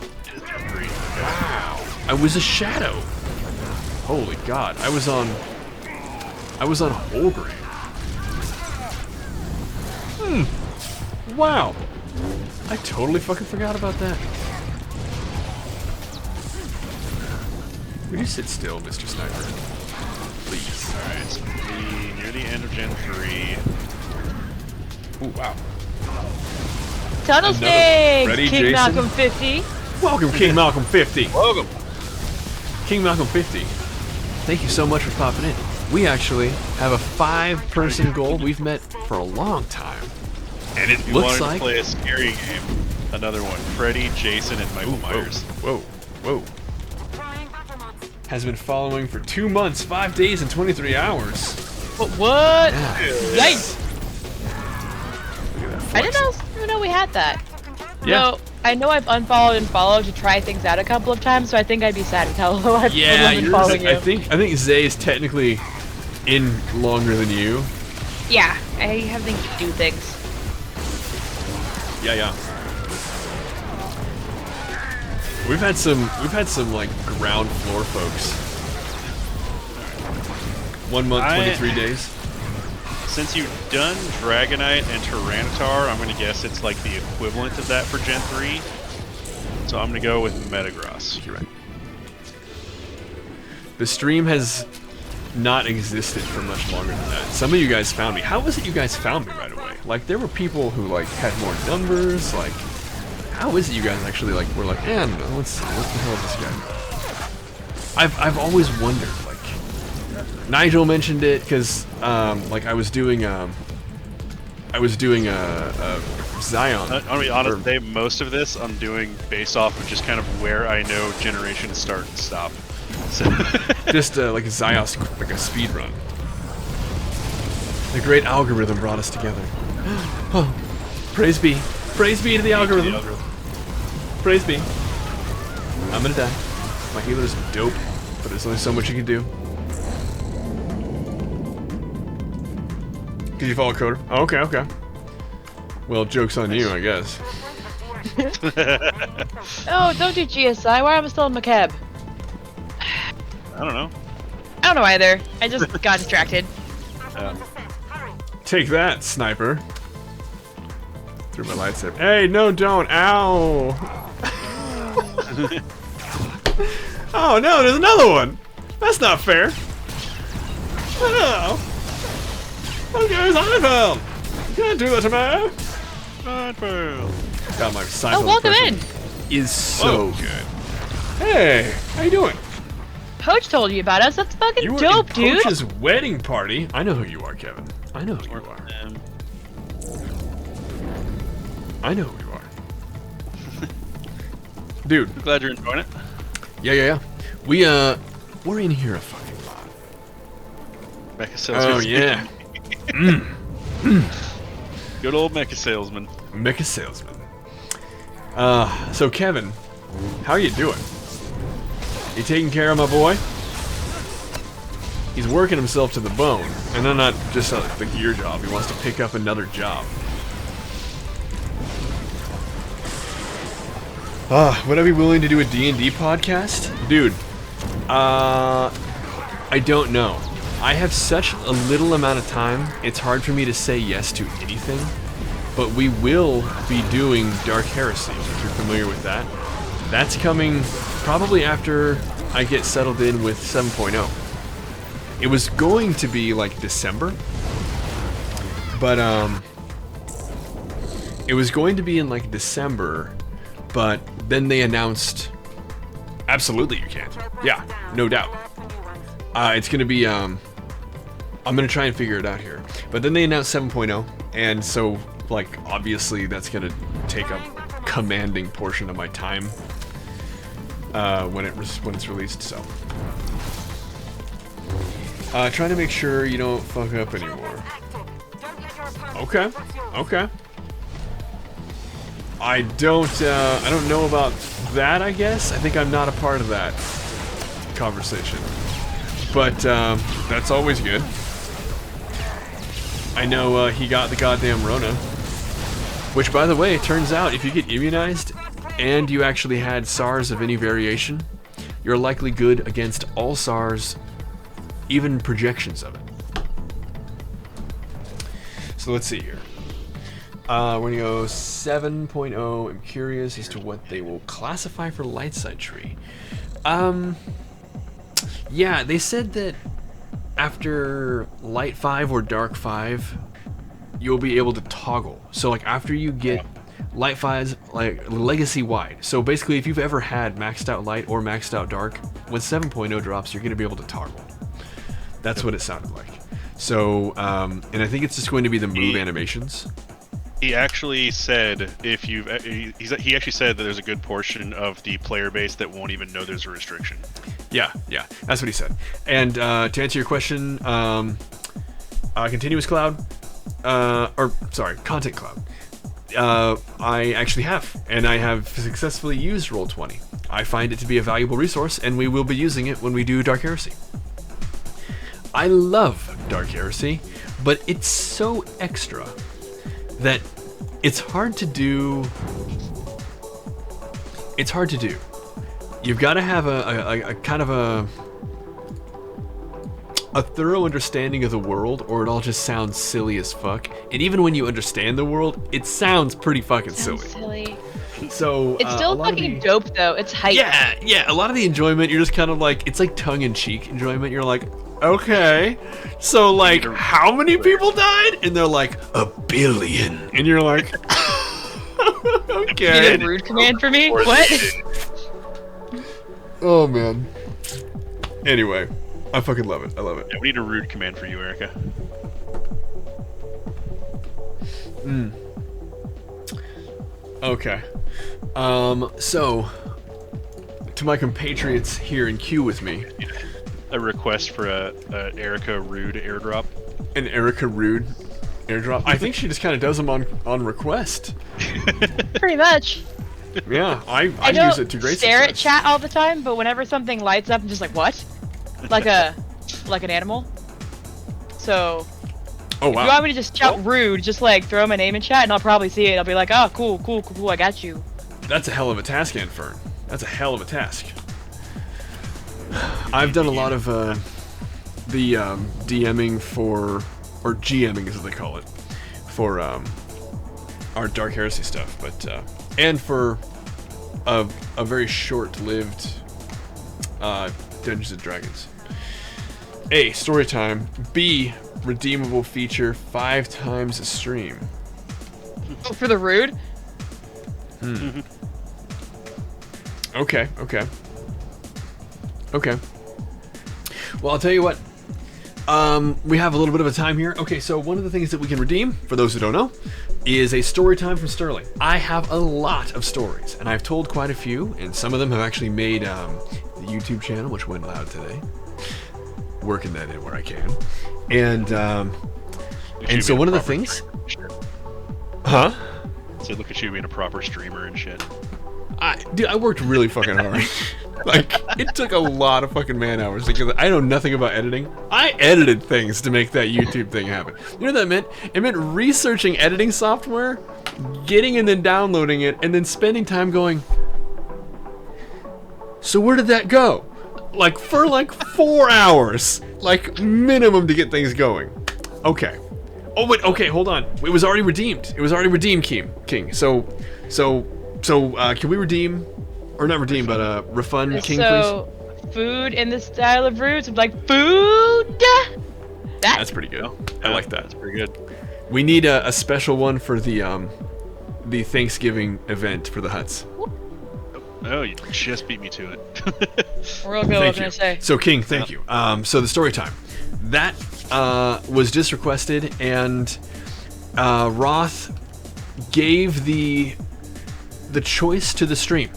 Wow. I was a shadow. Holy god, I was on Holgren. Wow. I totally fucking forgot about that. Would you sit still, Mr. Sniper? Please. Alright, so near the end of Gen 3. Ooh, wow. Tunnel Another- Snake! Ready, King Jason? Malcolm 50. Welcome, King Malcolm 50. Welcome! King Malcolm 50. Thank you so much for popping in. We actually have a 5-person goal. We've met for a long time. And it If you looks wanted like... to play a scary game, another one. Freddy, Jason, and Michael Myers. Whoa, whoa. Has been following for 2 months, 5 days, and 23 hours. What? Yeah. Yikes! Look at that I didn't flex. even know we had that. Yeah. No, I know I've unfollowed and followed to try things out a couple of times, so I think I'd be sad to tell I've Yeah, been you're, following you. I think Zay is technically in longer than you. Yeah, I have things to do things. Yeah. We've had some like ground floor folks. 1 month, 23 days. Since you've done Dragonite and Tyranitar, I'm gonna guess it's like the equivalent of that for Gen 3. So I'm gonna go with Metagross. You're right. The stream has not existed for much longer than that. Some of you guys found me. How was it you guys found me right away? Like, there were people who like had more numbers. Like, how is it you guys actually like were like, man, what the hell is this guy? I've always wondered. Like, Nigel mentioned it because like I was doing Zion. I'll be honest, Dave, most of this I'm doing based off of just kind of where I know generations start and stop. So Just like a Zios, like a speed run. The great algorithm brought us together. Oh, praise be to the algorithm. Praise be. I'm gonna die. My healer's dope, but there's only so much you can do. Did you follow Coder? Oh, okay. Well, joke's on you, I guess. Oh, don't do GSI. Why am I still in McCab? I don't know. I don't know either. I just got distracted. Take that, sniper. Threw my lightsaber. Hey, no, don't. Ow. Oh, no, there's another one. That's not fair. Oh. Okay, Seinfeld. You can't do that to me. Seinfeld. God, my Seinfeld Oh, welcome impression in. is so good. Hey, how you doing? Poach told you about us. That's fucking You were dope, in dude. Poach's wedding party. I know who you are, Kevin. I know who you are. I know who you are. Dude. Glad you're enjoying it. Yeah. We're in here a fucking lot. Mecha salesman. Oh, yeah. Good old mecha salesman. Mecha salesman. So Kevin, how you doing? You taking care of my boy? He's working himself to the bone, and then not just the gear job. He wants to pick up another job. Would I be willing to do a D&D podcast? Dude, I don't know. I have such a little amount of time, it's hard for me to say yes to anything. But we will be doing Dark Heresy, if you're familiar with that. That's coming probably after I get settled in with 7.0. It was going to be like December, but it was going to be in like December, but then they announced, absolutely you can. Yeah, no doubt. It's gonna be, I'm gonna try and figure it out here. But then they announced 7.0, and so, like, obviously that's gonna take a commanding portion of my time when it's released, so. Trying to make sure you don't fuck up anymore. Okay. I don't know about that, I guess. I think I'm not a part of that conversation. But, that's always good. I know, he got the goddamn Rona. Which, by the way, it turns out if you get immunized and you actually had SARS of any variation, you're likely good against all SARS, even projections of it. So let's see here. We're gonna go 7.0. I'm curious as to what they will classify for light side tree. Yeah, they said that after light 5 or dark 5, you'll be able to toggle. So like after you get light 5's like legacy wide. So basically if you've ever had maxed out light or maxed out dark, when 7.0 drops, you're gonna be able to toggle. That's what it sounded like. So, and I think it's just going to be the move animations. He actually said he actually said that there's a good portion of the player base that won't even know there's a restriction. Yeah, that's what he said. And to answer your question, Continuous Cloud, Content Cloud. I actually have, and I have successfully used Roll20. I find it to be a valuable resource, and we will be using it when we do Dark Heresy. I love Dark Heresy, but it's so extra that it's hard to do. It's hard to do. You've got to have a kind of a thorough understanding of the world, or it all just sounds silly as fuck. And even when you understand the world, it sounds pretty fucking silly. So it's still fucking dope though. It's hype. Yeah. A lot of the enjoyment, you're just kind of like, it's like tongue-in-cheek enjoyment. You're like, okay, so like, how many people died? And they're like, 1 billion. And you're like, okay. You did a rude command for me? What? Oh man. Anyway, I fucking love it. I love it. Yeah, we need a rude command for you, Erica. Okay. So, to my compatriots here in queue with me, a request for a Erica Rude airdrop. An Erica Rude airdrop? I think she just kind of does them on request. Pretty much. Yeah, I use it to great stare success. at chat all the time, but whenever something lights up, I'm just like, what? Like an animal. So, oh if wow. you want me to just shout rude, just like throw my name in chat, and I'll probably see it. I'll be like, oh, cool, I got you. That's a hell of a task, Infern. That's a hell of a task. I've done a lot of the DMing for, or GMing as they call it, for our Dark Heresy stuff, but and for a very short-lived Dungeons and Dragons. A, story time. B, redeemable feature 5 times a stream. Oh, for the rude? Okay. Well, I'll tell you what. We have a little bit of a time here. Okay, so one of the things that we can redeem, for those who don't know, is a story time from Sterling. I have a lot of stories, and I've told quite a few, and some of them have actually made the YouTube channel, which went live today. Working that in where I can. And so one of the things... Huh? So look at you being a proper streamer and shit. Dude, I worked really fucking hard. Like, it took a lot of fucking man hours because I know nothing about editing. I edited things to make that YouTube thing happen. You know what that meant? It meant researching editing software, getting and then downloading it, and then spending time going, so where did that go? Like, for like 4 hours. Like, minimum to get things going. Okay. Oh, wait, okay, hold on. It was already redeemed. It was already redeemed, King. So, can we redeem, or not redeem, but refund King, please? So, food in the style of roots. I'm like, food? That's pretty good. I like that. That's pretty good. We need a special one for the Thanksgiving event for the huts. Oh, you just beat me to it. Real good, what can I say? So, King, thank you. So, the story time. That was just requested, and Roth gave the choice to the stream.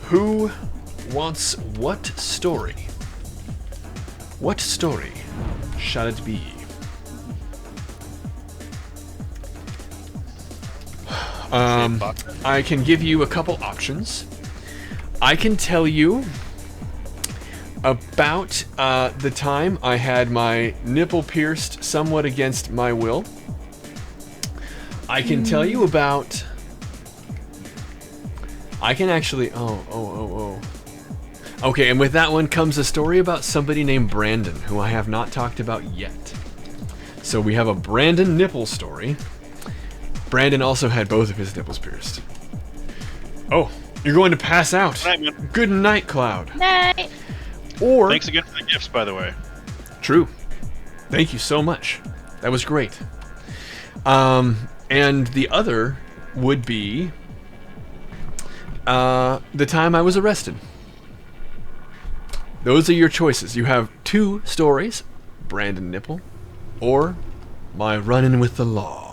Who wants what story? What story shall it be? I can give you a couple options. I can tell you about the time I had my nipple pierced somewhat against my will. I can tell you about... I can actually... Oh. Okay, and with that one comes a story about somebody named Brandon, who I have not talked about yet. So we have a Brandon nipple story. Brandon also had both of his nipples pierced. Oh, you're going to pass out. Good night, man. Good night, Cloud. Night. Or Thanks again for the gifts, by the way. True. Thank you so much. That was great. And the other would be the time I was arrested. Those are your choices. You have 2 stories, Brandon Nipple, or my run-in with the law.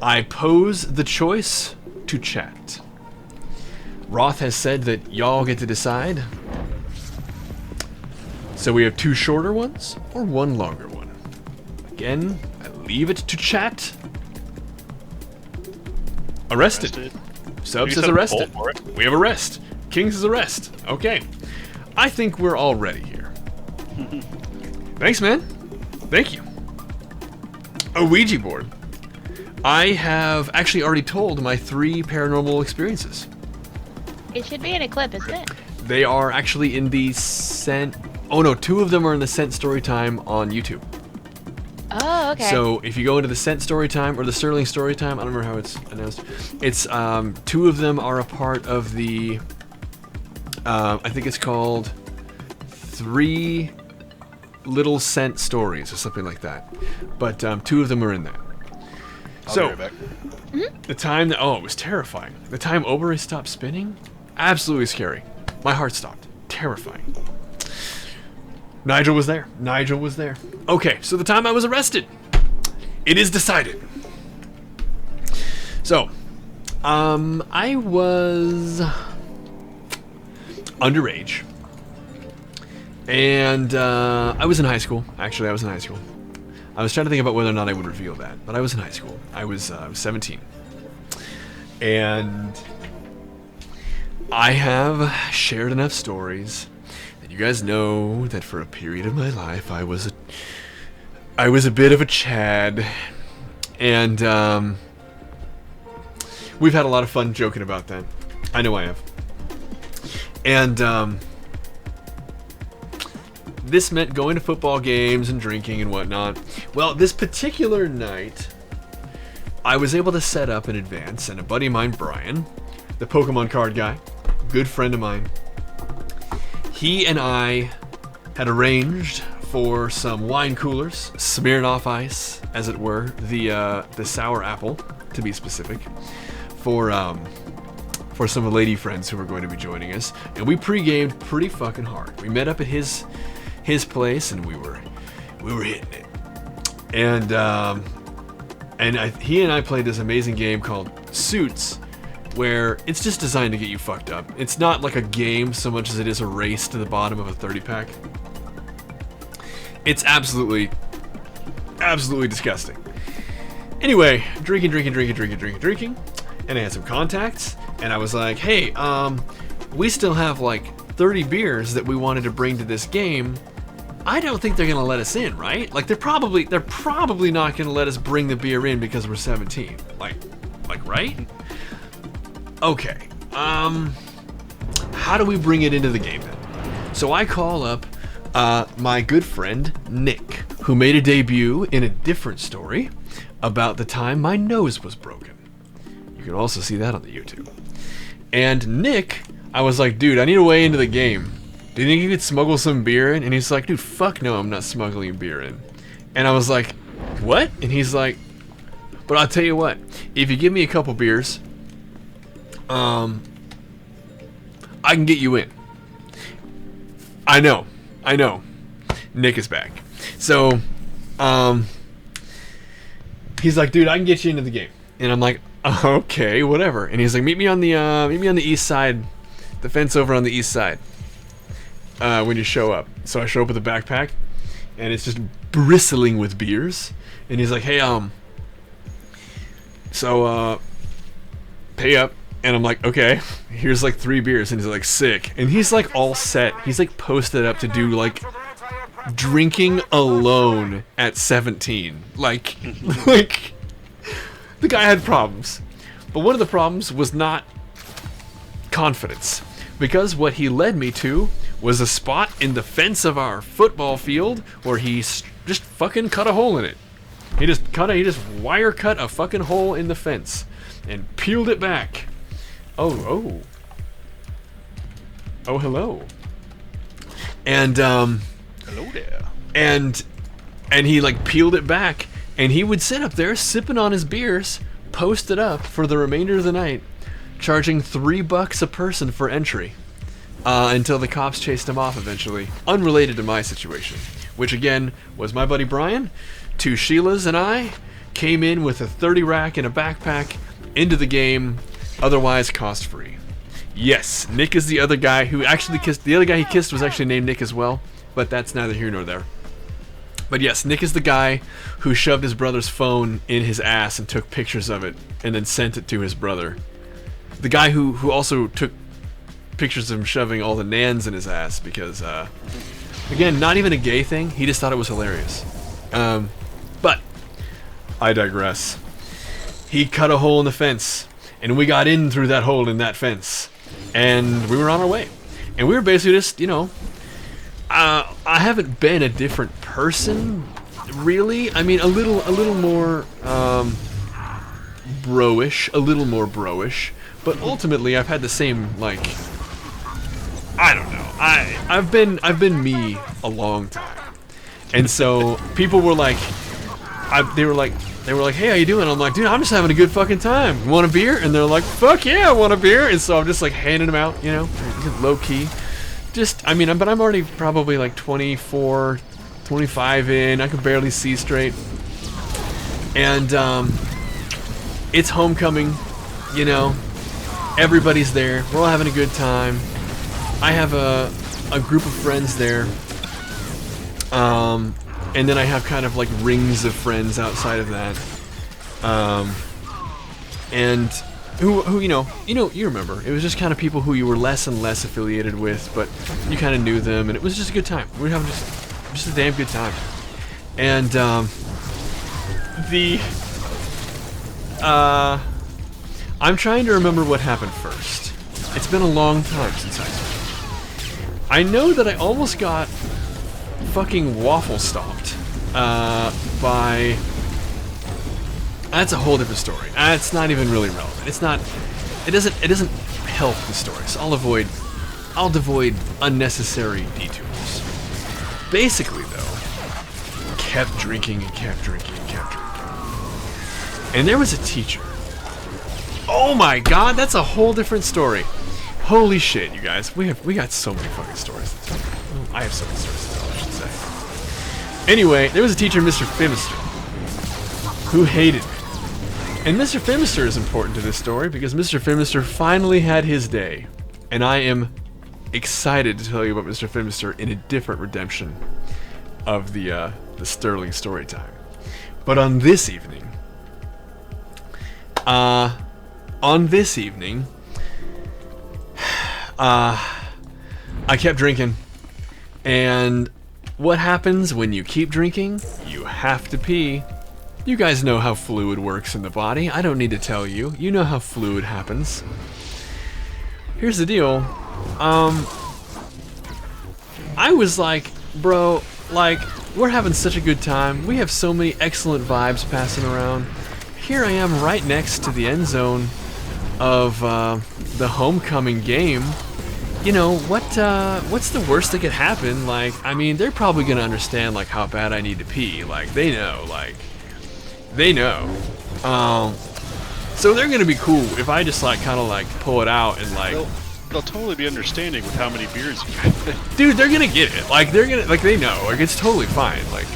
I pose the choice to chat. Roth has said that y'all get to decide. So we have 2 shorter ones or 1 longer one. Again, I leave it to chat. Arrested. Sub You says said arrested. pull for it. We have arrest. King says arrest. Okay. I think we're all ready here. Thanks, man. Thank you. A Ouija board. I have actually already told my 3 paranormal experiences. It should be in a clip, isn't it? They are actually in the Sent... Oh no, 2 of them are in the Sent Storytime on YouTube. Oh, okay. So if you go into the Sent Storytime or the Sterling Storytime, I don't remember how it's announced. It's 2 of them are a part of the I think it's called 3 Little Sent Stories or something like that. But 2 of them are in there. I'll So be right back. the time that it was terrifying. The time Oberoi stopped spinning, absolutely scary. My heart stopped. Terrifying. Nigel was there. Nigel was there. Okay, so the time I was arrested. It is decided. So, I was underage. And I was in high school. Actually, I was in high school. I was trying to think about whether or not I would reveal that, but I was in high school. I was 17. And I have shared enough stories that you guys know that for a period of my life I was a bit of a Chad, and we've had a lot of fun joking about that. I know I have. And this meant going to football games and drinking and whatnot. Well, this particular night, I was able to set up in advance, and a buddy of mine, Brian, the Pokemon card guy, good friend of mine, he and I had arranged for some wine coolers, Smirnoff Ice, as it were, the sour apple, to be specific, for some lady friends who were going to be joining us, and we pre-gamed pretty fucking hard. We met up at his place, and we were hitting it, and he and I played this amazing game called Suits, where it's just designed to get you fucked up. It's not like a game so much as it is a race to the bottom of a 30-pack. It's absolutely disgusting. Anyway, drinking, and I had some contacts, and I was like, hey, we still have like 30 beers that we wanted to bring to this game. I don't think they're gonna let us in, right? Like they're probably not gonna let us bring the beer in because we're 17. Like right? Okay. How do we bring it into the game then? So I call up my good friend Nick, who made a debut in a different story about the time my nose was broken. You can also see that on the YouTube. And Nick, I was like, dude, I need a way into the game. Do you think you could smuggle some beer in? And he's like, dude, fuck no, I'm not smuggling beer in. And I was like, what? And he's like, but I'll tell you what, if you give me a couple beers, I can get you in. I know. Nick is back. So, he's like, dude, I can get you into the game. And I'm like, okay, whatever. And he's like, meet me on the east side, the fence over on the east side, when you show up. So I show up with a backpack, and it's just bristling with beers. And he's like, hey, pay up. And I'm like, okay, here's like 3 beers. And he's like, sick. And he's like all set. He's like posted up to do like drinking alone at 17. Like the guy had problems. But one of the problems was not confidence. Because what he led me to was a spot in the fence of our football field where he just fucking cut a hole in it. He just wire cut a fucking hole in the fence and peeled it back. Oh, hello. And Hello there. and he like peeled it back, and he would sit up there sipping on his beers, posted up for the remainder of the night, charging $3 a person for entry, until the cops chased him off eventually. Unrelated to my situation, which again was my buddy Brian. 2 Sheilas and I came in with a 30 rack and a backpack into the game, otherwise cost free. Yes, Nick is the other guy who actually kissed. The other guy he kissed was actually named Nick as well, but that's neither here nor there. But yes, Nick is the guy who shoved his brother's phone in his ass and took pictures of it and then sent it to his brother. The guy who also took pictures of him shoving all the nans in his ass because, again, not even a gay thing. He just thought it was hilarious. But I digress. He cut a hole in the fence, and we got in through that hole in that fence, and we were on our way. And we were basically just, you know, I haven't been a different person, really. I mean, a little more broish, but ultimately I've had the same, like, I don't know. I've been me a long time. And so people were like, they were like, hey, how you doing? I'm like, dude, I'm just having a good fucking time. You want a beer? And they're like, fuck yeah, I want a beer. And so I'm just like handing them out, you know, low key. Just, I mean, but I'm already probably like 24, 25 in. I can barely see straight. And it's homecoming, you know. Everybody's there. We're all having a good time. I have a group of friends there. And then I have kind of like rings of friends outside of that. And who you remember. It was just kind of people who you were less and less affiliated with, but you kind of knew them, and it was just a good time. We were having just a damn good time. And I'm trying to remember what happened first. It's been a long time since I know that I almost got fucking waffle stomped by. That's a whole different story. It's not even really relevant. It doesn't help the story. So I'll avoid unnecessary detours. Basically, though, kept drinking. And there was a teacher. Oh my god, that's a whole different story. Holy shit, you guys. We got so many fucking stories to tell. I have so many stories to tell, I should say. Anyway, there was a teacher, Mr. Phimister, who hated me. And Mr. Phimister is important to this story because Mr. Phimister finally had his day. And I am excited to tell you about Mr. Phimister in a different redemption of the Sterling story time. But on this evening, I kept drinking, and what happens when you keep drinking? You have to pee. You guys know how fluid works in the body. I don't need to tell you. You know how fluid happens. Here's the deal. I was like, bro, like, we're having such a good time. We have so many excellent vibes passing around. Here I am right next to the end zone of the homecoming game. You know, what's the worst that could happen? Like, I mean, they're probably gonna understand, like, how bad I need to pee. Like, they know. So they're gonna be cool if I just, like, kind of, like, pull it out and, like... They'll totally be understanding with how many beers you had. Dude, they're gonna get it. Like, they're gonna, like, they know. Like, it's totally fine. Like,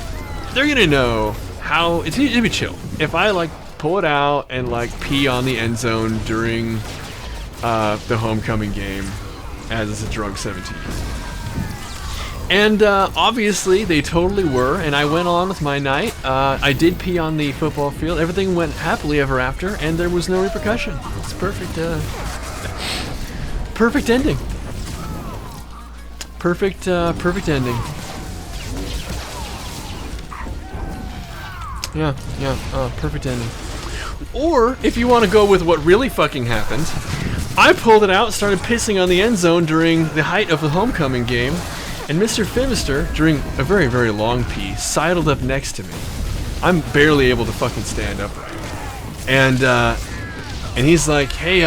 they're gonna know how... It'll be chill. If I, like, pull it out and, like, pee on the end zone during the homecoming game as a drunk 17. And obviously they totally were, and I went on with my night. I did pee on the football field. Everything went happily ever after, and there was no repercussion. It's perfect. Perfect ending. Perfect ending. Yeah, perfect ending. Or, if you want to go with what really fucking happened, I pulled it out and started pissing on the end zone during the height of the homecoming game, and Mr. Phimister, during a very, very long pee, sidled up next to me I'm barely able to fucking stand upright. And he's like, hey,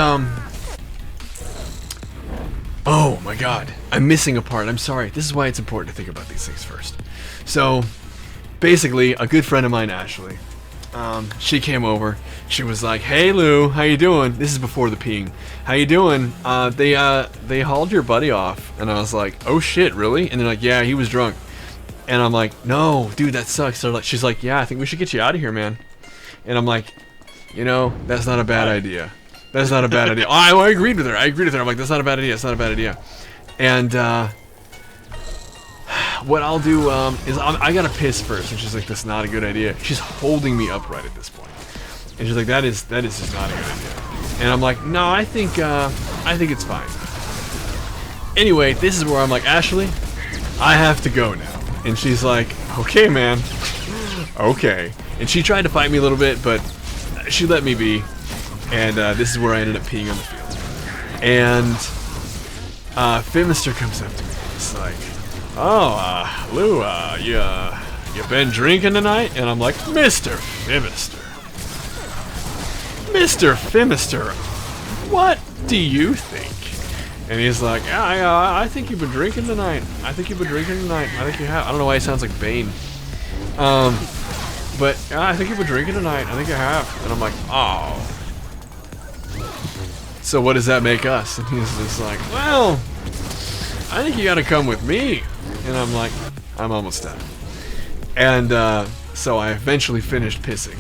oh my god, I'm missing a part. I'm sorry. This is why it's important to think about these things first. So, basically, a good friend of mine, Ashley, she came over. She was like, hey Lou, how you doing? This is before the peeing. How you doing? They hauled your buddy off. And I was like, oh shit, really? And they're like, yeah, he was drunk. And I'm like, no, dude, that sucks. They're like, she's like, yeah, I think we should get you out of here, man. And I'm like, you know, that's not a bad idea. That's not a bad idea. Oh, I agreed with her. I'm like, that's not a bad idea. It's not a bad idea. And what I'll do is I gotta piss first. And she's like, that's not a good idea. She's holding me upright at this point. And she's like, that is just not a good idea. And I'm like, no, I think it's fine. Anyway, this is where I'm like, Ashley, I have to go now. And she's like, okay, man. Okay. And she tried to fight me a little bit, but she let me be. And this is where I ended up peeing on the field. And Phimister comes up to me. It's like, oh, Lou, you been drinking tonight? And I'm like, Mr. Phimister. Mr. Phimister, what do you think? And he's like, yeah, I think you've been drinking tonight. I think you have. I don't know why he sounds like Bane. But I think you've been drinking tonight. I think you have. And I'm like, oh. So what does that make us? And he's just like, well, I think you gotta come with me. And I'm like, I'm almost done. And so I eventually finished pissing.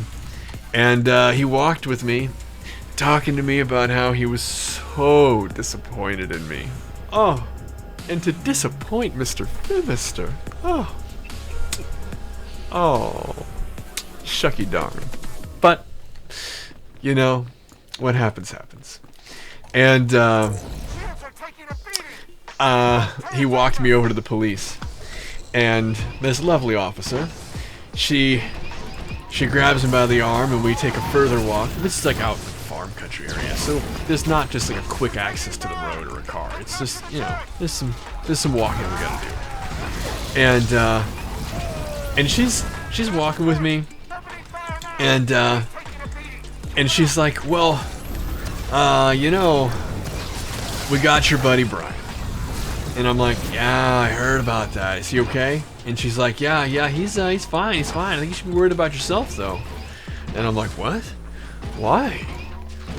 And he walked with me, talking to me about how he was so disappointed in me. Oh, and to disappoint Mr. Phimister. Oh, shucky darn. But, you know, what happens, happens. And he walked me over to the police. And this lovely officer, she grabs him by the arm and we take a further walk. This is like out in the farm country area, so there's not just like a quick access to the road or a car. It's just, you know, there's some walking we gotta do. And she's walking with me, and she's like, well, you know, we got your buddy Brian. And I'm like, yeah, I heard about that. Is he okay? And she's like, yeah, he's fine, I think you should be worried about yourself, though. And I'm like, what? Why?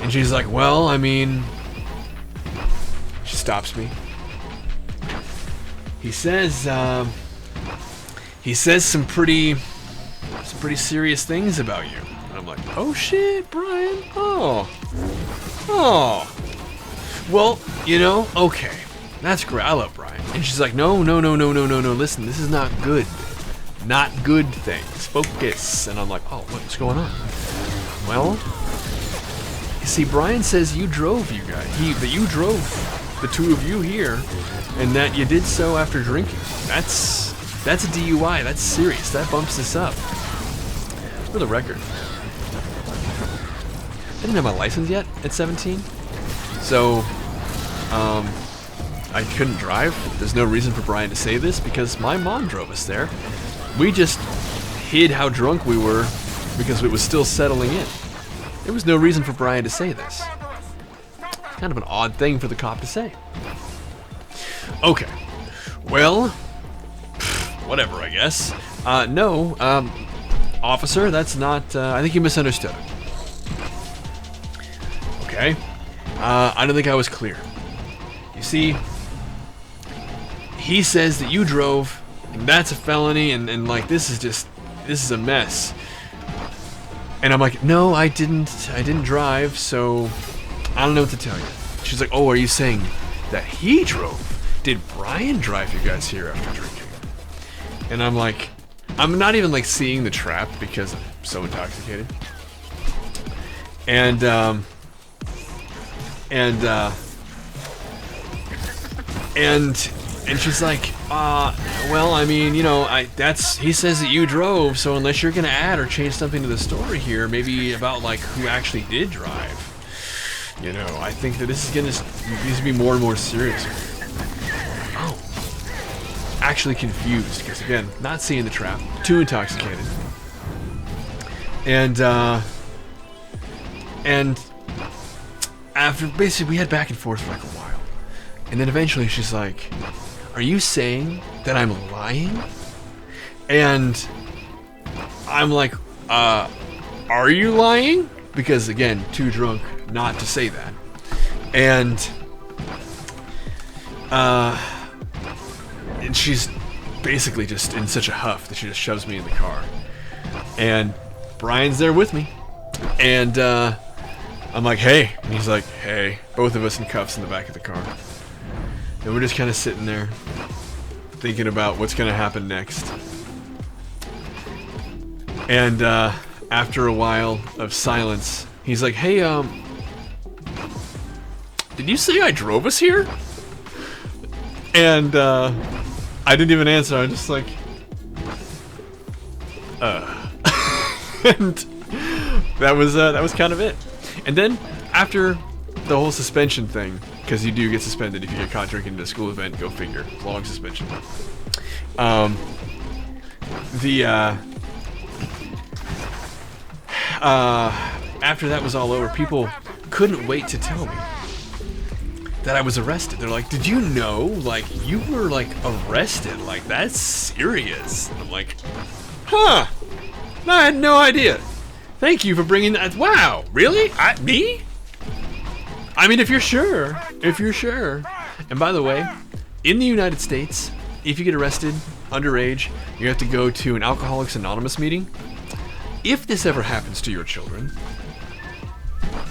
And she's like, well, I mean... She stops me. He says some pretty serious things about you. And I'm like, oh shit, Brian, oh. Well, you know, okay. That's great. I love Brian. And she's like, no. Listen, this is not good. Not good things. Focus. And I'm like, oh, what's going on? Well, you see, Brian says you drove you guys. That you drove the two of you here, and that you did so after drinking. That's a DUI. That's serious. That bumps this up. For the record, I didn't have my license yet at 17, so I couldn't drive. There's no reason for Brian to say this because my mom drove us there. We just hid how drunk we were because it was still settling in. There was no reason for Brian to say this. Kind of an odd thing for the cop to say. Okay. Well, whatever, I guess. No, officer, that's not, I think you misunderstood. Okay. I don't think I was clear. You see, he says that you drove, and that's a felony, and like, this is a mess. And I'm like, no, I didn't drive, so I don't know what to tell you. She's like, oh, are you saying that he drove? Did Brian drive you guys here after drinking? And I'm like, I'm not even like seeing the trap because I'm so intoxicated. And she's like, well, I mean, you know, he says that you drove, so unless you're gonna add or change something to the story here, maybe about like who actually did drive, you know, I think that this is needs to be more and more serious. Oh, actually confused because again, not seeing the trap, too intoxicated. And after basically we had back and forth for like a while, and then eventually she's like, "Are you saying that I'm lying?" And I'm like, "Are you lying?" Because again, too drunk not to say that. And she's basically just in such a huff that she just shoves me in the car. And Brian's there with me. And I'm like, "Hey." And he's like, "Hey." Both of us in cuffs in the back of the car. And we're just kind of sitting there thinking about what's going to happen next. And after a while of silence, he's like, "Hey, did you say I drove us here?" And I didn't even answer. I was just like, and that was kind of it. And then after the whole suspension thing, because you do get suspended if you get caught drinking at a school event, go figure, long suspension. After that was all over, people couldn't wait to tell me that I was arrested. They're like, "Did you know, like, you were, like, arrested? Like, that's serious." And I'm like, "Huh, no, I had no idea. Thank you for bringing that." Wow, really? Me? I mean, if you're sure. And by the way, in the United States, if you get arrested underage, you have to go to an Alcoholics Anonymous meeting. If this ever happens to your children,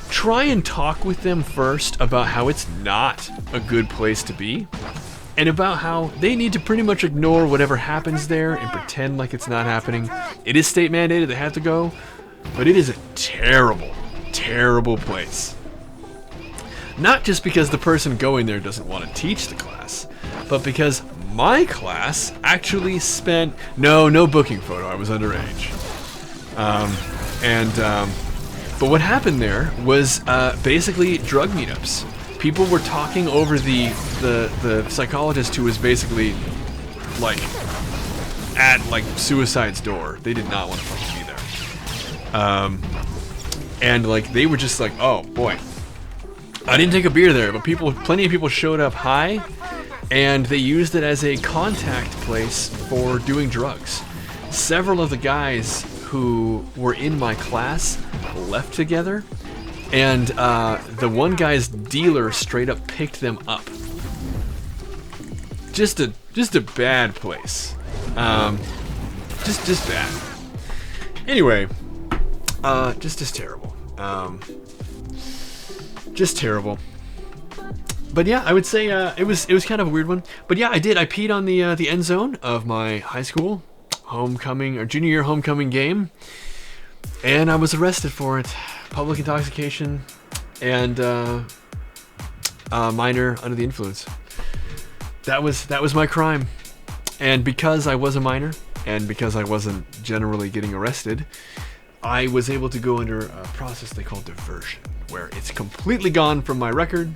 try and talk with them first about how it's not a good place to be, and about how they need to pretty much ignore whatever happens there and pretend like it's not happening. It is state mandated, they have to go, but it is a terrible, terrible place. Not just because the person going there doesn't want to teach the class, but because my class actually spent... No booking photo, I was underage. But what happened there was basically drug meetups. People were talking over the psychologist who was basically like at like suicide's door. They did not want to fucking be there. And like they were just like, "Oh boy, I didn't take a beer there," but plenty of people showed up high, and they used it as a contact place for doing drugs. Several of the guys who were in my class left together, and the one guy's dealer straight up picked them up. Just a bad place. Just bad. Anyway, just terrible. Just terrible. But yeah, I would say it was kind of a weird one. But yeah, I peed on the end zone of my high school homecoming or junior year homecoming game, and I was arrested for it. Public intoxication and minor under the influence. That was my crime. And because I was a minor, and because I wasn't generally getting arrested, I was able to go under a process they call diversion, where it's completely gone from my record.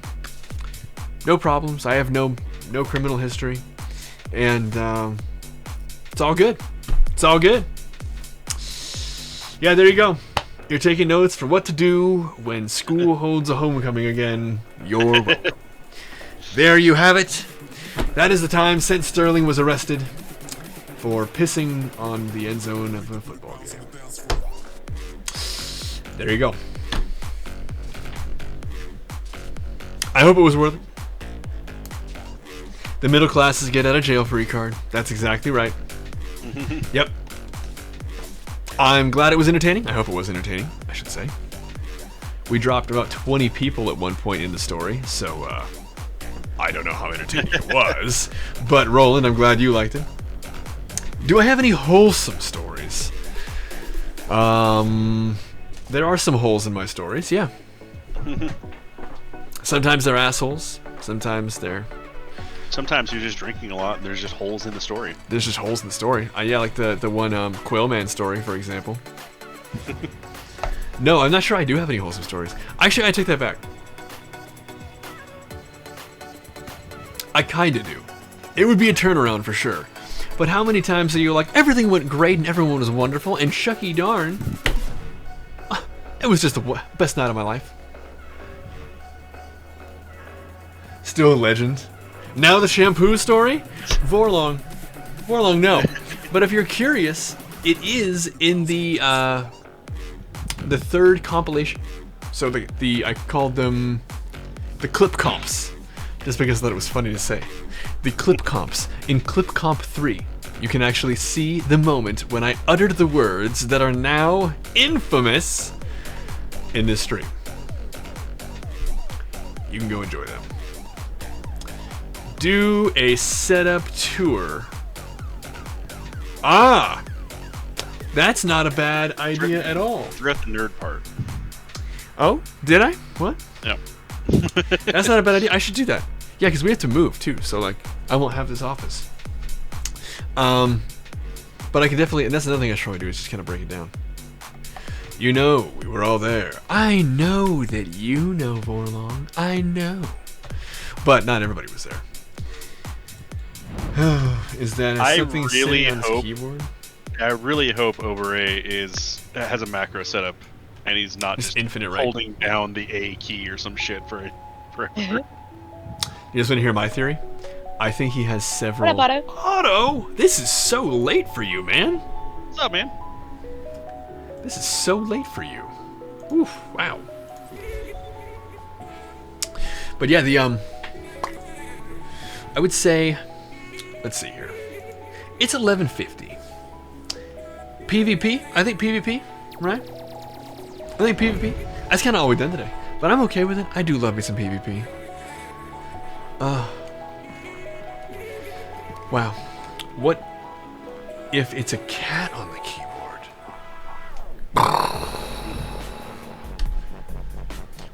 No problems. I have no criminal history, and it's all good. It's all good. Yeah, there you go. You're taking notes for what to do when school holds a homecoming again. You're welcome. There you have it. That is the time since Sterling was arrested for pissing on the end zone of a football game. There you go. I hope it was worth it. The middle classes get out of jail free card. That's exactly right. Yep. I'm glad it was entertaining. I hope it was entertaining, I should say. We dropped about 20 people at one point in the story, so I don't know how entertaining it was. But Roland, I'm glad you liked it. Do I have any wholesome stories? There are some holes in my stories, yeah. Sometimes they're assholes. Sometimes you're just drinking a lot and there's just holes in the story. There's just holes in the story. Yeah, like the one Quailman story, for example. No, I'm not sure I do have any wholesome stories. Actually, I take that back. I kinda do. It would be a turnaround for sure. But how many times are you like, everything went great and everyone was wonderful, and shucky darn, It was just the best night of my life. Still a legend. Now the shampoo story? Vorlong. Vorlong, no. But if you're curious, it is in the third compilation. So I called them the clip comps, just because I thought it was funny to say. The clip comps. In Clip Comp 3, you can actually see the moment when I uttered the words that are now infamous in this stream. You can go enjoy them. Do a setup tour. Ah! That's not a bad idea at all. Forgot the nerd part. Oh, did I? What? Yeah. That's not a bad idea. I should do that. Yeah, because we have to move too, so like I won't have this office. But I can definitely, and that's another thing I should probably do is just kind of break it down. You know, we were all there. I know that you know, Vorlong. I know. But not everybody was there. Is that something really sitting on his hope- keyboard? I really hope Obere has a macro setup, and he's not Just just infinite right. holding down the A key or some shit forever. You just want to hear my theory? I think he has several. What up, Otto? Otto, this is so late for you, man. What's up, man? This is so late for you. Oof, wow. But yeah, I would say, let's see here. It's 11:50. PvP? I think PvP, right? I think PvP. That's kind of all we've done today. But I'm okay with it. I do love me some PvP. Wow. What if it's a cat on the keyboard?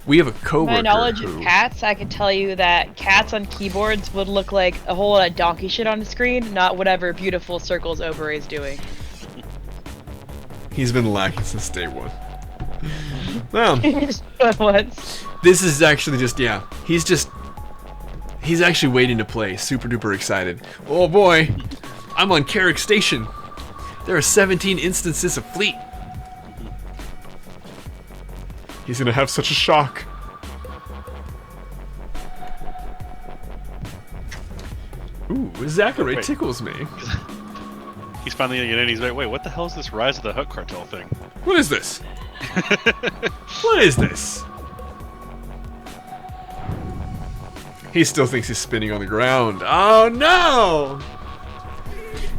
We have a coworker My knowledge who... of cats, I can tell you that cats on keyboards would look like a whole lot of donkey shit on the screen, not whatever beautiful circles Obere is doing. He's been lacking since day one. Well, Just once. this is actually just, yeah. He's actually waiting to play. Super duper excited. Oh boy, I'm on Carrick Station. There are 17 instances of Fleet. He's gonna have such a shock. Ooh, Zachary Wait. tickles me. He's finally gonna get in. He's like, wait, what the hell is this Rise of the Hutt Cartel thing? What is this? What is this? He still thinks he's spinning on the ground. Oh no!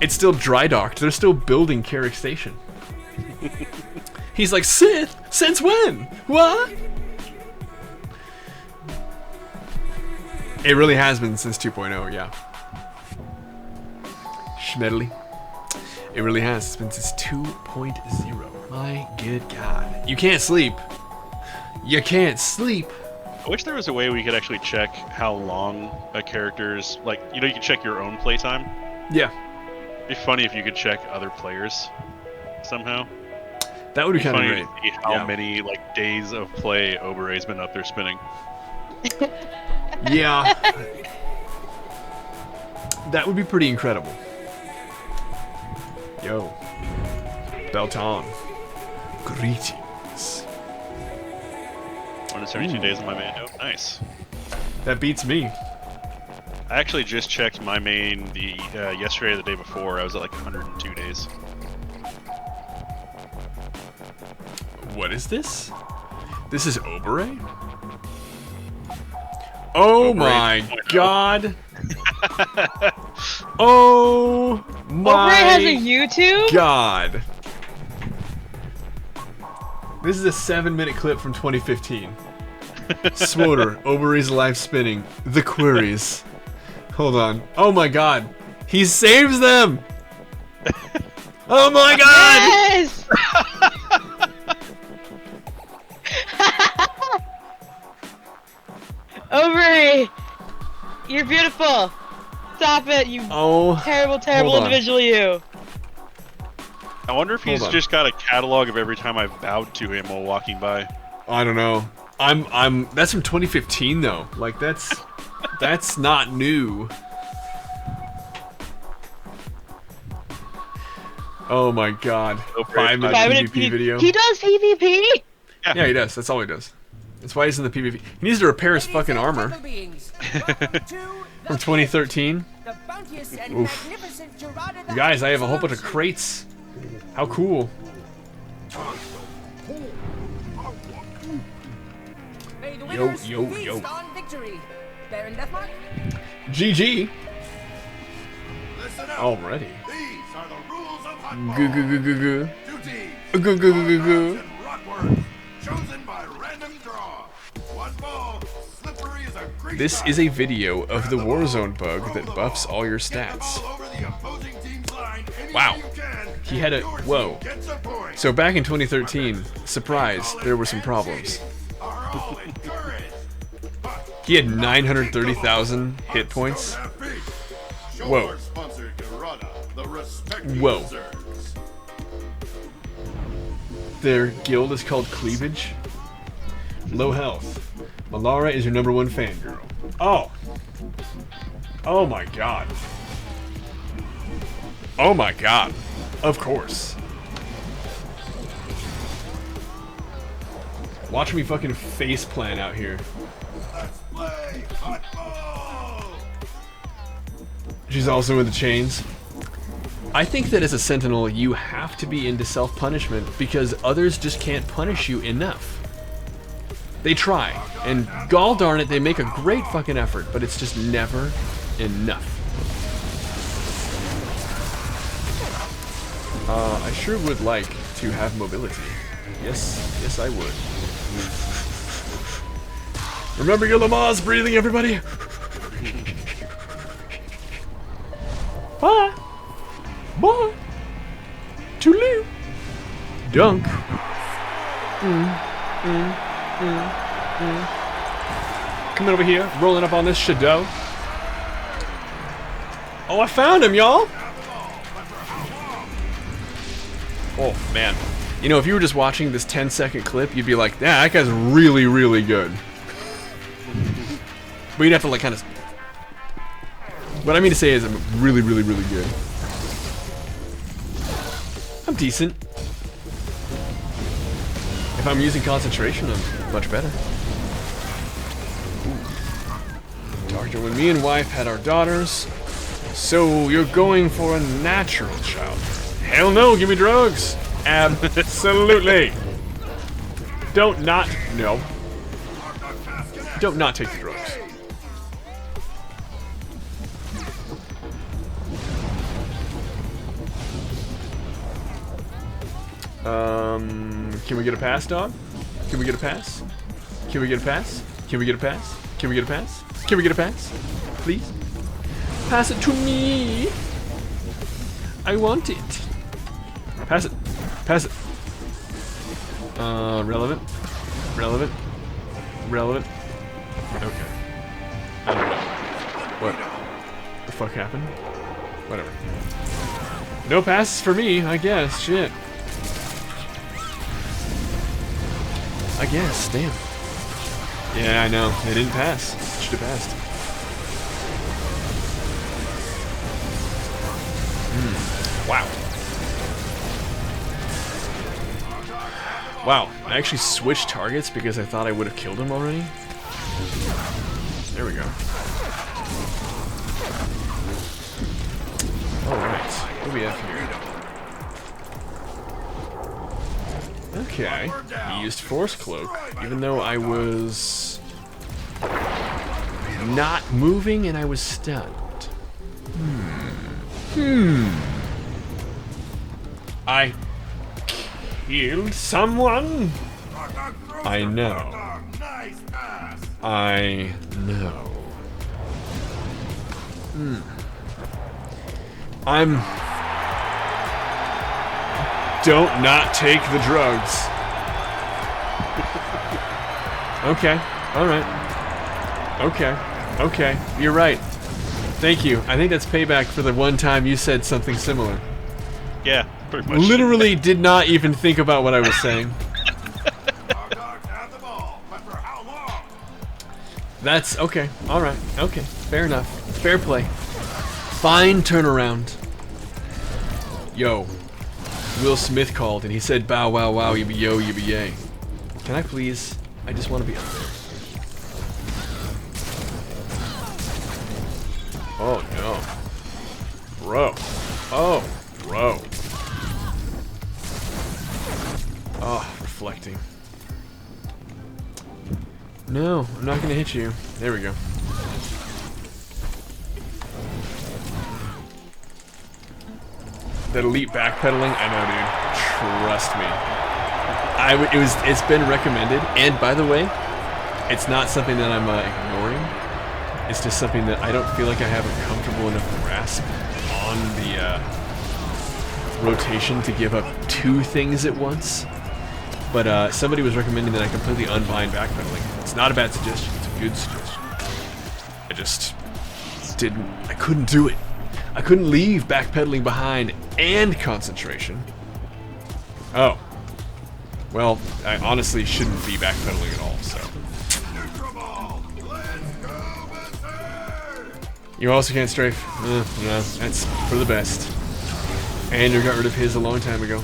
It's still dry docked. They're still building Carrick Station. He's like, Sith? Since when? What? It really has been since 2.0, yeah. Schmedley. It really has. It's been since 2.0. My good God. You can't sleep. You can't sleep. I wish there was a way we could actually check how long a character's, like, you know, you can check your own playtime. Yeah. It'd be funny if you could check other players somehow. That would be It'd kind be of funny great. to see how Yeah. many, like, days of play Obere's been up there spinning. Yeah. That would be pretty incredible. Yo. Belton. Greetings. 172 days on my Mando. Nice. That beats me. I actually just checked my main yesterday or the day before. I was at like 102 days. What is this? This is Obere? Oh Obere my 2.0. God. Oh Obere has a my YouTube? God. This is a 7-minute clip from 2015. Swoter, Obere's live spinning. The queries. Hold on. Oh my God. He saves them! Oh my God! Yes! Obere! You're beautiful! Stop it, you Oh. terrible, terrible hold on. individual, you! I wonder if he's Hold on. just got a catalog of every time I've bowed to him while walking by. I don't know. That's from 2015 though. Like that's not new. Oh my God. Obere 5-minute 5 PvP video. He does PvP! Yeah, he does. That's all he does. That's why he's in the PvP. He needs to repair his fucking armor. From 2013. Oof. You guys, I have a whole bunch of crates. How cool. Yo, yo, yo. GG. Already. These are the rules of Hotball. Goo goo goo goo goo. Two teams, Goo goo goo goo goo. and rockwork, chosen by random draw. One ball, slippery as a grease This trap. is a video of the Warzone bug that buffs all your stats. Wow. He had a... Whoa. So back in 2013, surprise, there were some problems. He had 930,000 hit points. Whoa. Whoa. Their guild is called Cleavage. Low health. Malara is your #1 fangirl. Oh. Oh my god. Oh my god. Of course. Watch me fucking faceplant out here. She's also into chains. I think that as a sentinel, you have to be into self-punishment because others just can't punish you enough. They try, and gall darn it, they make a great fucking effort, but it's just never enough. I sure would like to have mobility. Yes, I would. Remember your Lamaze breathing, everybody? Bye! Bye! Toodaloo! Dunk! Coming over here, rolling up on this shadow. Oh, I found him, y'all! Oh, man. You know, if you were just watching this 10-second clip, you'd be like, yeah, that guy's really, really good. But you'd have to, like, kind of... What I mean to say is I'm really, really, really good. I'm decent. If I'm using concentration, I'm much better. Doctor, when me and wife had our daughters, so you're going for a natural child. Hell no, give me drugs. Absolutely. Don't not, no. Don't not take the drugs. Can we get a pass, dog? Can we get a pass? Can we get a pass? Can we get a pass? Can we get a pass? Can we get a pass? Please? Pass it to me! I want it. Pass it. Pass it. Relevant. Relevant. Relevant. Okay. I don't know. What? The fuck happened? Whatever. No passes for me, I guess. Shit. I guess. Damn. Yeah, I know. They didn't pass. Should have passed. Wow. Wow, I actually switched targets because I thought I would have killed him already. There we go. Alright, what do we have here? Okay, he used Force Cloak, even though I was not moving and I was stunned. I killed someone? I know. I know. Don't not take the drugs. Okay, alright. Okay, you're right. Thank you. I think that's payback for the one time you said something similar. Yeah, pretty much. Literally did not even think about what I was saying. That's okay. Alright. Okay. Fair enough. Fair play. Fine turnaround. Yo. Will Smith called and he said bow wow wow yibby yo yibby yay. Can I please? I just want to be up there. Oh no. Bro. Oh, bro. Oh, reflecting. No, I'm not gonna hit you. There we go. That elite backpedaling, I know, dude. Trust me. It's been recommended, and by the way, it's not something that I'm ignoring. It's just something that I don't feel like I have a comfortable enough grasp on the rotation to give up 2 things at once. But somebody was recommending that I completely unbind backpedaling. It's not a bad suggestion. It's a good suggestion. I just I couldn't do it. I couldn't leave backpedaling behind and concentration. Oh. Well, I honestly shouldn't be backpedaling at all, so. You also can't strafe. No, that's for the best. Andrew got rid of his a long time ago.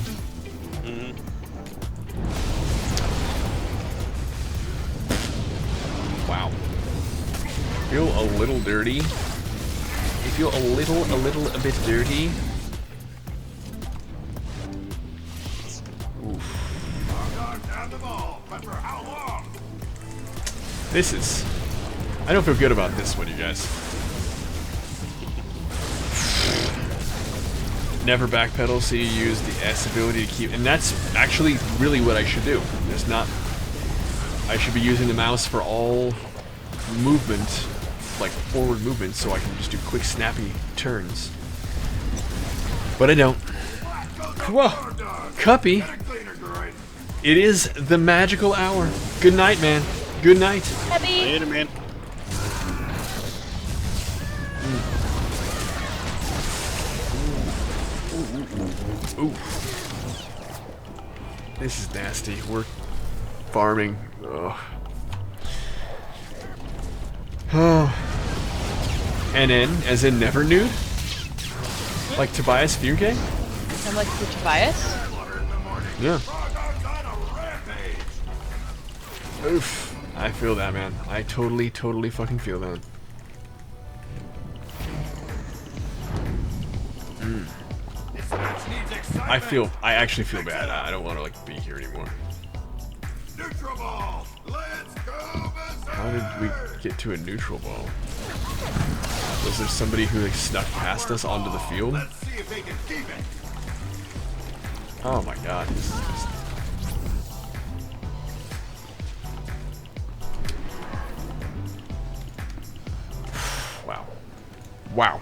Wow. Feel a little dirty. You feel a little bit dirty. Oof. This is... I don't feel good about this one, you guys. Never backpedal, so you use the S ability to keep... And that's actually really what I should do. It's not... I should be using the mouse for all movement, like forward movement, so I can just do quick, snappy turns. But I don't. Whoa! Cuppy! It is the magical hour. Good night, man. Good night. Cuppy! Later, man. Ooh. This is nasty. We're farming. Ugh. Oh. NN, as in never nude? Like Tobias Fuge? I'm like the Tobias. Yeah. Oof. I feel that, man. I totally fucking feel that. I actually feel bad. I don't want to like be here anymore. Neutral ball. Let's go, How did we get to a neutral ball? Was there somebody who like snuck past us onto the field? Let's see if they can keep it. Oh my god, this is just... Wow. Wow.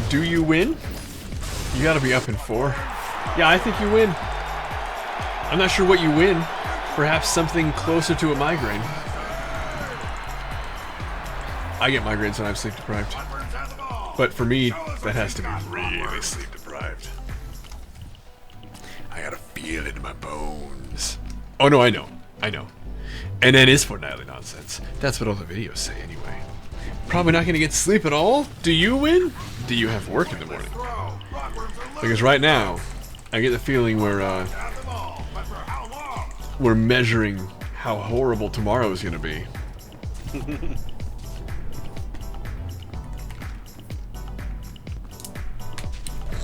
Do you win? You gotta be up in 4. Yeah, I think you win. I'm not sure what you win. Perhaps something closer to a migraine. I get migraines when I'm sleep deprived. But for me, that has to be really sleep deprived. I gotta feel it in my bones. Oh no, I know. And that is fortnightly nonsense. That's what all the videos say anyway. Probably not gonna get sleep at all? Do you win? Do you have work in the morning? Because right now, I get the feeling we're measuring how horrible tomorrow is gonna be.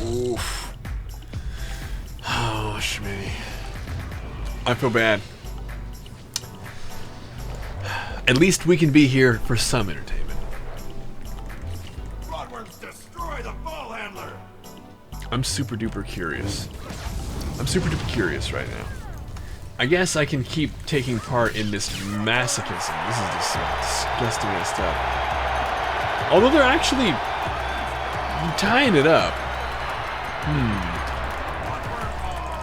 Oof. Oh, Schmitty. I feel bad. At least we can be here for some entertainment. Destroy the ball handler. I'm super duper curious. I'm super duper curious right now. I guess I can keep taking part in this masochism. This is just some disgusting ass stuff. Although they're actually tying it up.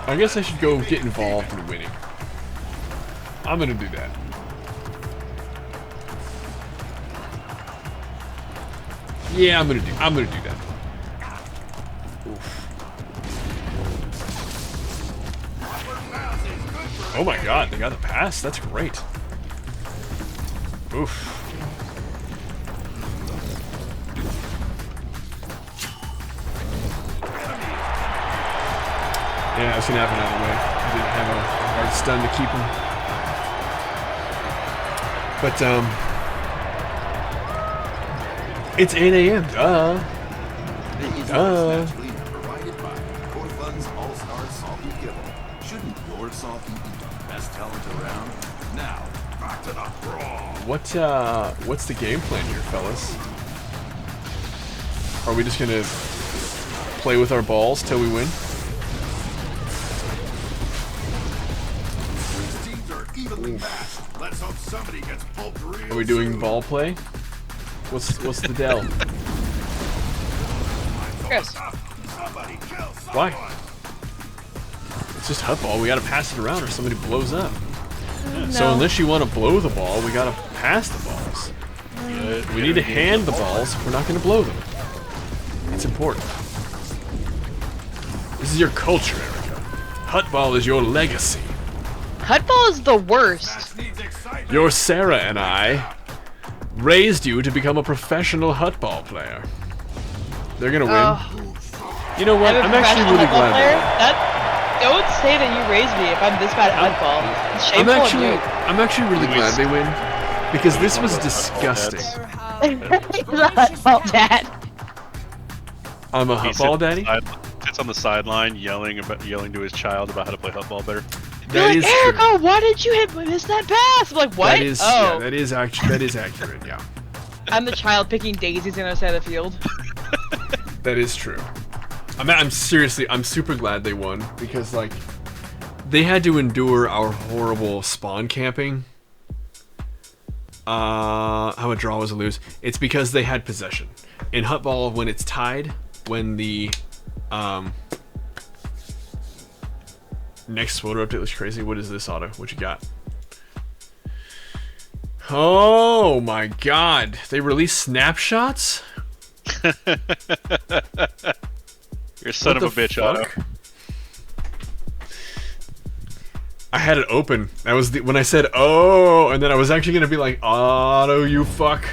I guess I should go get involved in winning. I'm gonna do that. Yeah, I'm gonna do that. Oof. Oh my god, they got the pass? That's great. Oof. Yeah, I was gonna have it out of the way. I didn't have a hard stun to keep him. But, it's 8 a.m. Duh. Provided by Corfun's All-Star Salty Kibble. Shouldn't your Salty be the best talent around? Now, back to the brawl. What's the game plan here, fellas? Are we just gonna play with our balls till we win? These teams are evenly matched. Let's hope somebody gets pulped real Are we doing soon. ball play? What's the deal? Chris. Somebody kill someone. Why? It's just hut ball. We gotta pass it around or somebody blows up. So unless you want to blow the ball, we gotta pass the balls. We need to hand the balls. We're not gonna blow them. It's important. This is your culture, Erica. Hut ball is your legacy. Hutball is the worst. Needs excitement. Your Sarah and I raised you to become a professional hut ball player. They're gonna win. You know what? I'm I'm actually really glad. they won. Don't say that you raised me if I'm this bad at hutball. It's shameful of you. I'm actually really glad they win because this was disgusting. He's a hutball dad. I'm a He hut ball daddy. Sits on the sideline yelling to his child about how to play hutball better. That You're is like, true. Erica, why did you miss that pass? I'm like, what? That is oh, yeah, that is accurate. Yeah, I'm the child picking daisies on the other side of the field. that is true. I'm super glad they won because like they had to endure our horrible spawn camping. How a draw was a lose. It's because they had possession. In hutball, when it's tied, when the next photo update looks crazy. What is this, Otto? What you got? Oh my god. They released snapshots? You're a son What of a the bitch, Otto. fuck? I had it open. That was when I said, oh, and then I was actually going to be like, Otto, you fuck.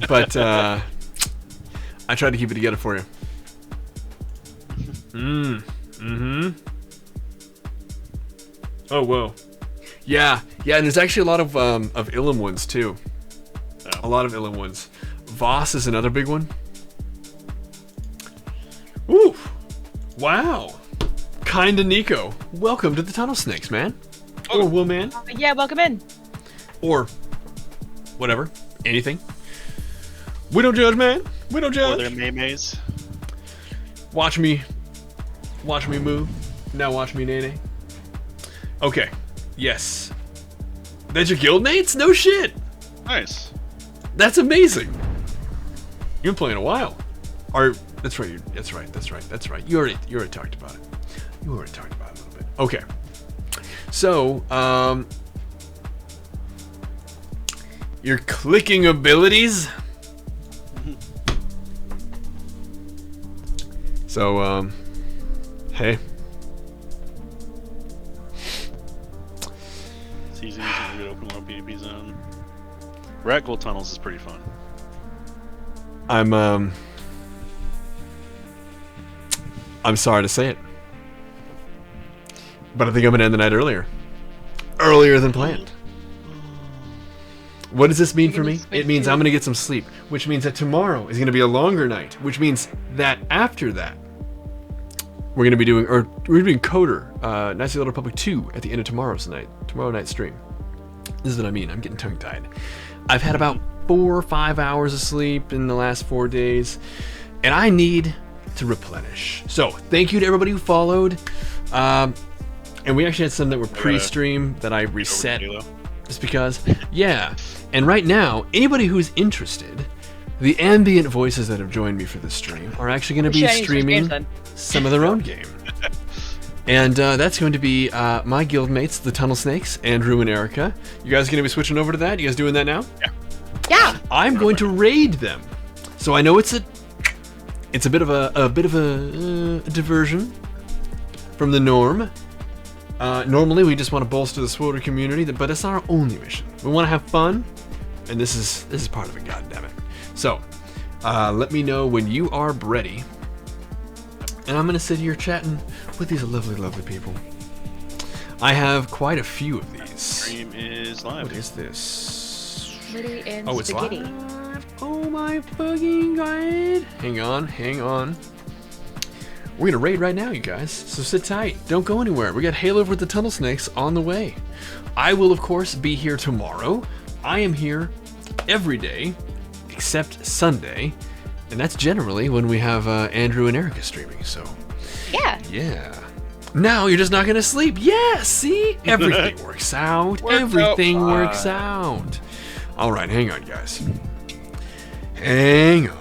But I tried to keep it together for you. Oh, whoa. Yeah, and there's actually a lot of Ilum ones, too. Oh. A lot of Ilum ones. Voss is another big one. Ooh. Wow. Kinda Nico. Welcome to the Tunnel Snakes, man. Or woman. Yeah, welcome in. Or whatever. Anything. We don't judge, man. We don't Or judge. their maymays. Watch me move. Now watch me nay. Okay. Yes. That's your guild mates? No shit. Nice. That's amazing. You've been playing a while. That's right. That's right. You already talked about it. You already talked about it a little bit. Okay. So, your clicking abilities. So, hey. It's easy to use a good open world PvP zone. Rat Gold Tunnels is pretty fun. I'm sorry to say it, but I think I'm gonna end the night earlier than planned. What does this mean for me? It means I'm gonna get some sleep, which means that tomorrow is gonna be a longer night, which means that after that, we're gonna be doing Coder, Knights of the Old Republic 2 at the end of tomorrow night stream. This is what I mean. I'm getting tongue-tied. I've had about 4 or 5 hours of sleep in the last 4 days, and I need to replenish. So thank you to everybody who followed. And we actually had some that were pre-stream that I reset just because. Yeah. And right now, anybody who's interested, the ambient voices that have joined me for this stream are actually going to be streaming some of their own game. And that's going to be my guildmates, the Tunnel Snakes, Andrew and Erica. You guys going to be switching over to that? You guys doing that now? Yeah. I'm going to raid them. So I know it's a bit of a diversion from the norm. Normally we just want to bolster the Swoder community, but it's not our only mission. We want to have fun, and this is part of it. God damn it! So let me know when you are ready and I'm gonna sit here chatting with these lovely, lovely people. I have quite a few of these. Stream is live. What is this? Liddy and Oh, it's spaghetti. live. Oh my fucking god! Hang on. We're gonna raid right now, you guys. So sit tight. Don't go anywhere. We got Halo with the Tunnel Snakes on the way. I will, of course, be here tomorrow. I am here every day except Sunday, and that's generally when we have Andrew and Erica streaming. So Yeah. now you're just not gonna sleep. Yeah, see, everything works out. Everything works out. All right, hang on, guys. Hang on.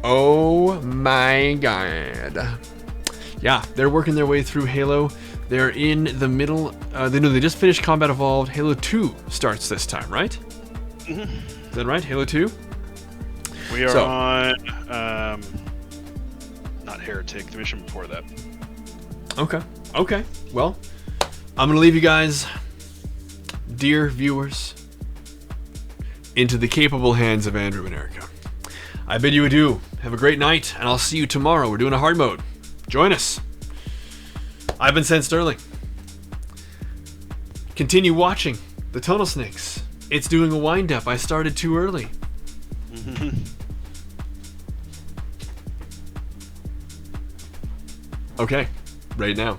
Oh my god. Yeah, they're working their way through Halo. They're in the middle. They just finished Combat Evolved. Halo 2 starts this time, right? Is that right? Halo 2? We are on, not Heretic, the mission before that. Okay. Well, I'm going to leave you guys, dear viewers, into the capable hands of Andrew and Erica. I bid you adieu. Have a great night, and I'll see you tomorrow. We're doing a hard mode. Join us. I've been Sen Sterling. Continue watching the Tunnel Snakes. It's doing a wind-up. I started too early. Okay, right now.